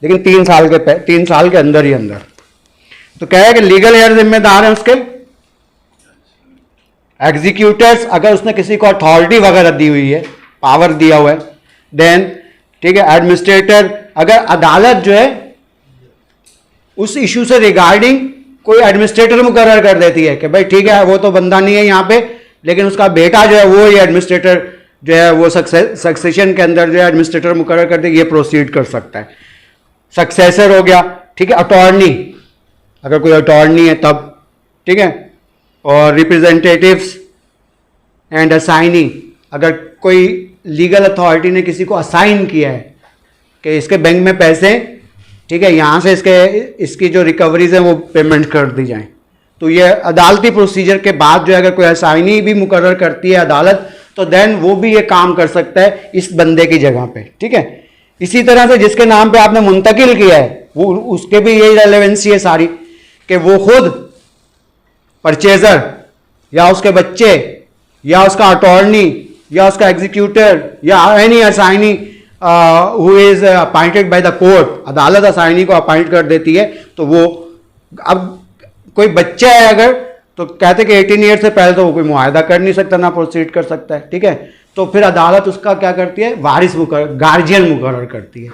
लेकिन 3 साल के अंदर ही अंदर। तो कह रहे कि लीगल हेयर जिम्मेदार हैं उसके, एग्जीक्यूटर्स अगर उसने किसी को अथॉरिटी वगैरह दी हुई है, पावर दिया हुआ है, देन ठीक है एडमिनिस्ट्रेटर, अगर अदालत जो है उस इशू से रिगार्डिंग कोई एडमिनिस्ट्रेटर मुकर्रर कर देती है कि भाई ठीक है वो तो बंदा नहीं है यहाँ पे, लेकिन उसका बेटा जो है वो ये एडमिनिस्ट्रेटर जो है वो सक्सेशन के अंदर जो है एडमिनिस्ट्रेटर मुकर्रर कर दे, ये प्रोसीड कर सकता है। सक्सेसर हो गया, ठीक है, अटॉर्नी अगर कोई अटॉर्नी है तब, ठीक है, और रिप्रेजेंटेटिव्स एंड असाइनी, अगर कोई लीगल अथॉरिटी ने किसी को असाइन किया है कि इसके बैंक में पैसे, ठीक है, यहाँ से इसकी जो रिकवरीज हैं वो पेमेंट कर दी जाएं, तो ये अदालती प्रोसीजर के बाद जो है अगर कोई असाइनी भी मुकर्रर करती है अदालत, तो देन वो भी ये काम कर सकता है इस बंदे की जगह पे, ठीक है। इसी तरह से जिसके नाम पे आपने मुंतकिल किया है वो उसके भी यही रेलेवेंसी है सारी कि वो खुद परचेजर या उसके बच्चे या उसका अटॉर्नी या उसका एग्जीक्यूटर या any assignee who is appointed by the court, अदालत असाइनी को अपॉइंट कर देती है, तो वो अब कोई बच्चा है अगर तो कहते कि 18 ईयर से पहले तो वो कोई मुआहदा कर नहीं सकता, ना प्रोसीड कर सकता है, ठीक है। तो फिर अदालत उसका क्या करती है, वारिस गार्जियन मुकर्रर करती है,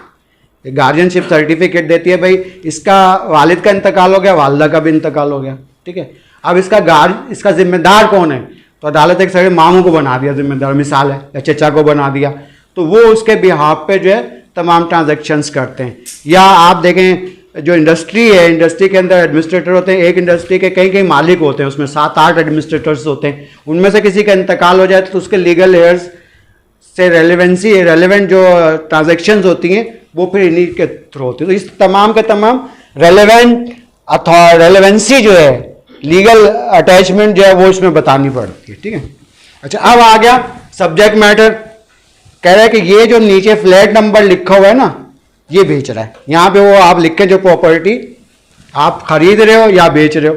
गार्जियनशिप सर्टिफिकेट देती है, भाई इसका वालिद का इंतकाल हो गया, वालदा का भी इंतकाल हो गया, ठीक है। अब इसका जिम्मेदार कौन है, तो अदालत एक सारे मामू को बना दिया जिम्मेदार, मिसाल है, या चचा को बना दिया, तो वो उसके बिहाफ पे जो है तमाम ट्रांजैक्शंस करते हैं। या आप देखें जो इंडस्ट्री है, इंडस्ट्री के अंदर एडमिनिस्ट्रेटर होते हैं, एक इंडस्ट्री के कई मालिक होते हैं, उसमें 7-8 एडमिनिस्ट्रेटर्स होते हैं, उनमें से किसी का इंतकाल हो जाए तो उसके लीगल हेयर्स से रेलेवेंट जो ट्रांजैक्शंस होती हैं वो फिर इन्हीं के थ्रू होती है। तो इस तमाम के तमाम रेलेवेंसी जो है, लीगल अटैचमेंट जो है वो इसमें बतानी पड़ती है, ठीक है। अच्छा, अब आ गया सब्जेक्ट मैटर, कह रहा है कि ये जो नीचे फ्लैट नंबर लिखा हुआ है ना, ये बेच रहा है, यहाँ पे वो आप लिख के जो प्रॉपर्टी आप खरीद रहे हो या बेच रहे हो,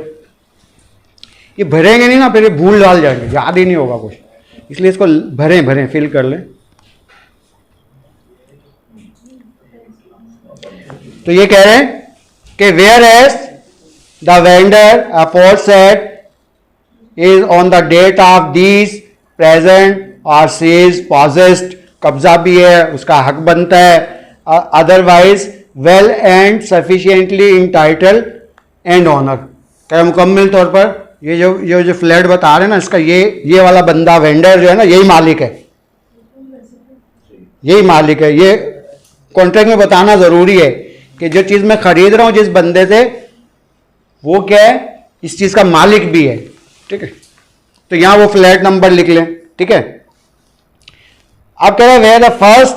ये भरेंगे नहीं ना, फिर भूल डाल जाएंगे, याद ही नहीं होगा कुछ, इसलिए इसको भरें फिल कर लें। तो ये कह रहे हैं कि whereas the vendor aforesaid is on the date of these present और सीज पॉजेस्ड, कब्जा भी है, उसका हक बनता है, otherwise well and sufficiently entitle and owner, क्या मुकम्मल तौर पर ये जो फ्लैट बता रहे हैं ना, इसका ये वाला बंदा वेंडर जो है ना, यही मालिक है, ये कॉन्ट्रैक्ट में बताना जरूरी है कि जो चीज मैं खरीद रहा हूं जिस बंदे से, वो क्या है, इस चीज का मालिक भी है, ठीक है। तो यहां वो फ्लैट नंबर लिख लें, ठीक है। अब कह रहे हैं where the first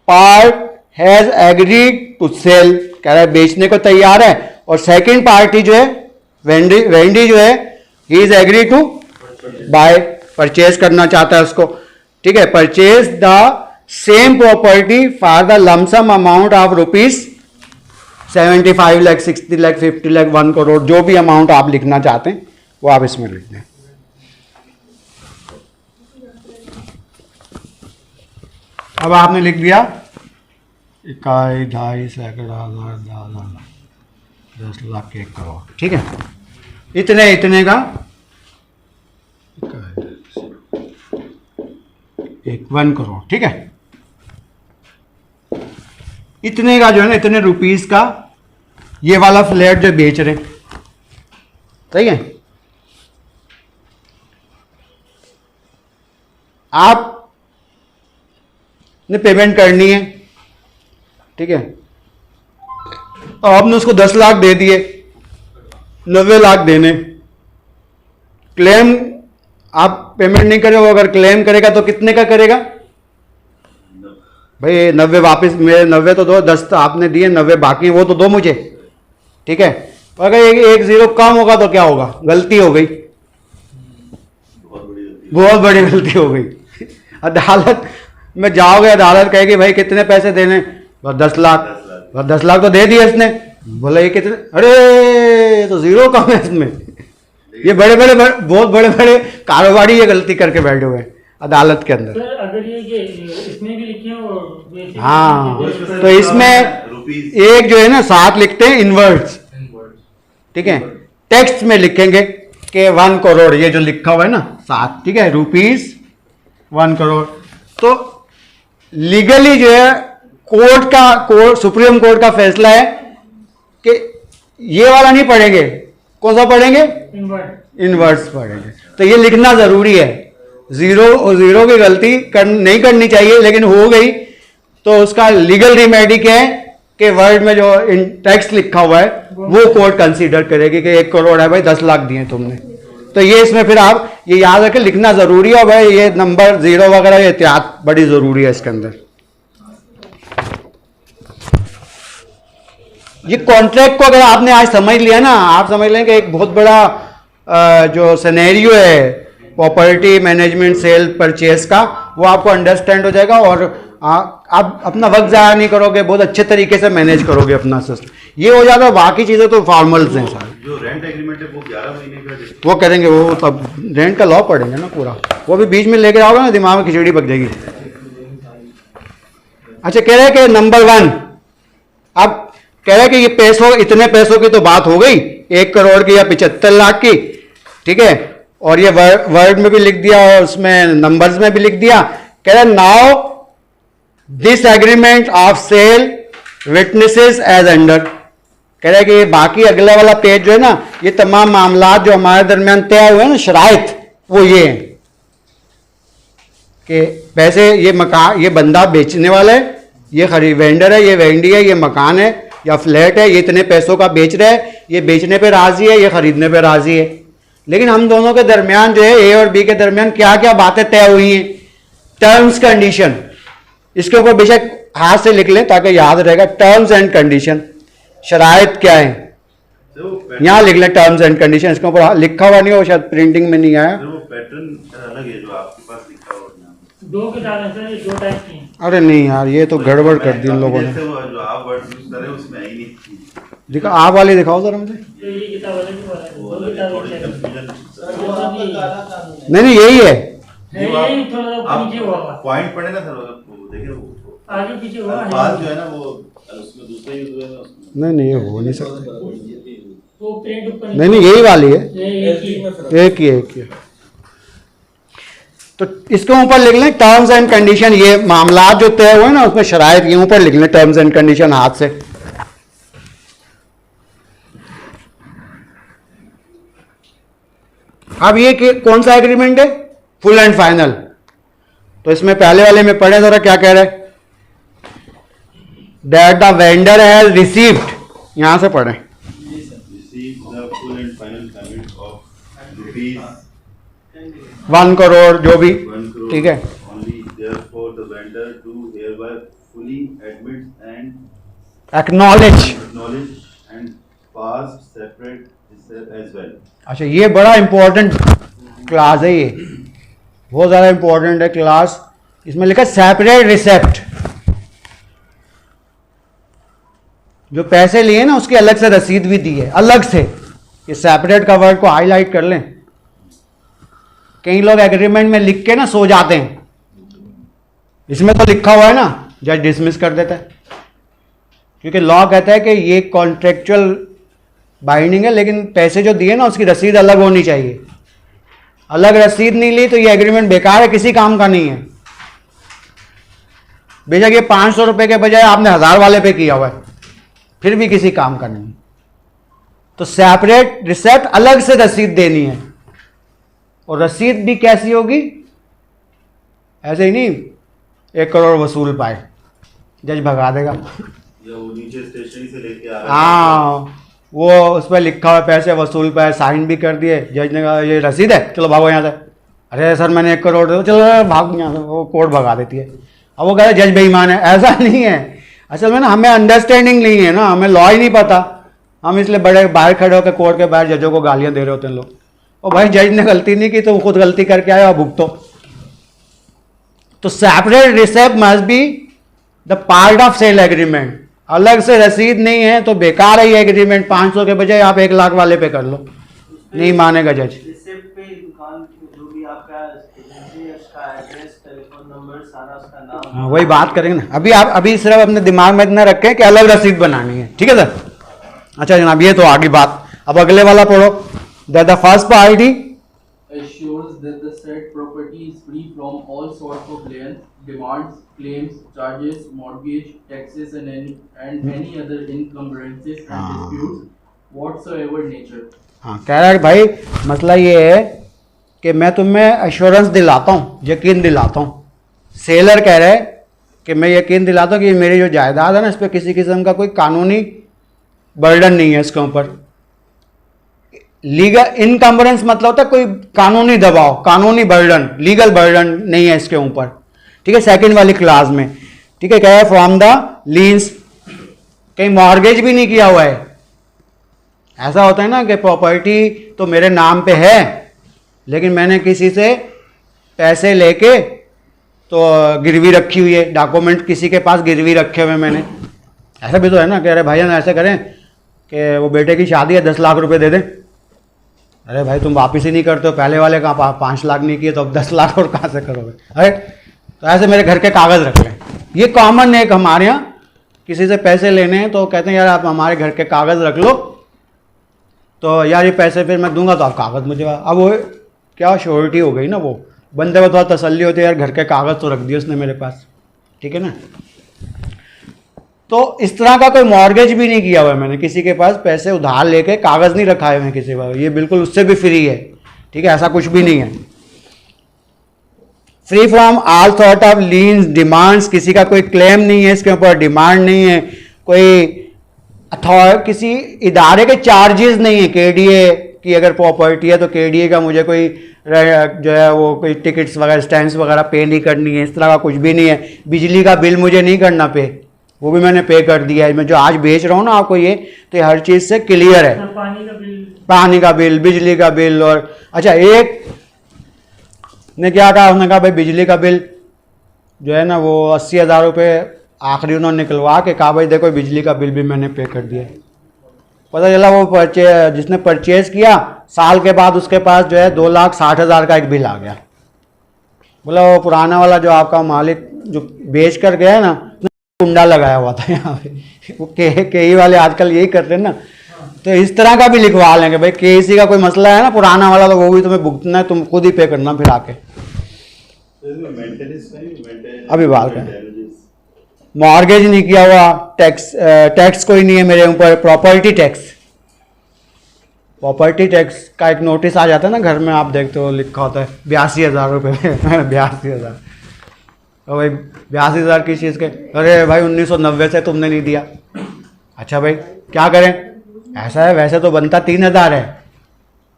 part has agreed to sell, कह रहा है बेचने को तैयार है, और सेकंड पार्टी जो है वेंडी जो है he is agree to buy, purchase करना चाहता है उसको, ठीक है। Purchase the same property for the lumpsum amount of rupees 75 lakh, 60 lakh, 50 lakh, 1 crore, जो भी अमाउंट आप लिखना चाहते हैं वो आप इसमें लिख दें। अब आपने लिख दिया 1, 2, 3, 10 लाख, 1 करोड़, ठीक है। इतने का 1 करोड़, ठीक है। इतने का जो है ना, इतने रुपीस का ये वाला फ्लैट जो बेच रहे हैं, सही है। आप ने पेमेंट करनी है, ठीक है। तो आपने उसको 10 लाख दे दिए, 90 लाख देने, क्लेम आप पेमेंट नहीं करे, वो अगर क्लेम करेगा तो कितने का करेगा, भाई 90 वापस, मेरे 90 तो दो, 10 तो आपने दिए, 90 बाकी वो तो दो मुझे, ठीक है। अगर एक 0 कम होगा तो क्या होगा, गलती हो गई, बहुत बड़ी गलती हो गई। अदालत में जाओगे, अदालत कहेगी भाई कितने पैसे देने, बस 10 लाख, बस 10 लाख तो दे दिए इसने, बोला ये कितने, अरे तो 0 कम है इसमें, ये बड़े बड़े बहुत बड़े बड़े कारोबारी ये गलती करके बैठे हुए हैं अदालत के अंदर। सर अगर ये इसमें भी लिखे हो वैसे हाँ, भी लिखे हो, तो इसमें रुपीज एक जो है ना 7 लिखते हैं इनवर्ड्स, ठीक है, टेक्स्ट में लिखेंगे कि 1 करोड़, ये जो लिखा हुआ है ना 7, ठीक है, रुपीज 1 करोड़। तो लीगली जो है कोर्ट सुप्रीम कोर्ट का फैसला है कि ये वाला नहीं पढ़ेंगे, कौन सा पढ़ेंगे, इनवर्ट। इनवर्स पढ़ेंगे। तो ये लिखना जरूरी है, जीरो की गलती नहीं करनी चाहिए, लेकिन हो गई तो उसका लीगल रिमेडी क्या है कि वर्ड में जो टेक्स्ट लिखा हुआ है वो कोर्ट कंसीडर करेगी कि 1 करोड़ है भाई, 10 लाख दिए तुमने। तो ये इसमें फिर आप ये याद रखें, लिखना जरूरी है भाई, ये नंबर 0 वगैरह ये एहतियात बड़ी जरूरी है इसके अंदर। ये कॉन्ट्रैक्ट को अगर आपने आज समझ लिया ना, आप समझ लें कि एक बहुत बड़ा जो सिनेरियो है प्रॉपर्टी मैनेजमेंट सेल परचेज का, वो आपको अंडरस्टैंड हो जाएगा और आप अपना वक्त ज़ाया नहीं करोगे, बहुत अच्छे तरीके से मैनेज करोगे अपना सिस्टम। ये हो जाता है, बाकी चीज़ें तो फॉर्मल्स हैं सारे। जो रेंट एग्रीमेंट है वो 11 महीने का वो करेंगे, वो तब रेंट का लॉ पढ़ेंगे ना पूरा, वो भी बीच में लेके आओगे ना दिमाग में खिचड़ी पक जाएगी। अच्छा, कह रहे हैं कि नंबर 1, अब कह रहे हैं कि ये पैसों, इतने पैसों की तो बात हो गई, 1 करोड़ की या 75 लाख की, ठीक है, और ये वर्ड में भी लिख दिया और उसमें नंबर्स में भी लिख दिया। कह रहे now this agreement of sale witnesses as under. कह रहे हैं कि ये बाकी अगला वाला पेज जो है ना, ये तमाम मामला जो हमारे दरमियान तय हुए हैं ना, शराइत, वो ये हैं कि पैसे, ये मकान, ये बंदा बेचने वाला है, ये वेंडर है, ये वेंडी है, ये मकान है या फ्लैट है, ये इतने पैसों का बेच रहा है, ये बेचने पे राजी है, ये खरीदने पे राजी है। लेकिन हम दोनों के दरमियान जो है, ए और बी के दरमियान क्या क्या बातें तय हुई हैं, टर्म्स कंडीशन, इसके ऊपर बेशक हाथ से लिख लें ताकि याद रहेगा। टर्म्स एंड कंडीशन, शराइत क्या है, यहाँ लिख लें टर्म्स एंड कंडीशन, इसके ऊपर लिखा हुआ नहीं हो, शायद प्रिंटिंग में नहीं आया। वो पैटर्न अलग है जो आपके पास लिखा हुआ है। 2 किताब है सर, ये 2 टाइप की हैं। अरे नहीं यार, ये तो गड़बड़ कर दी इन लोगों ने। जैसे वो जो आप वर्ड यूज कर रहे हो उसमें है ही नहीं। दिखा, आप वाली दिखाओ जरा मुझे। तो ये किताब अलग ही वाला है, वो 2 अलग है, किताब थोड़ी है। कंफ्यूजन वो आपका काला कानून है। नहीं यही है। यही थोड़ा सा आप पीछे हुआ पॉइंट पढ़े ना सर, वो देखिए वो आगे पीछे हुआ है। अल्फाज जो है ना वो उसमें दूसरे यूज हुए ना उसमें। नहीं ये हो नहीं सकता। वो प्रिंट ऊपर नहीं यही वाली है, ये एक ही एक ही है। तो इसके ऊपर लिख लें टर्म्स एंड कंडीशन, ये मामला जो तय हुए ना उसमें शराइत, ये ऊपर लिख लें टर्म्स एंड कंडीशन हाथ से। अब ये कौन सा एग्रीमेंट है, फुल एंड फाइनल। तो इसमें पहले वाले में पढ़े जरा क्या कह रहे हैं, that the vendor has received, यहां से पढ़े, Receive the full and final payment of rupees 1 crore जो भी, 1 crore ठीक है। only, therefore the vendor do hereby fully admits and acknowledge. acknowledge and pass separate receipt as well. अच्छा, ये बड़ा इंपॉर्टेंट क्लास है, ये बहुत ज़्यादा इंपॉर्टेंट है क्लास। इसमें लिखा सेपरेट रिसेप्ट, जो पैसे लिए ना उसकी अलग से रसीद भी दी है, अलग से। ये सेपरेट का वर्ड को हाईलाइट कर लें, कई लोग एग्रीमेंट में लिख के ना सो जाते हैं, इसमें तो लिखा हुआ है ना, जज डिसमिस कर देता है, क्योंकि लॉ कहता है कि ये कॉन्ट्रेक्चुअल बाइंडिंग है, लेकिन पैसे जो दिए ना उसकी रसीद अलग होनी चाहिए। अलग रसीद नहीं ली तो ये एग्रीमेंट बेकार है, किसी काम का नहीं है। बेशक ये 500 रुपए के बजाय आपने 1000 वाले पे किया हुआ है, फिर भी किसी काम का नहीं। तो सेपरेट रिसेप्ट, अलग से रसीद देनी है, और रसीद भी कैसी होगी, ऐसे ही नहीं 1 करोड़ वसूल पाए, जज भगा देगा। या वो नीचे स्टेशनरी से लेके आ रहा है। हाँ, वो उस पर लिखा हुआ पैसे वसूल पाए, साइन भी कर दिए, जज ने कहा ये रसीद है, चलो भागो यहाँ से। अरे सर मैंने 1 करोड़ दे, चलो भाग यहाँ से, वो कोर्ट भगा देती है। अब वो कह रहे जज बेईमान है, ऐसा नहीं है। असल में ना हमें अंडरस्टैंडिंग नहीं है ना, हमें लॉ ही नहीं पता, हम इसलिए बड़े बाहर खड़े होकर कोर्ट के बाहर जजों को गालियां दे रहे होते हैं लोग। और भाई जज ने गलती नहीं की तो खुद गलती करके आए और भुगतो। तो separate receipt must be the part of sale agreement. अलग से रसीद नहीं है तो बेकार है ये एग्रीमेंट, 500 के बजाय आप 1 लाख वाले पे कर लो। नहीं मानेगा जज। रिसिप्ट पे दुकान की जो भी आपका एजेंसी है उसका एड्रेस, टेलीफोन नंबर, सारा उसका नाम। हाँ, वही बात करेंगे ना। अभी सिर्फ अपने दिमाग में इतना रखें कि अलग रसीद बनानी है, ठीक है सर। अच्छा जनाब, ये तो आगे बात। अब अगले वाला पढ़ो। The first party assures that the said property is free from all sorts of liens, demands, claims, charges, mortgage, taxes, and any other encumbrances and disputes whatsoever nature. हाँ, कह रहा है कि भाई मसला ये है कि मैं तुम्हें एश्योरेंस दिलाता हूँ, यकीन दिलाता हूँ। सेलर कह रहा है कि मैं यकीन दिलाता हूँ कि मेरी जो जायदाद है ना, इस पर किसी किस्म का कोई कानूनी बर्डन नहीं है इसके ऊपर। लीगल इनकम्बरेंस मतलब होता है कोई कानूनी दबाव, कानूनी बर्डन, लीगल बर्डन नहीं है इसके ऊपर, ठीक है। सेकंड वाली क्लास में, ठीक है, क्या है, फ्रॉम द लीन्स, कहीं मॉर्गेज भी नहीं किया हुआ है। ऐसा होता है ना कि प्रॉपर्टी तो मेरे नाम पे है, लेकिन मैंने किसी से पैसे लेके तो गिरवी रखी हुई है, डॉक्यूमेंट किसी के पास गिरवी रखे हुए मैंने। ऐसा भी तो है ना, कह रहे भाईजान ऐसे करें कि वो बेटे की शादी है 10 लाख रुपए दे दें। अरे भाई तुम वापिस ही नहीं करते हो, पहले वाले का 5 लाख नहीं किए तो अब 10 लाख और कहाँ से करोगे। अरे तो ऐसे मेरे घर के कागज़ रख लें। ये कॉमन है, एक हमारे यहाँ किसी से पैसे लेने हैं तो कहते हैं यार आप हमारे घर के कागज़ रख लो, तो यार ये पैसे फिर मैं दूंगा तो आप कागज़ मुझे। अब वो क्या श्योरिटी हो गई ना, वो बंदे को थोड़ा तसल्ली होती है यार घर के कागज़ तो रख दिए उसने मेरे पास, ठीक है ना। तो इस तरह का कोई मॉर्गेज भी नहीं किया हुआ है मैंने, किसी के पास पैसे उधार लेके कागज़ नहीं रखाए हुए हैं किसी पर, ये बिल्कुल उससे भी फ्री है, ठीक है, ऐसा कुछ भी नहीं है। Free from all sort of leans, demands, किसी का कोई क्लेम नहीं है इसके ऊपर, डिमांड नहीं है, कोई किसी इदारे के चार्जेस नहीं है। केडीए की अगर प्रॉपर्टी है तो केडीए का मुझे कोई जो है वो कोई टिकट्स वगैरह, स्टैंप्स वगैरह पे नहीं करनी है, इस तरह का कुछ भी नहीं है। बिजली का बिल मुझे नहीं करना पे, वो भी मैंने पे कर दिया है। मैं जो आज बेच रहा हूँ ना आपको ये, तो ये हर चीज़ से क्लियर है। पानी का बिल, बिजली का बिल। और अच्छा एक ने क्या कहा, उसने कहा भाई बिजली का बिल जो है ना वो 80,000 रुपये आखिरी उन्होंने निकलवा के कहा भाई देखो बिजली का बिल भी मैंने पे कर दिया। पता चला वो जिसने परचेज किया साल के बाद उसके पास जो है 2,60,000 का एक बिल आ गया। बोला वो पुराना वाला जो आपका मालिक जो बेच कर गया है ना, कुंडा लगाया हुआ था यहाँ पे। वो के वाले आजकल यही करते हैं ना, तो इस तरह का भी लिखवा लेंगे भाई केसी का कोई मसला है ना पुराना वाला, तो वो भी तुम्हें भुगतना है, तुम खुद ही पे करना फिर आके। अभी बात करें, मॉर्गेज नहीं किया हुआ, टैक्स कोई नहीं है मेरे ऊपर। प्रॉपर्टी टैक्स का एक नोटिस आ जाता है ना घर में, आप देखते हो लिखा होता है 82,000 रुपये 82,000। तो भाई 82,000 की चीज़ के, अरे भाई 1990 से तुमने नहीं दिया। अच्छा भाई क्या करें, ऐसा है वैसे तो बनता 3,000 है।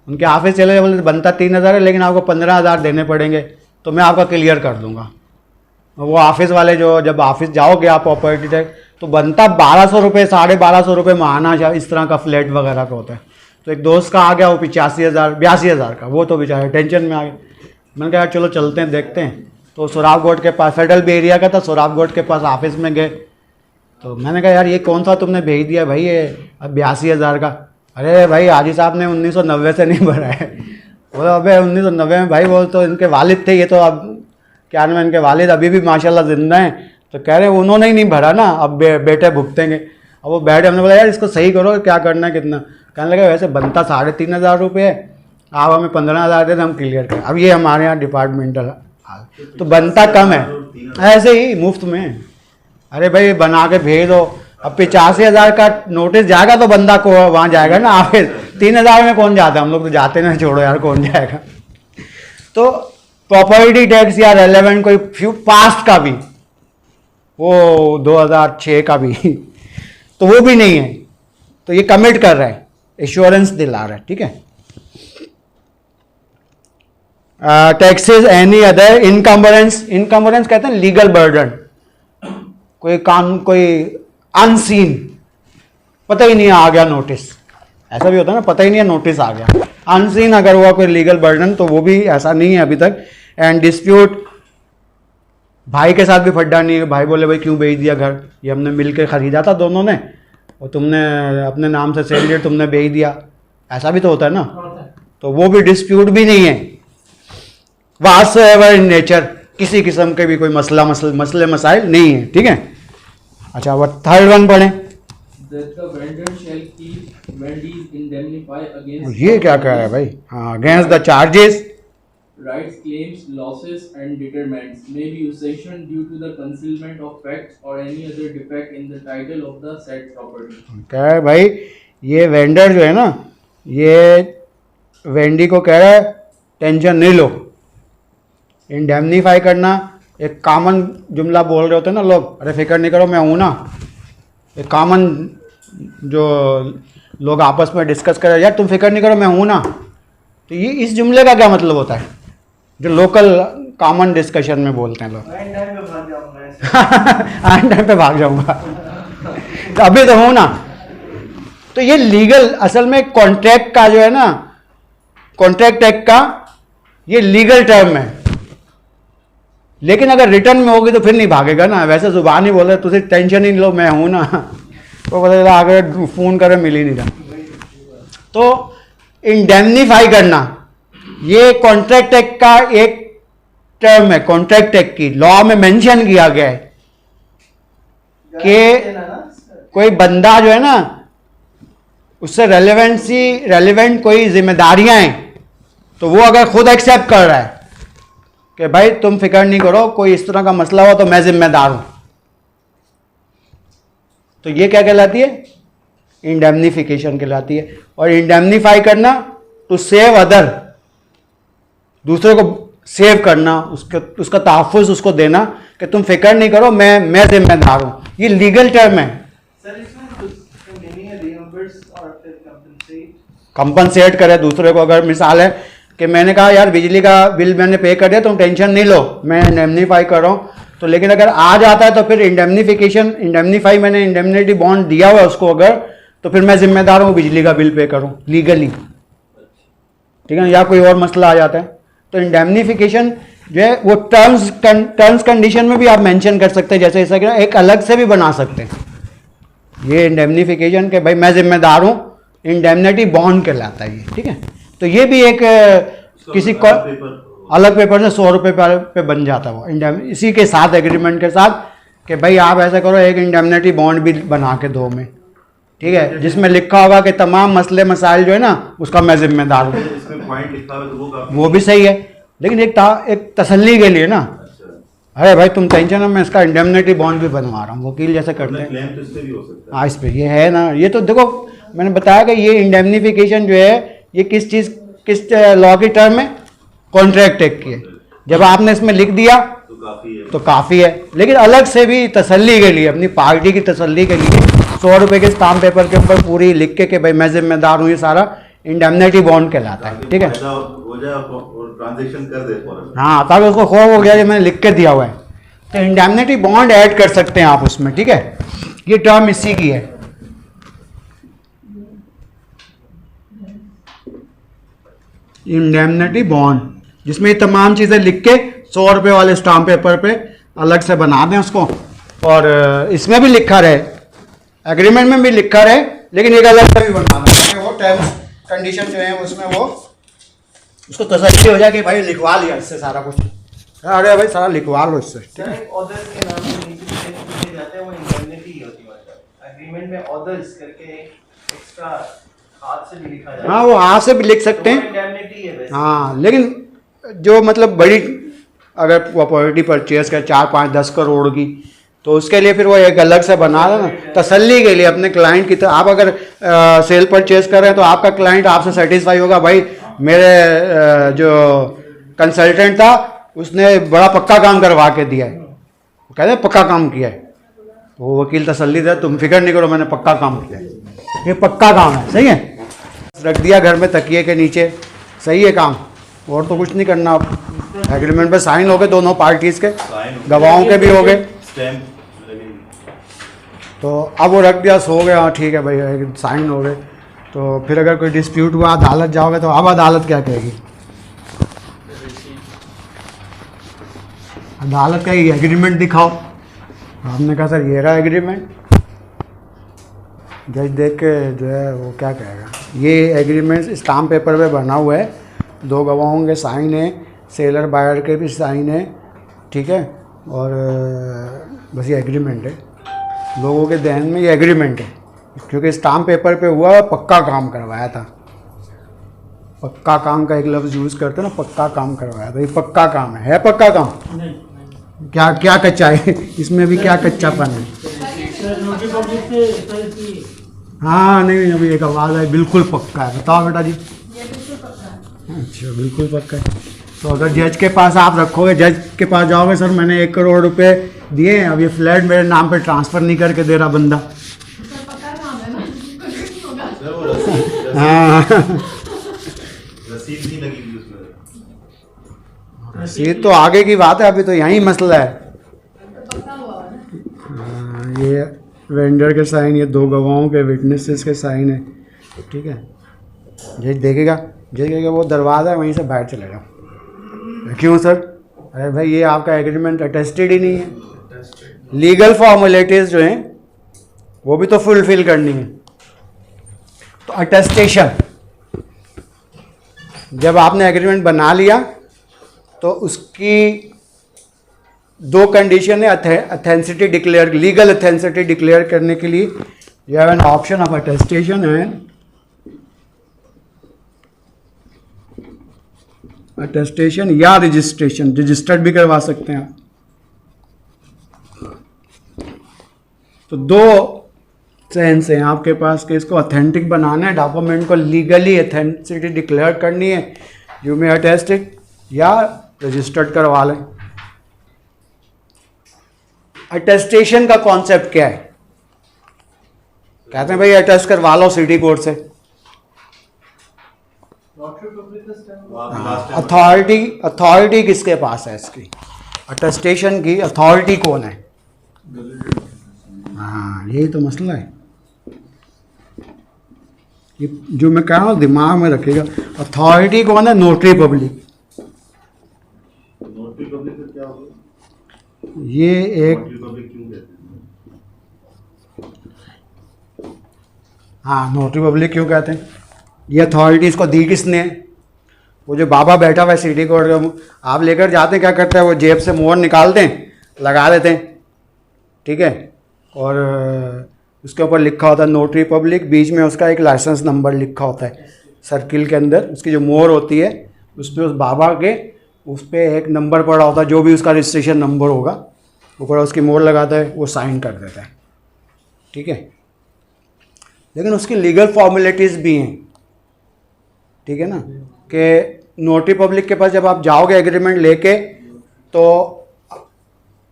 उनके ऑफिस चले बोले बनता 3,000 है लेकिन आपको 15,000 देने पड़ेंगे, तो मैं आपका क्लियर कर दूंगा। वो ऑफिस वाले जो जब ऑफिस जाओगे आप प्रॉपर्टी टैक्स तो बनता 1,200 रुपये 1,250 रुपये माहाना, इस तरह का फ्लैट वगैरह का होता है। तो एक दोस्त का आ गया वो 82,000 का, वो तो बेचारे टेंशन में आ गए। मैंने कहा चलो चलते हैं देखते हैं। तो सोराब गोट के पास, फेडरल बे एरिया का था, सोराब गोट के पास ऑफिस में गए। तो मैंने कहा यार ये कौन सा तुमने भेज दिया भाई ये 82,000 का। अरे भाई हाजी साहब ने 1990 से नहीं भरा है। बोला अबे 1990 में भाई वो तो इनके वालिद थे, ये तो अब क्या नाम है इनके वालिद अभी भी माशाल्लाह जिंदा हैं। तो कह रहे उन्होंने ही नहीं भरा ना, अब बेटे भुगतेंगे। अब वो बैठे, हमने बोला यार इसको सही करो, क्या करना है कितना। कहने लगे वैसे बनता 3,500 रुपये है, आप हमें 15,000 दे हम क्लियर करें। अब ये हमारे यहाँ डिपार्टमेंटल तो बनता कम है ऐसे ही मुफ्त में। अरे भाई बना के भेज दो। अब 85,000 का नोटिस जाएगा तो बंदा को वहाँ जाएगा ना ऑफिस। 3,000 में कौन जाता है, हम लोग तो जाते ना, छोड़ो यार कौन जाएगा। तो प्रॉपर्टी टैक्स या रेलेवेंट कोई पास्ट का भी, वो 2006 का भी तो वो भी नहीं है। तो ये कमिट कर रहा है, एश्योरेंस दिला रहा है, ठीक है। टैक्सेस एनी अदर इनकम्बरेंस कहते हैं लीगल बर्डन, कोई काम कोई अनसीन, पता ही नहीं आ गया नोटिस, ऐसा भी होता है ना, पता ही नहीं है नोटिस आ गया। अनसीन अगर हुआ कोई लीगल बर्डन तो वो भी ऐसा नहीं है अभी तक। एंड डिस्प्यूट, भाई के साथ भी फड्डा नहीं है। भाई बोले भाई क्यों बेच दिया घर, ये हमने मिल के ख़रीदा था दोनों ने और तुमने अपने नाम से सेल डेट तुमने बेच दिया, ऐसा भी तो होता है ना। तो वो भी डिस्प्यूट भी नहीं है व्हाटसोएवर इन नेचर, किसी किस्म के भी कोई मसले मसाइल नहीं है, ठीक है। अच्छा वो थर्ड वन पढ़ें। That the vendor shall keep vendees indemnify against ये क्या कह रहा है भाई? हाँ, against the charges, rights, claims, losses, and determinants may be cessation due to the concealment of facts or any other defect in the title of the said property. कह रहा है भाई ये वेंडर जो है ना, ये वेंडी को कह रहा है टेंशन नहीं लो, इंडेमनीफाई करना एक कॉमन जुमला बोल रहे होते हैं ना लोग, अरे फिक्र नहीं करो मैं हूँ ना, एक कॉमन जो लोग आपस में डिस्कस कर रहे यार तुम फिक्र नहीं करो मैं हूँ ना, तो ये इस जुमले का क्या मतलब होता है जो लोकल कॉमन डिस्कशन में बोलते हैं लोग? आइन टाइम पे भाग जाऊंगा ऐसे। आइन टाइम पे भाग जाऊंगा तो अभी तो हूँ ना। तो ये लीगल असल में कॉन्ट्रैक्ट का जो है ना, कॉन्ट्रैक्ट एक्ट का ये लीगल टर्म है, लेकिन अगर रिटर्न में होगी तो फिर नहीं भागेगा ना। वैसे जुबान ही बोल रहे तुझे टेंशन ही लो मैं हूं ना, तो पता चला आगे फोन करे मिल ही नहीं रहा। तो इंडेमनीफाई करना ये कॉन्ट्रैक्ट एक्ट का एक टर्म है, कॉन्ट्रैक्ट एक्ट की लॉ में मेंशन किया गया है कि कोई बंदा जो है ना उससे रेलेवेंट कोई जिम्मेदारियां हैं, तो वो अगर खुद एक्सेप्ट कर रहा है कि भाई तुम फिक्र नहीं करो कोई इस तरह का मसला हो तो मैं जिम्मेदार हूं, तो ये क्या कहलाती है? इंडेमनिफिकेशन कहलाती है। और इंडेमनीफाई करना टू सेव अदर, दूसरे को सेव करना, उसका तहफ़्फ़ुज़ उसको देना कि तुम फिक्र नहीं करो मैं जिम्मेदार हूं, ये लीगल टर्म है। सर इसमें मीनिंग है रिइंबर्स और फिर कंपनसेट, कंपनसेट करे दूसरे को। अगर मिसाल है कि मैंने कहा यार बिजली का बिल मैंने पे कर दिया तुम टेंशन नहीं लो मैं इंडेमनीफाई कर रहा हूँ, तो लेकिन अगर आ जाता है तो फिर इंडेमनीफाई मैंने इंडेमनिटी बॉन्ड दिया हुआ है उसको अगर, तो फिर मैं जिम्मेदार हूँ बिजली का बिल पे करूँ लीगली, ठीक है ना। या कोई और मसला आ जाता है तो इंडेमनिफिकेशन जो है वो टर्म्स कंडीशन में भी आप मेंशन कर सकते हैं, जैसे ऐसा कि एक अलग से भी बना सकते हैं ये इंडेमनिफिकेशन के भाई मैं जिम्मेदार हूँ, इंडेमनिटी बॉन्ड कहलाता है ये, ठीक है। तो ये भी एक किसी को अलग पेपर से 100 रुपये पे बन जाता है वो इसी के साथ एग्रीमेंट के साथ कि भाई आप ऐसा करो एक इंडेमनिटी बॉन्ड भी बना के दो में, ठीक है, जिसमें लिखा होगा कि तमाम मसले मसाइल जो है ना उसका मैं जिम्मेदार हूँ। इसमें पॉइंट लिखा हुआ है तो वो भी सही है, लेकिन एक तसल्ली के लिए ना, अरे भाई तुम टेंशन है मैं इसका इंडेमनिटी बॉन्ड भी बनवा रहा हूँ, वकील जैसे करते हैं। क्लेम तो इससे भी हो सकता है। हाँ इस पे ये है ना, ये तो देखो मैंने बताया कि ये इंडेमनिफिकेशन जो है ये किस लॉ की टर्म है? कॉन्ट्रैक्ट एक्ट की है। जब आपने इसमें लिख दिया तो काफ़ी है, लेकिन अलग से भी तसल्ली के लिए, अपनी पार्टी की तसल्ली के लिए 100 रुपये के स्टाम्प पेपर के ऊपर पूरी लिख के कि भाई मैं जिम्मेदार हूँ, ये सारा इंडेमनिटी बॉन्ड कहलाता है, ठीक है। हो जाए और ट्रांजैक्शन कर दे फौरन। हाँ ताकि उसको खौफ हो गया कि मैंने लिख के दिया हुआ है, तो इंडेमनिटी बॉन्ड ऐड कर सकते हैं आप उसमें, ठीक है। ये टर्म इसी की है। इंडेमनिटी बॉन्ड जिसमें ये तमाम चीज़ें लिख के 100 रुपये वाले स्टाम्प पेपर पे अलग से बना दें उसको, और इसमें भी लिखा रहे, एग्रीमेंट में भी लिखा रहे, लेकिन एक अलग से भी बना दें वो टर्म्स कंडीशन जो है उसमें वो उसको तसल्ली हो जाए कि भाई लिखवा लिया इससे सारा कुछ, अरे भाई सारा लिखवा लो इससे, ठीक सर है। एक ऑर्डर के नाम से नीचे लिखे जाते हैं वो इंडेमनिटी ही होती है, मतलब एग्रीमेंट में ऑर्डर्स करके एक एक्स्ट्रा हाथ से भी लिखा जाता है। हाँ वो हाथ से भी लिख सकते हैं, इंडेमनिटी है वैसे। हाँ, लेकिन जो मतलब बड़ी अगर प्रॉपर्टी परचेज कर 4, 5, 10 करोड़ की, तो उसके लिए फिर वो एक अलग से बना रहा ना तसल्ली के लिए अपने क्लाइंट की। तो आप अगर सेल परचेज कर रहे हैं तो आपका क्लाइंट आपसे सेटिस्फाई होगा, भाई मेरे जो कंसल्टेंट था उसने बड़ा पक्का काम करवा के दिया है, वो कहते हैं पक्का काम किया है, वो वकील तसल्ली दे तुम फिक्र नहीं करो मैंने पक्का काम किया है, ये पक्का काम है, सही है। रख दिया घर में तकिए के नीचे, सही है काम, और तो कुछ नहीं करना। आप एग्रीमेंट पे साइन हो गए दोनों पार्टीज के, गवाहों के भी हो गए, तो अब वो रख दिया, सो गया, हाँ ठीक है भाई साइन हो गए। तो फिर अगर कोई डिस्प्यूट हुआ अदालत जाओगे तो अब अदालत क्या कहेगी? अदालत कहेगी एग्रीमेंट दिखाओ। आपने कहा सर ये रहा एग्रीमेंट, जज देख के जो है वो क्या कहेगा। ये एग्रीमेंट स्टाम्प पेपर पे बना हुआ है, 2 गवाहों के साइन है, सेलर बायर के भी साइन है, ठीक है। और बस ये एग्रीमेंट है, लोगों के ध्यान में ये एग्रीमेंट है, क्योंकि स्टाम्प पेपर पे हुआ पक्का काम करवाया था। पक्का काम का एक लफ्ज़ यूज़ करते हैं ना, पक्का काम करवाया था, ये पक्का काम है पक्का काम। नहीं क्या क्या कच्चा है इसमें भी, क्या कच्चापन है? सर नोटिस पब्लिक से सर की हाँ नहीं, अभी एक आवाज़ आई, बिल्कुल पक्का है। बताओ बेटा जी। ये बिल्कुल पक्का है। अच्छा बिल्कुल पक्का है। तो अगर जज के पास आप रखोगे, जज के पास जाओगे, सर मैंने 1 करोड़ रुपए दिए हैं, अब ये फ्लैट मेरे नाम पे ट्रांसफ़र नहीं करके दे रहा बंदा। सर पक्का काम है ना, कुछ नहीं होगा। सर वो रसीद हाँ रसीद नहीं लगी थी उसमें। ये तो आगे की बात है, अभी तो यही मसला है। तो पक्का हुआ ना। हाँ, ये वेंडर के साइन, ये 2 गवाहों के विटनेसेस के साइन है, ठीक है। जज देखेगा, जज कहेगा वो दरवाज़ा है वहीं से बाहर चले जाओ। क्यों सर? अरे भाई ये आपका एग्रीमेंट अटेस्टेड ही नहीं है। लीगल फॉर्मेलिटीज़ जो हैं वो भी तो फुलफिल करनी है। तो अटेस्टेशन, जब आपने एग्रीमेंट बना लिया तो उसकी 2 कंडीशन है। अथेंसिटी डिक्लेयर, लीगल अथेंसिटी डिक्लेयर करने के लिए you have an option of attestation and attestation या रजिस्ट्रेशन, रजिस्टर्ड भी करवा सकते हैं आप। तो 2 सेंस हैं आपके पास कि इसको अथेंटिक बनाना है, डॉक्यूमेंट को लीगली अथेंटिसिटी डिक्लेयर करनी है, यू मे अटेस्ट इट या रजिस्टर्ड करवा लें। अटेस्टेशन का कॉन्सेप्ट क्या है? कहते हैं भाई अटेस्ट करवा लो सिटी कोर्ट से। नोटरी पब्लिक का स्टैम्प। वो आपने लास्ट टाइम अथॉरिटी किसके पास है इसकी? अटेस्टेशन की अथॉरिटी कौन है? हाँ यही तो मसला है। ये जो मैं कह रहा हूँ दिमाग में रखिएगा, अथॉरिटी कौन है? Notary public. नोटरी पब्लिक का क्या होगा? ये एक, नोटरी पब्लिक क्यों कहते हैं? हाँ नोटरी पब्लिक क्यों कहते हैं? ये अथॉरिटी इसको दी किसने है? वो जो बाबा बैठा हुआ है सिटी कोर्ट का, आप लेकर जाते हैं, क्या करते हैं वो जेब से मोहर निकालते हैं, लगा देते हैं, ठीक है, और उसके ऊपर लिखा होता है नोटरी पब्लिक, बीच में उसका एक लाइसेंस नंबर लिखा होता है, सर्किल के अंदर उसकी जो मोहर होती है उसमें उस बाबा के उस पर एक नंबर पड़ा होता है, जो भी उसका रजिस्ट्रेशन नंबर होगा ऊपर उसकी मोहर लगाता है, वो साइन कर देता है, ठीक है। लेकिन उसकी लीगल फॉर्मेलिटीज़ भी हैं, ठीक है ना, कि नोटरी पब्लिक के पास जब आप जाओगे एग्रीमेंट लेके, तो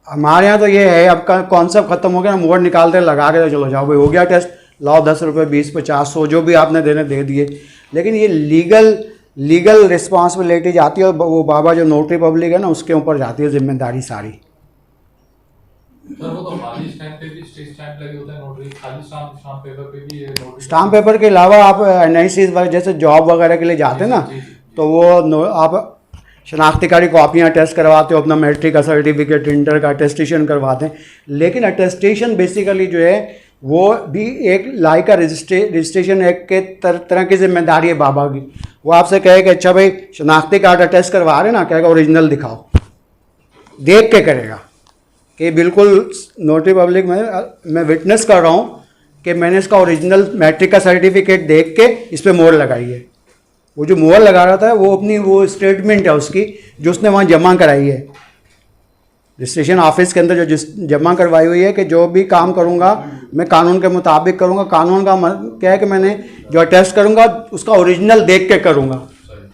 हमारे यहाँ तो ये है, आपका कॉन्सेप्ट खत्म हो गया ना, मोहर निकालते लगा के चलो जाओ भाई हो गया टेस्ट, लाओ 10 रुपये 20 50 100 जो भी आपने देने दे दिए। लेकिन ये लीगल रिस्पॉन्सिबिलिटी जाती है, और वो बाबा जो नोटरी पब्लिक है ना उसके ऊपर जाती है जिम्मेदारी सारी। सर वो तो खाली स्टैम्प पे भी स्टेट स्टैम्प लगे होते हैं, नोटरी खाली स्टाम्प पेपर पे भी ये नोटरी स्टाम्प पेपर के अलावा आप NIC जैसे जॉब वगैरह के लिए जाते हैं ना, तो वो आप शनाख्ती कार्ड की कॉपियाँ टेस्ट करवाते हो, अपना मैट्रिक का सर्टिफिकेट, इंटर का अटेस्टेशन करवाते हैं। लेकिन अटेस्टेशन बेसिकली जो है वो भी एक लाइक का रजिस्ट्रेशन एक्ट के तरह की जिम्मेदारी है बाबा की। वो आपसे कहे कि अच्छा भाई शनाख्ती कार्ड अटेस्ट करवा रहे ना, कहेगा ओरिजिनल दिखाओ, देख के करेगा कि बिल्कुल नोटरी पब्लिक में मैं विटनेस कर रहा हूँ कि मैंने इसका ओरिजिनल मैट्रिक का सर्टिफिकेट देख के इस पर मोहर लगाई है। वो जो मोहर लगा रहा था वो अपनी वो स्टेटमेंट है उसकी जो उसने वहाँ जमा कराई है रजिस्ट्रेशन ऑफिस के अंदर, जो जमा करवाई हुई है कि जो भी काम करूँगा मैं कानून के मुताबिक करूँगा। कानून का क्या है कि मैंने जो अटेस्ट करूँगा उसका ओरिजिनल देख के करूँगा,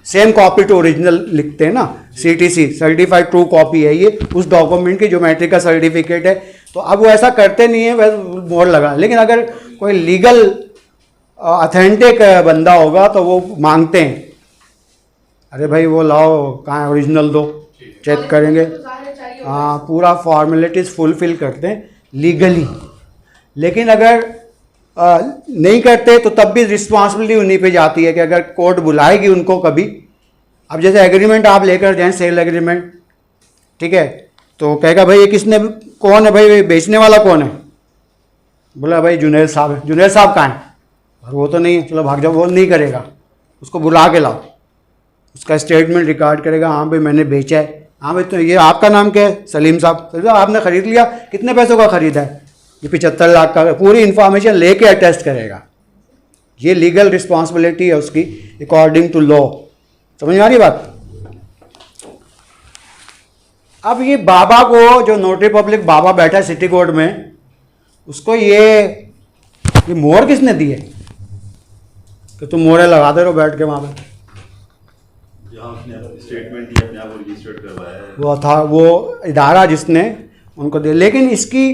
सेम कॉपी टू ओरिजिनल लिखते हैं ना, CTC सर्टिफाइड ट्रू कॉपी है ये उस डॉक्यूमेंट की जो मैट्रिक का सर्टिफिकेट है। तो अब वो ऐसा करते नहीं है, वह मोहर लगा। लेकिन अगर कोई लीगल ऑथेंटिक बंदा होगा तो वो मांगते हैं, अरे भाई वो लाओ कहाँ ओरिजिनल दो, चेक करेंगे। हाँ पूरा फॉर्मेलिटीज़ फुलफिल करते हैं लीगली। लेकिन अगर नहीं करते तो तब भी रिस्पॉन्सिबिलिटी उन्हीं पे जाती है कि अगर कोर्ट बुलाएगी उनको कभी, अब जैसे एग्रीमेंट आप लेकर जाएं सेल एग्रीमेंट, ठीक है, तो कहेगा भाई ये किसने, कौन है भाई बेचने वाला कौन है, बोला भाई जुनैद साहब है, जुनैद साहब कहाँ हैं? और वो तो नहीं है, चलो भाग जाओ, वो नहीं करेगा, उसको बुला के लाओ, उसका स्टेटमेंट रिकॉर्ड करेगा, हाँ भाई मैंने बेचा है, हाँ भाई तो ये आपका नाम क्या है? सलीम साहब। सलीम साहब आपने ख़रीद लिया, कितने पैसों का ख़रीदा है? ये 75 लाख का। पूरी इन्फॉर्मेशन लेके अटेस्ट करेगा। ये लीगल रिस्पॉन्सिबिलिटी है उसकी अकॉर्डिंग टू लॉ। समझ में आ रही बात? अब ये बाबा को, जो नोटरी पब्लिक बाबा बैठा है सिटी कोर्ट में, उसको ये मोहर किसने दी है कि तुम मोहरे लगाते रहो बैठ के वहाँ पे? जहाँ उसने स्टेटमेंट दिया अपने आप को रजिस्टर्ड करवाया है, वो था वो इदारा जिसने उनको दिया। लेकिन इसकी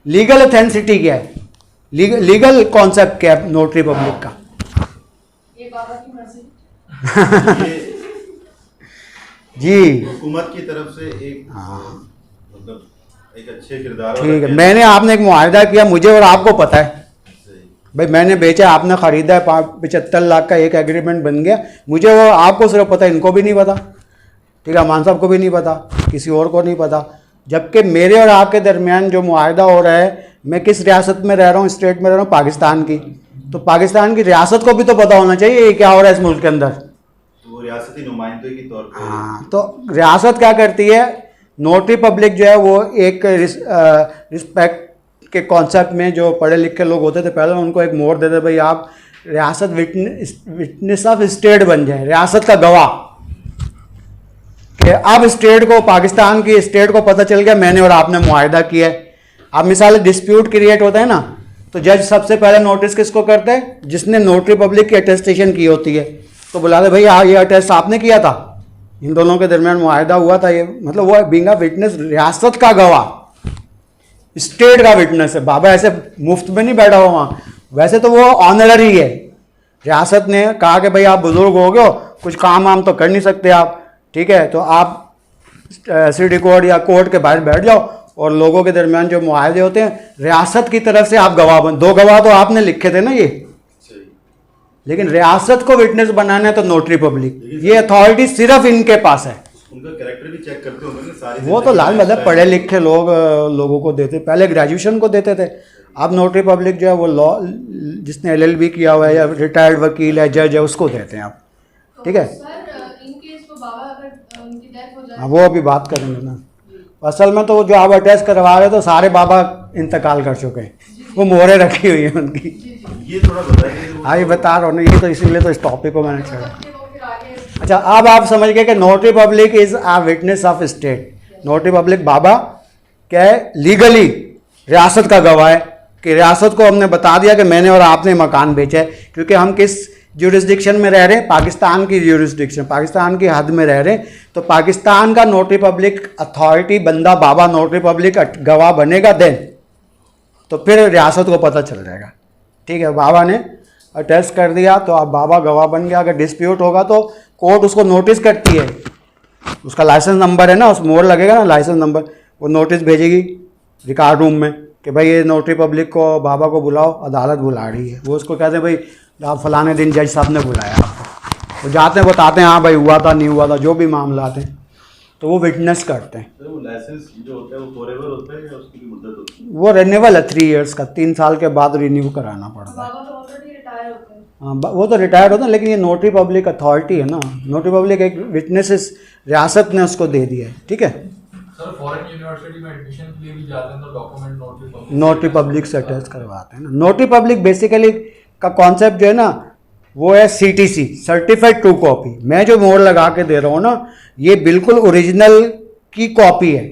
लीगल ऑथेंटिसिटी क्या है? लीगल कॉन्सेप्ट क्या है नोटरी पब्लिक का? ये बाबा की मर्जी। ये जी हुकूमत की तरफ से एक मतलब एक अच्छे किरदार वाला ठीक है। कैंडिडेट- मैंने आपने एक मुआहदा किया, मुझे और आपको पता है सही। भाई, मैंने बेचा, आपने ख़रीदा है, 75 लाख का एक एग्रीमेंट बन गया, मुझे और आपको सिर्फ पता है, इनको भी नहीं पता, ठीक है, अमान साहब को भी नहीं पता, किसी और को नहीं पता। जबकि मेरे और आपके दरमियान जो मुआहदा हो रहा है, मैं किस रियासत में रह रहा हूँ, स्टेट में रह रहा हूँ, पाकिस्तान की, तो पाकिस्तान की रियासत को भी तो पता होना चाहिए ये क्या हो रहा है इस मुल्क के अंदर। तो वो रियासती नुमाइंदे के तौर पर हाँ, तो रियासत क्या करती है? नोटरी पब्लिक जो है वो एक रिस्पेक्ट के कॉन्सेप्ट में, जो पढ़े लिखे लोग होते थे पहले, उनको एक मोहर देते, भाई आप रियासत विटनेस ऑफ स्टेट बन जाए, रियासत का गवाह, कि अब स्टेट को, पाकिस्तान की स्टेट को पता चल गया मैंने और आपने मुआहदा किया है। अब मिसाल डिस्प्यूट क्रिएट होता है ना, तो जज सबसे पहले नोटिस किसको करते हैं? जिसने नोटरी पब्लिक की अटेस्टेशन की होती है, तो बुला दे भाई हाँ ये अटेस्ट आपने किया था, इन दोनों के दरमियान मुआहदा हुआ था, ये मतलब वो बीइंग अ विटनेस, रियासत का गवाह, स्टेट का विटनेस है। बाबा ऐसे मुफ्त में नहीं बैठा हुआ वहाँ, वैसे तो वो ऑनररी है। रियासत ने कहा कि भाई आप बुजुर्ग हो गए हो, कुछ काम वाम तो कर नहीं सकते आप, ठीक है, तो आप सिटी कोर्ट या कोर्ट के बाहर बैठ जाओ, और लोगों के दरमियान जो मुआहदे होते हैं, रियासत की तरफ से आप गवाह बन, 2 गवाह तो आपने लिखे थे ना ये, सही। लेकिन रियासत को विटनेस बनाना है तो नोटरी पब्लिक, ये अथॉरिटी सिर्फ इनके पास है। उनका कैरेक्टर भी चेक करते होंगे ना सारी। वो तो लाल मतलब पढ़े लिखे लोगों को देते, पहले ग्रेजुएशन को देते थे, अब नोटरी पब्लिक जो है वो लॉ, जिसने LLB किया हुआ है या रिटायर्ड वकील है, जज है, उसको देते हैं आप, ठीक है। सर इन केस वो बाबा अगर उनकी डेथ हो जाए, हाँ, वो अभी बात करेंगे ना। असल में तो जो आप अटैच करवा रहे हो, तो सारे बाबा इंतकाल कर चुके हैं, वो मोहरें रखी हुई हैं उनकी। ये थोड़ा बताइए। हाँ, ये बता रहा हूँ ना, ये तो इसीलिए तो इस टॉपिक को मैंने छोड़ा। वो फिर आगे अच्छा, अब आप समझ गए कि notary public is a witness of state. Notary public बाबा क्या है? लीगली रियासत का गवाह है, कि रियासत को हमने बता दिया कि मैंने और आपने मकान बेचा है, क्योंकि हम किस ज्यूरिस्डिक्शन में रह रहे हैं? पाकिस्तान की ज्यूरिस्डिक्शन, पाकिस्तान की हद में रह रहे हैं, तो पाकिस्तान का नोटरी पब्लिक अथॉरिटी बंदा बाबा नोटरी पब्लिक गवाह बनेगा, देन तो फिर रियासत को पता चल जाएगा, ठीक है। बाबा ने अटेस्ट कर दिया तो अब बाबा गवाह बन गया। अगर डिस्प्यूट होगा तो कोर्ट उसको नोटिस करती है, उसका लाइसेंस नंबर है ना, उस मोहर लगेगा ना लाइसेंस नंबर, वो नोटिस भेजेगी रिकॉर्ड रूम में कि भाई ये नोटरी पब्लिक को, बाबा को बुलाओ, अदालत बुला रही है। वो उसको कहते हैं भाई आप फलाने दिन जज साहब ने बुलाया आपको, वो जाते हैं बताते हैं हाँ भाई हुआ था नहीं हुआ था, जो भी मामला आते हैं, तो वो विटनेस करते हैं। तो वो लाइसेंस जो होता है वो फॉरएवर होता है या उसकी भी मुद्दत होती है? वो रिन्यूअल है 3 इयर्स का, 3 साल के बाद रिन्यू कराना पड़ता है। बाबा तो ऑलरेडी रिटायर होते हैं। हाँ, वो तो रिटायर्ड होता है, लेकिन ये नोटरी पब्लिक अथॉरिटी है ना, नोटरी पब्लिक एक विटनेसेस रियासत ने उसको दे दिया है, ठीक है। सर फॉरेन यूनिवर्सिटी में एडमिशन के लिए भी जाते हैं तो डॉक्यूमेंट नोटरी पब्लिक से अटैच करवाते हैं ना। नोटरी पब्लिक बेसिकली का कॉन्सेप्ट जो है ना, वो है CTC, सर्टिफाइड ट्रू कॉपी। मैं जो मोहर लगा के दे रहा हूँ ना, ये बिल्कुल ओरिजिनल की कॉपी है,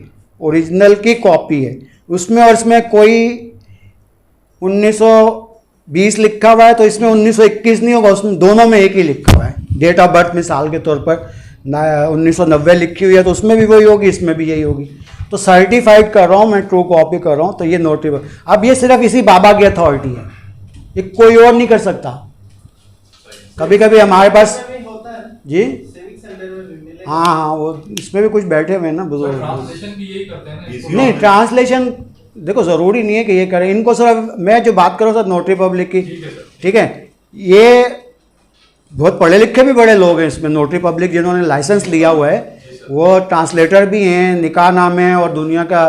ओरिजिनल की कॉपी है उसमें, और इसमें कोई 1920 लिखा हुआ है तो इसमें 1921 नहीं होगा, उसमें दोनों में एक ही लिखा हुआ है। डेट ऑफ बर्थ मिसाल के तौर पर 1990 लिखी हुई है तो उसमें भी वही होगी, इसमें भी यही होगी। तो सर्टिफाइड कर रहा हूँ मैं, ट्रू कॉपी कर रहा हूँ, तो ये नोटरी। अब ये सिर्फ इसी बाबा की अथॉरिटी है, ये कोई और नहीं कर सकता। कभी कभी हमारे पास में होता है जी, सिविक सेंटर में भी मिले। हाँ हाँ, वो इसमें भी कुछ बैठे हुए हैं ना बुजुर्ग। ट्रांसलेशन भी यही करते हैं ना इसको? नहीं, ट्रांसलेशन देखो ज़रूरी नहीं है कि ये करें, इनको सिर्फ मैं जो बात कर रहा हूँ सर नोटरी पब्लिक की, ठीक है सर। ठीक है। ये बहुत पढ़े लिखे भी बड़े लोग हैं इसमें, नोटरी पब्लिक जिन्होंने लाइसेंस लिया हुआ है, वो ट्रांसलेटर भी हैं, निकाह नामे और दुनिया का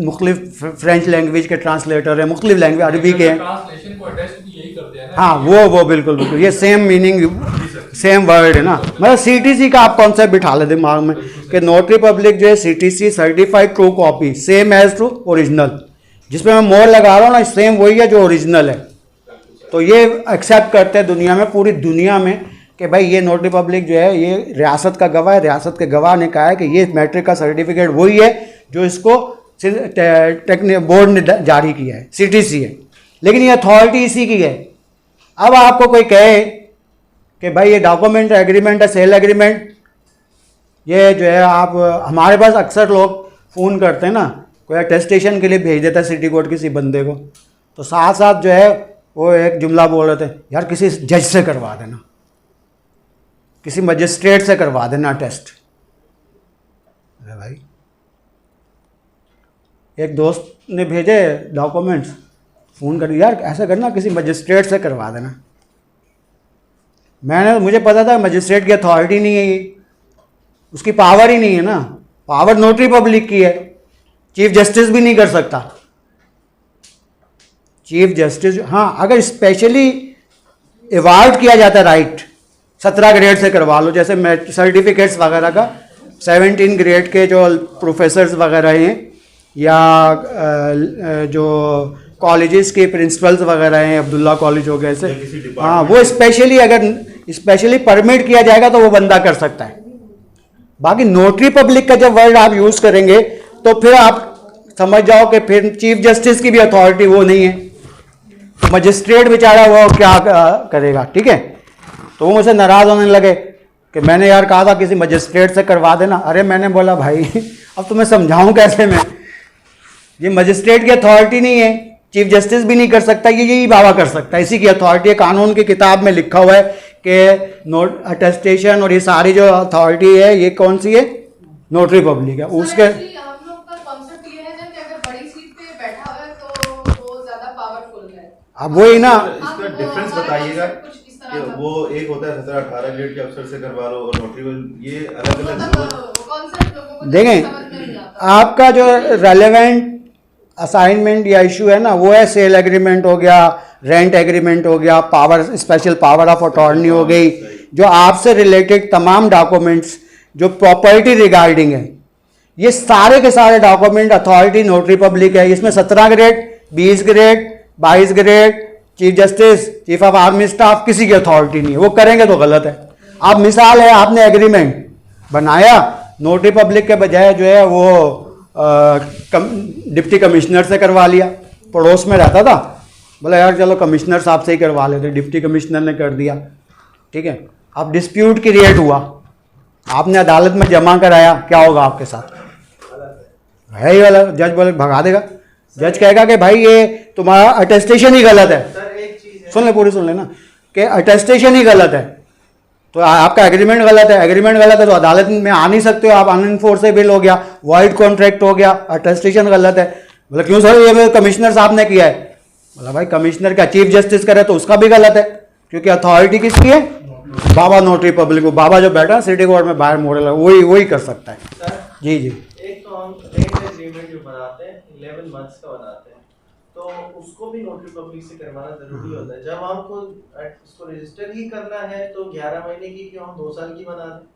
मुख्तलिफ फ्रेंच लैंग्वेज के ट्रांसलेटर हैं, मुख्तलिफ लैंग्वेज अरबी के हैं। ट्रांसलेशन को अटेस्ट भी यही करते हैं ना। हाँ वो बिल्कुल बिल्कुल ये सेम मीनिंग सेम वर्ड है ना। मतलब सीटीसी का आप कॉन्सेप्ट बिठा ले दिमाग में कि नोटरी पब्लिक जो है CTC certified true copy same as to original, जिसमें मैं मोहर लगा रहा हूँ ना सेम वही है जो ओरिजिनल है। तो ये एक्सेप्ट करते हैं दुनिया में, पूरी दुनिया में, कि भाई ये नोटरी पब्लिक जो है ये रियासत का गवाह है। रियासत के गवाह ने कहा है कि ये मैट्रिक का सर्टिफिकेट वही है जो इसको बोर्ड ने जारी किया है, सीटीसी है, लेकिन ये अथॉरिटी इसी की है। अब आपको कोई कहे कि भाई ये डॉक्यूमेंट एग्रीमेंट है, सेल एग्रीमेंट, ये जो है आप हमारे पास अक्सर लोग फ़ोन करते हैं ना, कोई अटेस्टेशन के लिए भेज देता है सिटी कोर्ट किसी बंदे को, तो साथ साथ जो है वो एक जुमला बोल रहे थे, यार किसी जज से करवा देना, किसी मजिस्ट्रेट से करवा देना टेस्ट। अरे भाई एक दोस्त ने भेजे डॉक्यूमेंट्स, फ़ोन कर यार ऐसा करना किसी मजिस्ट्रेट से करवा देना। मुझे पता था मजिस्ट्रेट की अथॉरिटी नहीं है, ये उसकी पावर ही नहीं है ना, पावर नोटरी पब्लिक की है। चीफ जस्टिस भी नहीं कर सकता। चीफ जस्टिस हाँ अगर स्पेशली अवार्ड किया जाता है राइट 17 ग्रेड से करवा लो, जैसे सर्टिफिकेट्स वगैरह का 17 ग्रेड के जो प्रोफेसर्स वगैरह हैं या जो कॉलेजेस के प्रिंसिपल्स वगैरह हैं, अब्दुल्ला कॉलेज हो गए ऐसे, हाँ वो स्पेशली परमिट किया जाएगा तो वो बंदा कर सकता है। बाकी नोटरी पब्लिक का जब वर्ड आप यूज़ करेंगे तो फिर आप समझ जाओ कि फिर चीफ जस्टिस की भी अथॉरिटी वो नहीं है, मजिस्ट्रेट बेचारा वो क्या करेगा। ठीक है, तो वो मुझसे नाराज़ होने लगे कि मैंने यार कहा था किसी मजिस्ट्रेट से करवा देना। अरे मैंने बोला भाई अब तुम्हें समझाऊं कैसे मैं, ये मजिस्ट्रेट की अथॉरिटी नहीं है, चीफ जस्टिस भी नहीं कर सकता, ये यही बाबा कर सकता है, इसी की अथॉरिटी है। कानून की किताब में लिखा हुआ है कि नोट अटेस्टेशन और ये सारी जो अथॉरिटी है ये कौन सी है, नोटरी पब्लिक है। उसके हम लोग का कॉन्सेप्ट ये है ना कि अगर बड़ी सीट पे बैठा हुआ है तो वो ज्यादा पावरफुल है। अब वही ना, इसका डिफरेंस बताइएगा कुछ इस तरह कि का वो एक होता है 17-18 ग्रेड के अफसर से करवा लो और नोटरी, ये अलग अलग कॉन्सेप्ट लोगों को देखें समझ में नहीं आता। आपका जो रेलेवेंट असाइनमेंट या इशू है ना वो है सेल एग्रीमेंट हो गया, रेंट एग्रीमेंट हो गया, power special power of attorney हो गई, जो आपसे रिलेटेड तमाम डॉक्यूमेंट्स जो प्रॉपर्टी रिगार्डिंग है, ये सारे के सारे डॉक्यूमेंट अथॉरिटी नोटरी पब्लिक है। इसमें 17 grade 20 grade 22 grade chief justice chief of army staff किसी की अथॉरिटी नहीं है, वो करेंगे तो गलत है। अब मिसाल है आपने एग्रीमेंट बनाया नोटरी पब्लिक के बजाय जो है वो डिप्टी कमिश्नर से करवा लिया, पड़ोस में रहता था, बोला यार चलो कमिश्नर साहब से ही करवा लेते, डिप्टी कमिश्नर ने कर दिया। ठीक है, अब डिस्प्यूट क्रिएट हुआ, आपने अदालत में जमा कराया, क्या होगा आपके साथ? है ही वाला, जज बोले भगा देगा, जज कहेगा कि भाई ये तुम्हारा अटेस्टेशन ही गलत है। सर एक चीज है, सुन ले पूरी सुन लेना कि अटेस्टेशन ही गलत है, तो आपका एग्रीमेंट गलत है, एग्रीमेंट गलत है तो अदालत में आ नहीं सकते हो आप, अनइन्फोर्सेबल हो गया, वाइड कॉन्ट्रैक्ट हो गया, अटेस्टेशन गलत है। बोला क्यों सर, ये कमिश्नर साहब ने किया है। बोला भाई कमिश्नर का चीफ जस्टिस करे तो उसका भी गलत है, क्योंकि अथॉरिटी किसकी है, बाबा नोटरी पब्लिक को, बाबा जो बैठा सिटी कोर्ट में बाहर मोड़े लगा वही कर सकता है। सर जी जी एक तो हम रेंट एग्रीमेंट जो बनाते हैं 11 मंथ्स का बनाते हैं, तो उसको भी नोटरी पब्लिक से करवाना जरूरी होता है। जब हमको उसको रजिस्टर ही करना है तो 11 महीने की क्यों हम 2 साल की बना दें?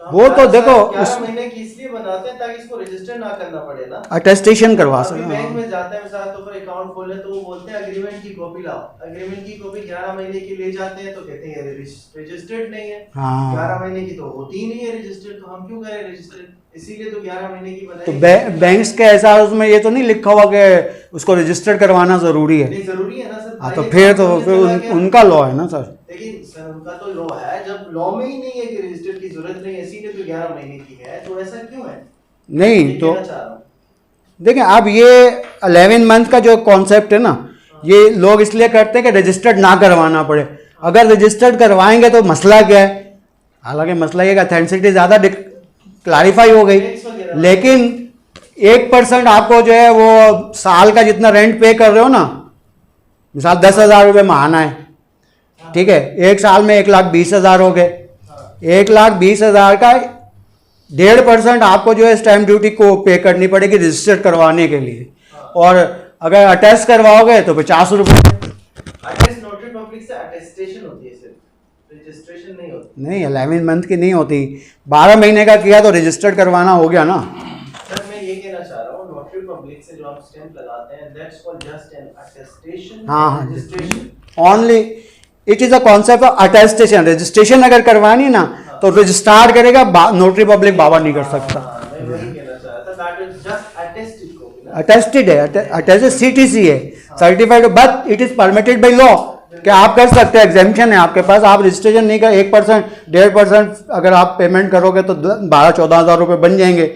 हम वो तो 11 देखो 11 महीने की इसलिए बनाते हैं ताकि इसको रजिस्टर ना करना पड़े ना। अटेस्टेशन करवा अभी बैंक सकते। में जाते हैं मिसाल तो फिर अकाउंट खोले तो वो बोलते हैं एग्रीमेंट की कॉपी लाओ, एग्रीमेंट की कॉपी 11 महीने की ले जाते हैं तो कहते हैं रजिस्टर्ड नहीं है। हाँ 11 महीने की तो होती ही नहीं है रजिस्टर्ड, तो हम क्यों करें रजिस्टर्ड? इसीलिए तो 11 महीने की बनाई। तो बैंक्स के ऐसा उसमें ये तो नहीं लिखा हुआ कि उसको रजिस्टर करवाना जरूरी है। नहीं जरूरी है ना सर। हाँ तो फिर उनका लॉ है ना सर। लेकिन सर उनका तो लॉ है, जब लॉ में ही नहीं है कि रजिस्टर की जरूरत नहीं है, इसीलिए तो 11 महीने की है, तो ऐसा क्यों है? नहीं ये तो कहना चाह रहा हूं। देखें अब ये 11 मंथ का जो कॉन्सेप्ट है ना, ये लोग इसलिए करते हैं कि रजिस्टर्ड ना करवाना पड़े। अगर रजिस्टर्ड करवाएंगे तो मसला क्या है, हालांकि मसला ये अथेंटिसिटी ज़्यादा क्लैरिफाई हो गई, लेकिन 1% आपको जो है वो साल का जितना रेंट पे कर रहे हो ना, मिसाल 10,000 रुपये महाना है, ठीक है, एक साल में 1,20,000 हो गए, 1,20,000 का 1.5% आपको जो है स्टैम्प ड्यूटी को पे करनी पड़ेगी रजिस्टर करवाने के लिए, और अगर अटैच करवाओगे तो 50 रुपये। अटेस्ट नोटरी पब्लिक से अटेस्टेशन होती है, सिर्फ रजिस्ट्रेशन नहीं होती। नहीं 11 मंथ की नहीं होती, 12 महीने का किया तो रजिस्टर्ड करवाना हो गया ना। सर मैं ये कहना चाह रहा हूँ, नोटरी पब्लिक से जो आप स्टैम्प लगाते हैं, that's called just an attestation, हाँ, registration. Only it is a concept of attestation. Registration अगर करवानी ना तो रजिस्ट्रार करेगा, नोटरी पब्लिक बाबा नहीं कर सकता। मैं वही कहना चाह रहा था, that is just attested copy ना। अटेस्टेड है, अटेस्टेड सीटीसी है, certified, but it is permitted by law कि आप कर सकते हैं, एग्जाम्पशन है आपके पास। आप रजिस्ट्रेशन नहीं कर 1% 1.5% अगर आप पेमेंट करोगे तो 12-14 हज़ार रुपये बन जाएंगे।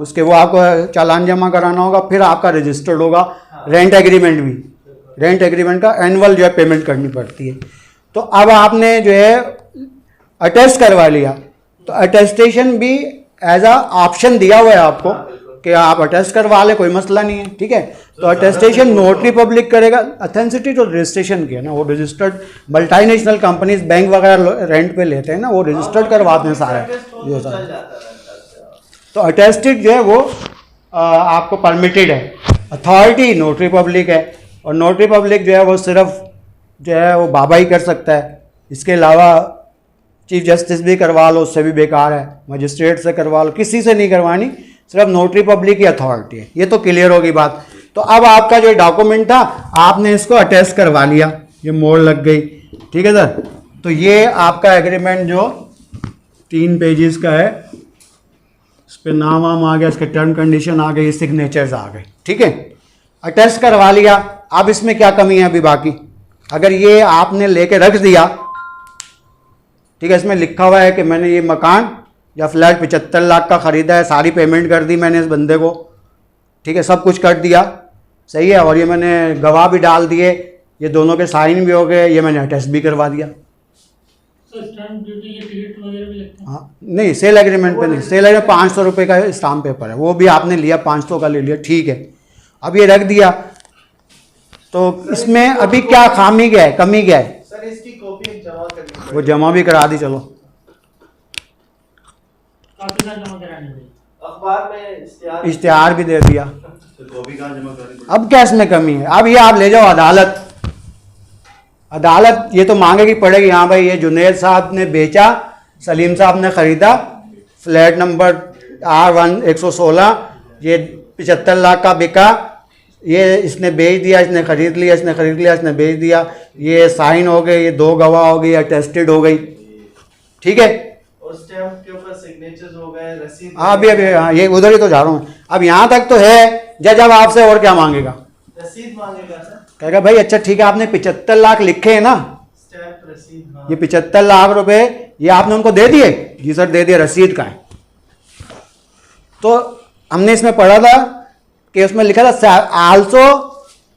उसके वो आपको चालान जमा कराना होगा, फिर आपका रजिस्टर्ड होगा। रेंट एग्रीमेंट भी, रेंट एग्रीमेंट का एनुअल जो है पेमेंट करनी पड़ती है। तो अब आपने जो है अटेस्ट करवा लिया, तो अटेस्टेशन भी एज अ ऑप्शन दिया हुआ है आपको कि आप अटेस्ट करवा ले, कोई मसला नहीं है, ठीक है। तो अटेस्टेशन नोटरी पब्लिक करेगा। अथेंसिटी तो रजिस्ट्रेशन की है ना, वो रजिस्टर्ड मल्टीनेशनल कंपनीज बैंक वगैरह रेंट पे लेते हैं ना, वो रजिस्टर्ड करवाते हैं सारा ये सारा। तो अटेस्टेड जो है वो आपको परमिटेड है। अथॉरिटी नोटरी पब्लिक है, और नोटरी पब्लिक जो है वो सिर्फ जो है वो बाबा ही कर सकता है। इसके अलावा चीफ जस्टिस भी करवा लो, उससे भी बेकार है। मजिस्ट्रेट से करवा लो, किसी से नहीं करवानी, सिर्फ नोटरी पब्लिक की अथॉरिटी है। ये तो क्लियर होगी बात। तो अब आपका जो डॉक्यूमेंट था आपने इसको अटेस्ट करवा लिया, ये मोड़ लग गई, ठीक है सर। तो ये आपका एग्रीमेंट जो 3 पेजेस का है, इस पर नाम वाम आ गया, इसके टर्म कंडीशन आ गई, सिग्नेचर्स आ गए, ठीक है। अटेस्ट करवा लिया। अब इसमें क्या कमी है अभी बाकी? अगर ये आपने लेके रख दिया, ठीक है, इसमें लिखा हुआ है कि मैंने ये मकान या फ्लैट 75 लाख का ख़रीदा है, सारी पेमेंट कर दी मैंने इस बंदे को, ठीक है, सब कुछ कर दिया, सही है, और ये मैंने गवाह भी डाल दिए, ये दोनों के साइन भी हो गए, ये मैंने अटेस्ट भी करवा दिया। तो स्टैम्प ड्यूटी के टिकट वगैरह भी लगते हैं? हाँ, नहीं सेल एग्रीमेंट पे नहीं, सेल एग्रीमेंट 500 रुपये का स्टाम्प पेपर है, वो भी आपने लिया, 500 का ले लिया, ठीक है। अब ये रख दिया, तो इसमें अभी क्या खामी क्या है, कमी क्या है? सर इसकी कॉपी जमा करनी वो जमा भी करा दी, चलो काफी साल जमा कराने पड़े। अखबार में इश्तिहार भी दे दिया। तो कॉपी कहाँ जमा करनी पड़ेगी? अब क्या इसमें कमी है? अब ये आप ले जाओ अदालत, अदालत ये तो मांगेगी पड़ेगी, हाँ भाई ये जुनैद साहब ने बेचा, सलीम साहब ने ख़रीदा, फ्लैट नंबर R1 116, ये 75 लाख का बिका, ये इसने बेच दिया, इसने ख़रीद लिया, इसने ख़रीद लिया, इसने बेच दिया, ये साइन हो गए, ये 2 गवाह हो गई, अटेस्टेड हो गई, ठीक है। और स्टैम्प के ऊपर सिग्नेचर्स हो गए, रसीद। हाँ अभी हाँ, ये उधर ही तो जा रहा हूँ। अब यहाँ तक तो है, जज अब आपसे और क्या मांगेगा? रसीद मांगेगा सर, कहेगा भाई अच्छा ठीक है, आपने 75 लाख लिखे हैं ना, स्टैम्प रसीद। हाँ। ये 75 लाख रुपए ये आपने उनको दे दिए? जी सर दे दिए, रसीद का है। तो हमने इसमें पढ़ा था कि उसमें लिखा था आल्सो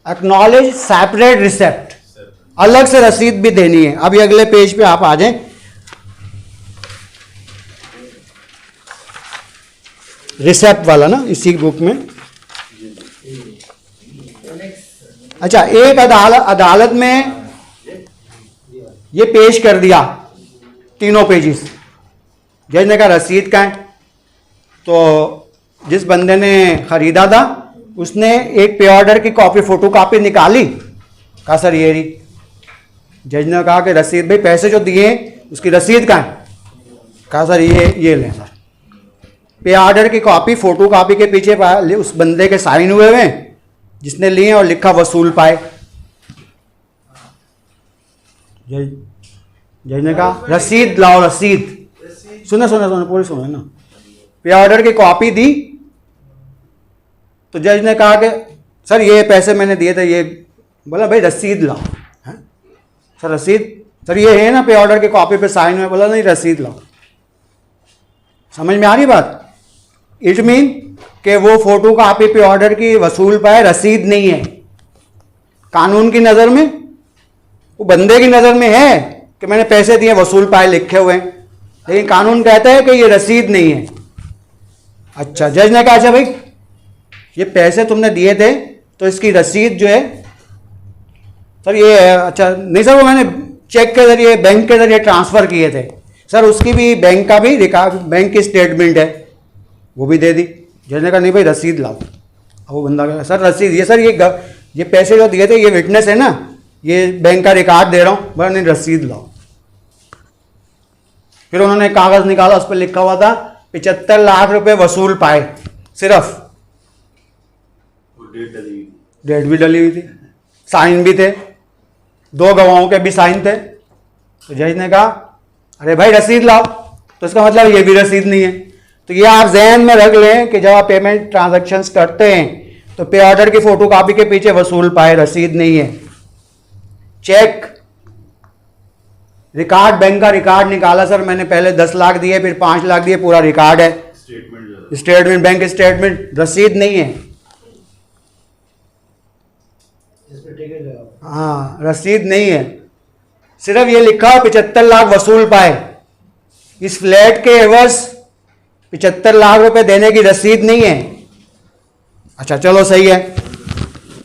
एक्नॉलेज सेपरेट रिसेप्ट, अलग से रसीद भी देनी है। अभी अगले पेज पे आप आ जाएं, रिसेप्ट वाला ना इसी बुक में। अच्छा, एक अदालत में ये पेश कर दिया, तीनों पेजेस, जज ने कहा रसीद का है। तो जिस बंदे ने ख़रीदा था उसने एक पे ऑर्डर की कॉपी, फोटो कॉपी निकाली, कहा सर ये रही। जज ने कहा कि रसीद, भाई पैसे जो दिए उसकी रसीद का है? कहा सर ये लें सर। पे ऑर्डर की कॉपी, फोटो कॉपी के पीछे उस बंदे के साइन हुए हुए जिसने लिए और लिखा वसूल पाए। जज ने कहा रसीद लाओ, रसीद। सुने पूरी सुनो ना। पे ऑर्डर की कॉपी दी तो जज ने कहा कि सर ये पैसे मैंने दिए थे, ये बोला भाई रसीद लाओ। हैं सर रसीद, सर ये है ना पे ऑर्डर की कॉपी पे साइन हुए, बोला नहीं रसीद लाओ। समझ में आ रही बात? इट मीन कि वो फोटो कॉपी पे ऑर्डर की वसूल पाए, रसीद नहीं है। कानून की नज़र में, वो बंदे की नज़र में है कि मैंने पैसे दिए, वसूल पाए लिखे हुए हैं, लेकिन कानून कहता है कि ये रसीद नहीं है। अच्छा, जज ने कहा अच्छा भाई ये पैसे तुमने दिए थे तो इसकी रसीद जो है सर ये है। अच्छा नहीं सर, वो मैंने चेक के जरिए, बैंक के जरिए ट्रांसफ़र किए थे। सर उसकी भी बैंक का भी रिकॉर्ड, बैंक की स्टेटमेंट है, वो भी दे दी। जज ने कहा नहीं भाई रसीद लाओ। अब वो बंदा कहा सर रसीद, ये सर ये पैसे जो दिए थे ये विटनेस है ना, ये बैंक का रिकॉर्ड दे रहा हूँ। बोला नहीं रसीद लाओ। फिर उन्होंने कागज़ निकाला, उस पर लिखा हुआ था 75 लाख रुपए वसूल पाए सिर्फ। डेट भी डली हुई थी, साइन भी थे, 2 गवाहों के भी साइन थे। तो जज ने कहा अरे भाई रसीद लाओ। तो इसका मतलब ये भी रसीद नहीं है। तो ये आप जहन में रख लें कि जब आप पेमेंट ट्रांजैक्शंस करते हैं तो पे ऑर्डर की फोटोकॉपी के पीछे वसूल पाए रसीद नहीं है। चेक रिकॉर्ड, बैंक का रिकॉर्ड निकाला सर मैंने, पहले 10 लाख दिए फिर 5 लाख दिए, पूरा रिकॉर्ड है, स्टेटमेंट, बैंक स्टेटमेंट, रसीद नहीं है। हाँ रसीद नहीं है, सिर्फ ये लिखा 75 लाख वसूल पाए। इस फ्लैट के एवज 75 लाख रुपए देने की रसीद नहीं है। अच्छा चलो सही है।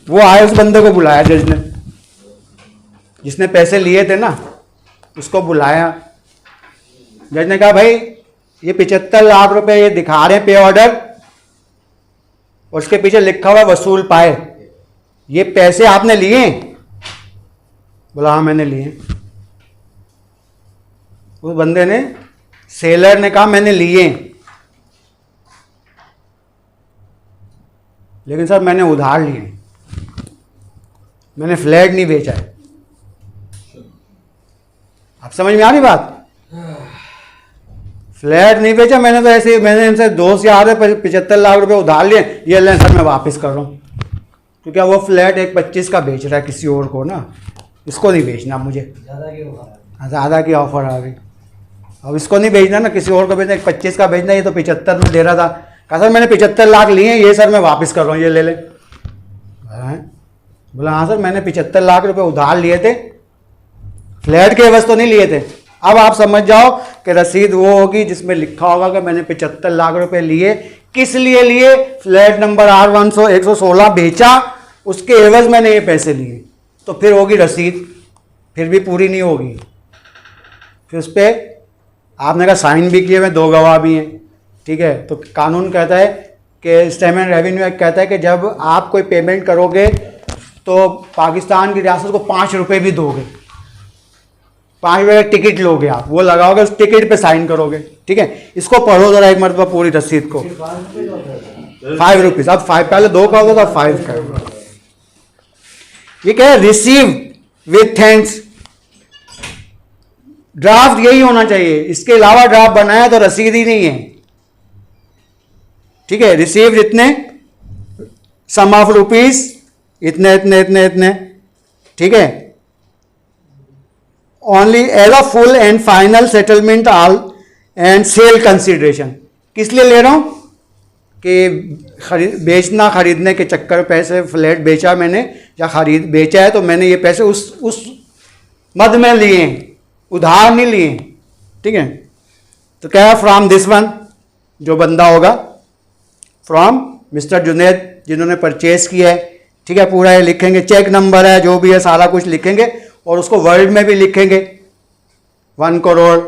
वो आए, उस बंदे को बुलाया जज ने, जिसने पैसे लिए थे ना, उसको बुलाया। जज ने कहा भाई ये 75 लाख रुपए ये दिखा रहे हैं पे ऑर्डर, और उसके पीछे लिखा हुआ वसूल पाए, ये पैसे आपने लिए? बोला हाँ मैंने लिए। उस बंदे ने, सेलर ने कहा मैंने लिए, लेकिन सर मैंने उधार लिए, मैंने फ्लैट नहीं बेचा है। आप समझ में आ रही बात? फ्लैट नहीं बेचा मैंने, तो ऐसे मैंने इनसे दोस्त याद है 75 लाख रुपए उधार लिए, ये लें सर मैं वापस कर रहा हूँ। क्योंकि वो फ्लैट 1.25 का बेच रहा है किसी और को ना, इसको नहीं बेचना मुझे, ज़्यादा की ऑफर आ गई। अब इसको नहीं बेचना ना, किसी और को बेचना, 1.25 का बेचना, ये तो 75 में दे रहा था। कहा सर मैंने 75 लाख लिए हैं, ये सर मैं वापस कर रहा हूँ, ये ले लें। बोला हाँ सर मैंने 75 लाख रुपए उधार लिए थे, फ्लैट के एवज तो नहीं लिए थे। अब आप समझ जाओ कि रसीद वो होगी जिसमें लिखा होगा कि मैंने 75 लाख रुपए लिए। किस लिए लिए? फ्लैट नंबर R116 बेचा, उसके एवज मैंने ये पैसे लिए, तो फिर होगी रसीद, फिर भी पूरी नहीं होगी। फिर उस पर आपने कहा साइन भी किए हुए, 2 गवाह भी हैं, ठीक है। तो कानून कहता है कि स्टैम्प एंड रेवेन्यू एक्ट कहता है कि जब आप कोई पेमेंट करोगे तो पाकिस्तान की रियासत को 5 रुपये भी दोगे, 5 रुपये का टिकट लोगे आप, वो लगाओगे, उस टिकट पे साइन करोगे, ठीक है। इसको पढ़ो जरा एक मरतबा पूरी रसीद को। 5 रुपीज़, अब 5 पहले 2 का होगा तो 5 का। ये क्या है? Receive with thanks. ड्राफ्ट यही होना चाहिए, इसके अलावा ड्राफ्ट बनाया तो रसीद ही नहीं है, ठीक है। रिसीव इतने, सम ऑफ रुपीज इतने इतने इतने इतने, ठीक है। Only as a full and final settlement all and sale consideration. किस लिए ले रहा हूं? कि बेचना खरीदने के चक्कर पैसे, फ्लैट बेचा मैंने या बेचा है तो मैंने ये पैसे उस मद में लिए, उधार नहीं लिए, ठीक है। तो क्या है? फ्रॉम दिस वन, जो बंदा होगा, फ्रॉम मिस्टर जुनैद जिन्होंने परचेज किया है, ठीक है। पूरा ये लिखेंगे, चेक नंबर है, जो भी है सारा कुछ लिखेंगे, और उसको वर्ड में भी लिखेंगे 1 करोड़,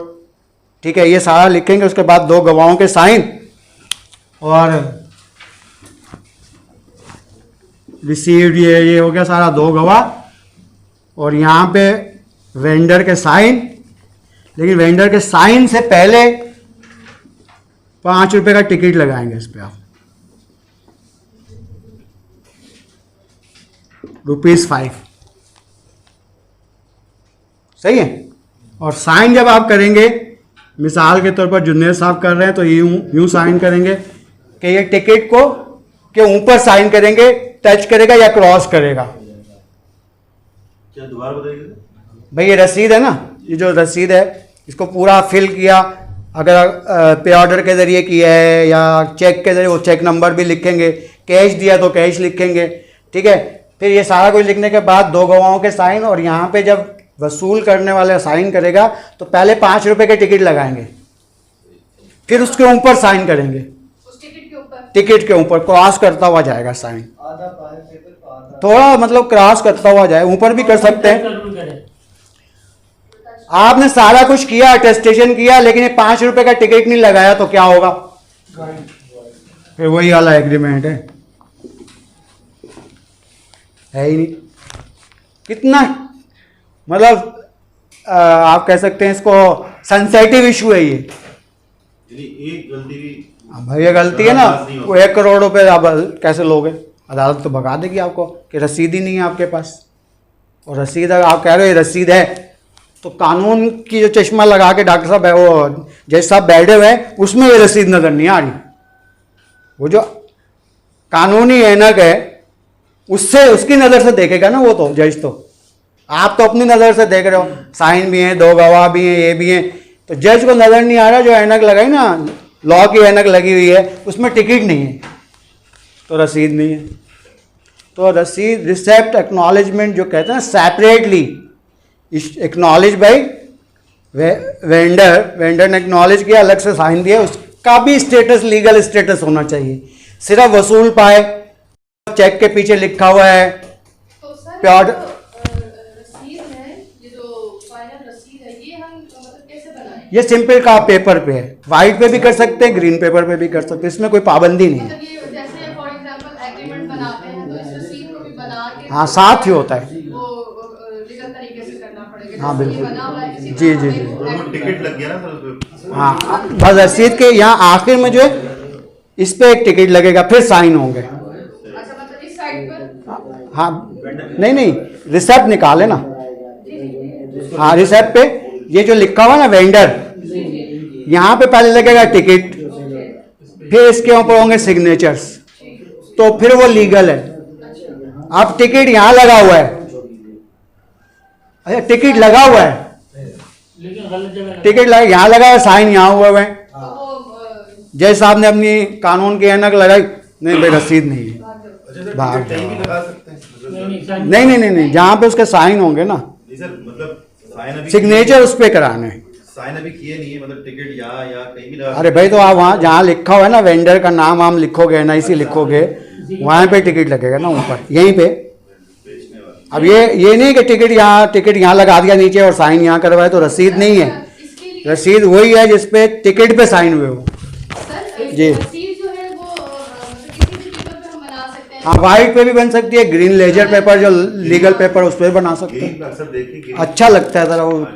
ठीक है, ये सारा लिखेंगे। उसके बाद 2 गवाहों के साइन और रिसीव्ड, ये हो गया सारा 2 गवाह, और यहाँ पे वेंडर के साइन। लेकिन वेंडर के साइन से पहले 5 रुपए का टिकट लगाएंगे इस पे आप, ₹5। सही है। और साइन जब आप करेंगे, मिसाल के तौर पर जुन्नैद साहब कर रहे हैं तो यूं साइन करेंगे कि ये टिकट को के ऊपर साइन करेंगे, टच करेगा या क्रॉस करेगा। क्या दोबारा बताइए भाई ये रसीद है ना, ये जो रसीद है इसको पूरा फिल किया, अगर पे ऑर्डर के ज़रिए किया है या चेक के ज़रिए, वो चेक नंबर भी लिखेंगे, कैश दिया तो कैश लिखेंगे, ठीक है। फिर ये सारा कुछ लिखने के बाद 2 गवाहों के साइन, और यहाँ पे जब वसूल करने वाला साइन करेगा तो पहले 5 रुपए के टिकट लगाएंगे, फिर उसके ऊपर साइन करेंगे, उस टिकट के ऊपर क्रॉस करता हुआ जाएगा साइन, थोड़ा मतलब क्रॉस करता हुआ जाए, ऊपर भी कर सकते हैं। आपने सारा कुछ किया, अटेस्टेशन किया, लेकिन ये 5 रुपए का टिकट नहीं लगाया तो क्या होगा? फिर वही वाला एग्रीमेंट है ही नहीं। कितना मतलब आप कह सकते हैं इसको सेंसेटिव इशू है ये। यानी एक गलती भी अब भाई ये गलती है ना, वो 1 करोड़ रुपए आप कैसे लोगे? अदालत तो भगा देगी आपको कि रसीद ही नहीं है आपके पास। और रसीद अगर आप कह रहे हो ये रसीद है, तो कानून की जो चश्मा लगा के डॉक्टर साहब है वो जज साहब बैठे हुए हैं, उसमें ये रसीद नजर नहीं आ रही। वो जो कानूनी ऐनक है उससे उसकी नज़र से देखेगा ना वो तो जज। तो आप तो अपनी नज़र से देख रहे हो, साइन भी हैं, 2 गवाह भी हैं, ये भी हैं, तो जज को नज़र नहीं आ रहा जो ऐनक लगाई ना, लॉ की ऐनक लगी हुई है, उसमें टिकट नहीं है तो रसीद नहीं है। तो रसीद रिसेप्ट एक्नॉलेजमेंट जो कहते हैं सेपरेटली एक्नॉलेज बाई वेंडर ने एक्नॉलेज किया, अलग से साइन दिया, उसका भी स्टेटस लीगल स्टेटस होना चाहिए। सिर्फ वसूल पाए, चेक के पीछे लिखा हुआ है तो सर प्योर रसीद है, ये जो फाइनल रसीद है, ये हम मतलब कैसे बनाएं? ये सिंपल का पेपर पे है, वाइट पे भी कर सकते हैं, ग्रीन पेपर पे भी कर सकते हैं, इसमें कोई पाबंदी नहीं है। मतलब ये जैसे फॉर एग्जांपल एग्रीमेंट बनाते हैं तो इस रसीद को भी बना के हाँ, साथ ही होता है। वो लीगल तरीके से करना पड़ेगा। हाँ, जैसे बिल्कुल। ये बना हुआ है, इसी जी, तरह जी, हमें जी। वो वो agreement टिकट लग गया ना सर उसमें। हाँ, बस रसीद के यहाँ आखिर में जो है इस पे एक टिकट लगेगा, फिर साइन होंगे। अच्छा, मतलब इस साइड पर हाँ, नहीं रिसेप्ट निकाले ना। हाँ, रिसेप्ट पे ये जो लिखा हुआ ना वेंडर, यहाँ पे पहले लगेगा टिकट, फिर इसके ऊपर होंगे सिग्नेचर्स, तो फिर वो लीगल है। अब टिकट यहाँ लगा हुआ है, अच्छा टिकट लगा हुआ है, लेकिन गलत जगह लगा। टिकट लगा यहाँ लगा है, साइन यहाँ हुआ है, तो वो जज साहब ने अपनी कानून की ऐनक लगाई, नहीं भाई रसीद नहीं है, अच्छा सर, बाहर टिकट कहीं भी लगा सकते हैं मतलब नहीं, नहीं, सर? साइन- नहीं, जहाँ पे उसके साइन होंगे ना, नहीं सर, मतलब साइन अभी सिग्नेचर उस पे कराने हैं। साइन अभी किए नहीं है, मतलब टिकट यहाँ या कहीं भी लगा अरे भाई तो आप वहाँ जहाँ लिखा हुआ है ना वेंडर का नाम वाम लिखोगे, NIC लिखोगे, वहाँ पे टिकट लगेगा ना ऊपर, यहीं पे। बेचने वाले। अब ये नहीं कि टिकट यहाँ लगा दिया नीचे और साइन यहाँ करवाए तो रसीद नहीं है। इसके लिए रसीद वही है जिसपे टिकट पे साइन हुए हो। सर जी। रसीद जो है वो मतलब किसी भी पेपर पे हम बना सकते हैं। हाँ, वाइट पे भी बन सकती है, ग्रीन लेजर पेपर जो लीगल पेपर उस पर बना सकते ग्रीन हैं। का अक्सर देखिए अच्छा लगता है जरा, वो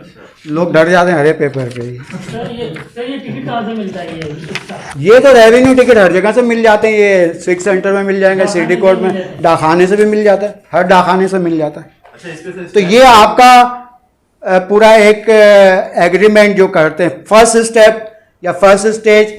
लोग डर जाते हैं हरे पेपर पे ही। सर ये टिकट कहाँ से मिलता है इसका? ये तो रेवेन्यू टिकट हर जगह से मिल जाते हैं, ये सिक्स सेंटर में मिल जाएंगे, सिटी कोर्ट में, डाकखाने से भी मिल जाता है, हर डाकखाने से मिल जाता है। अच्छा, इस पे सर तो ये आपका पूरा एक एग्रीमेंट जो करते हैं, फर्स्ट स्टेप या first stage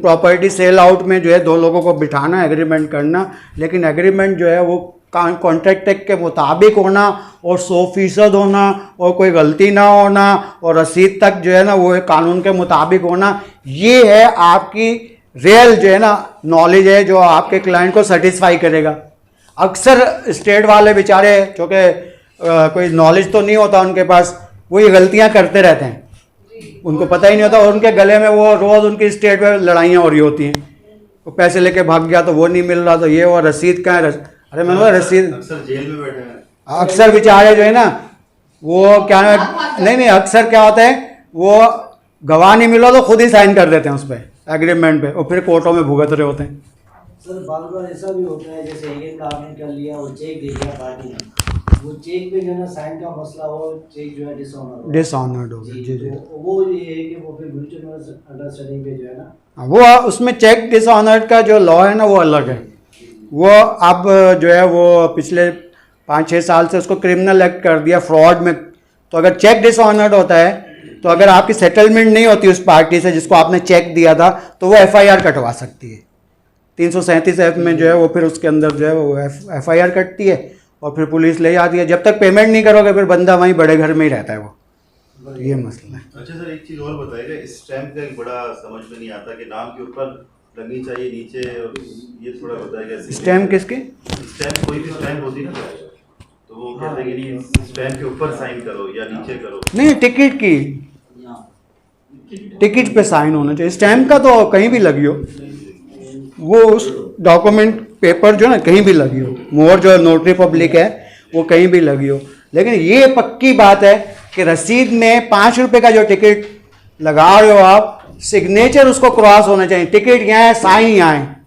property sell out में जो है 2 लोगों को बिठाना, एग्रीमेंट करना, लेकिन एग्रीमेंट जो है वो कॉन्ट्रैक्ट टेक के मुताबिक होना और 100% होना और कोई गलती ना होना और रसीद तक जो है ना वो कानून के मुताबिक होना। ये है आपकी रियल जो है ना नॉलेज है जो आपके क्लाइंट को सेटिस्फाई करेगा। अक्सर स्टेट वाले बेचारे चूँकि कोई नॉलेज तो नहीं होता उनके पास, वो ये गलतियां करते रहते हैं, उनको पता ही नहीं होता, और उनके गले में वो रोज़ उनकी स्टेट में लड़ाइयाँ हो रही होती हैं। वो पैसे लेके भाग गया तो वो नहीं मिल रहा, तो ये वो रसीद कहाँ है, अरे मैंने बोला रसीद। अक्सर जेल में बैठे हैं। अक्सर बेचारे जो है ना वो क्या नहीं अक्सर क्या होता है, वो गवाह नहीं मिला तो खुद ही साइन कर देते हैं उस पर एग्रीमेंट पे, और फिर कोर्टों में भुगत रहे होते हैं। सर बार बार ऐसा भी होता है, जैसे एग्रीमेंट आपने कर लिया और चेक दे दिया पार्टी ने, वो चेक पे जो है ना साइन का मसला हो, चेक जो है डिसऑनर्ड हो गया। जी जी, तो वो ये है कि वो फिर म्यूचुअल अंडरस्टैंडिंग पे जो है ना, वो उसमें चेक डिसऑनर्ड का जो लॉ है ना वो अलग है। वो अब जो है वो पिछले 5-6 साल से उसको क्रिमिनल एक्ट कर दिया फ्रॉड में। तो अगर चेक डिसऑनर्ड होता है तो अगर आपकी सेटलमेंट नहीं होती उस पार्टी से जिसको आपने चेक दिया था, तो वो FIR कटवा सकती है। 337 F में जो है वो फिर उसके अंदर जो है वो FIR कटती है और फिर पुलिस ले जाती है। जब तक पेमेंट नहीं करोगे फिर बंदा वहीं बड़े घर में ही रहता है वो। ये मसला है। अच्छा सर, एक चीज और बताइएगा, इस स्टैम्प का एक बड़ा समझ में नहीं आता कि नाम के ऊपर लगनी चाहिए नीचे, और ये थोड़ा बताइएगा। स्टैम्प किसकी? स्टैम्प कोई भी स्टैम्प होती ना तो वो कहते हैं कि नहीं स्टैम्प के ऊपर साइन करो या नीचे करो। नहीं, टिकट की, टिकट पे साइन होना चाहिए। स्टैम्प का तो कहीं भी लगी हो, वो उस डॉक्यूमेंट पेपर जो ना कहीं भी लगी हो, मोहर जो नोटरी पब्लिक है वो कहीं भी लगी हो। लेकिन ये पक्की बात है कि रसीद में 5 रुपए का जो टिकट लगा रहे हो आप, सिग्नेचर उसको क्रॉस होना चाहिए, टिकट यहाँ है साइन यहाँ है,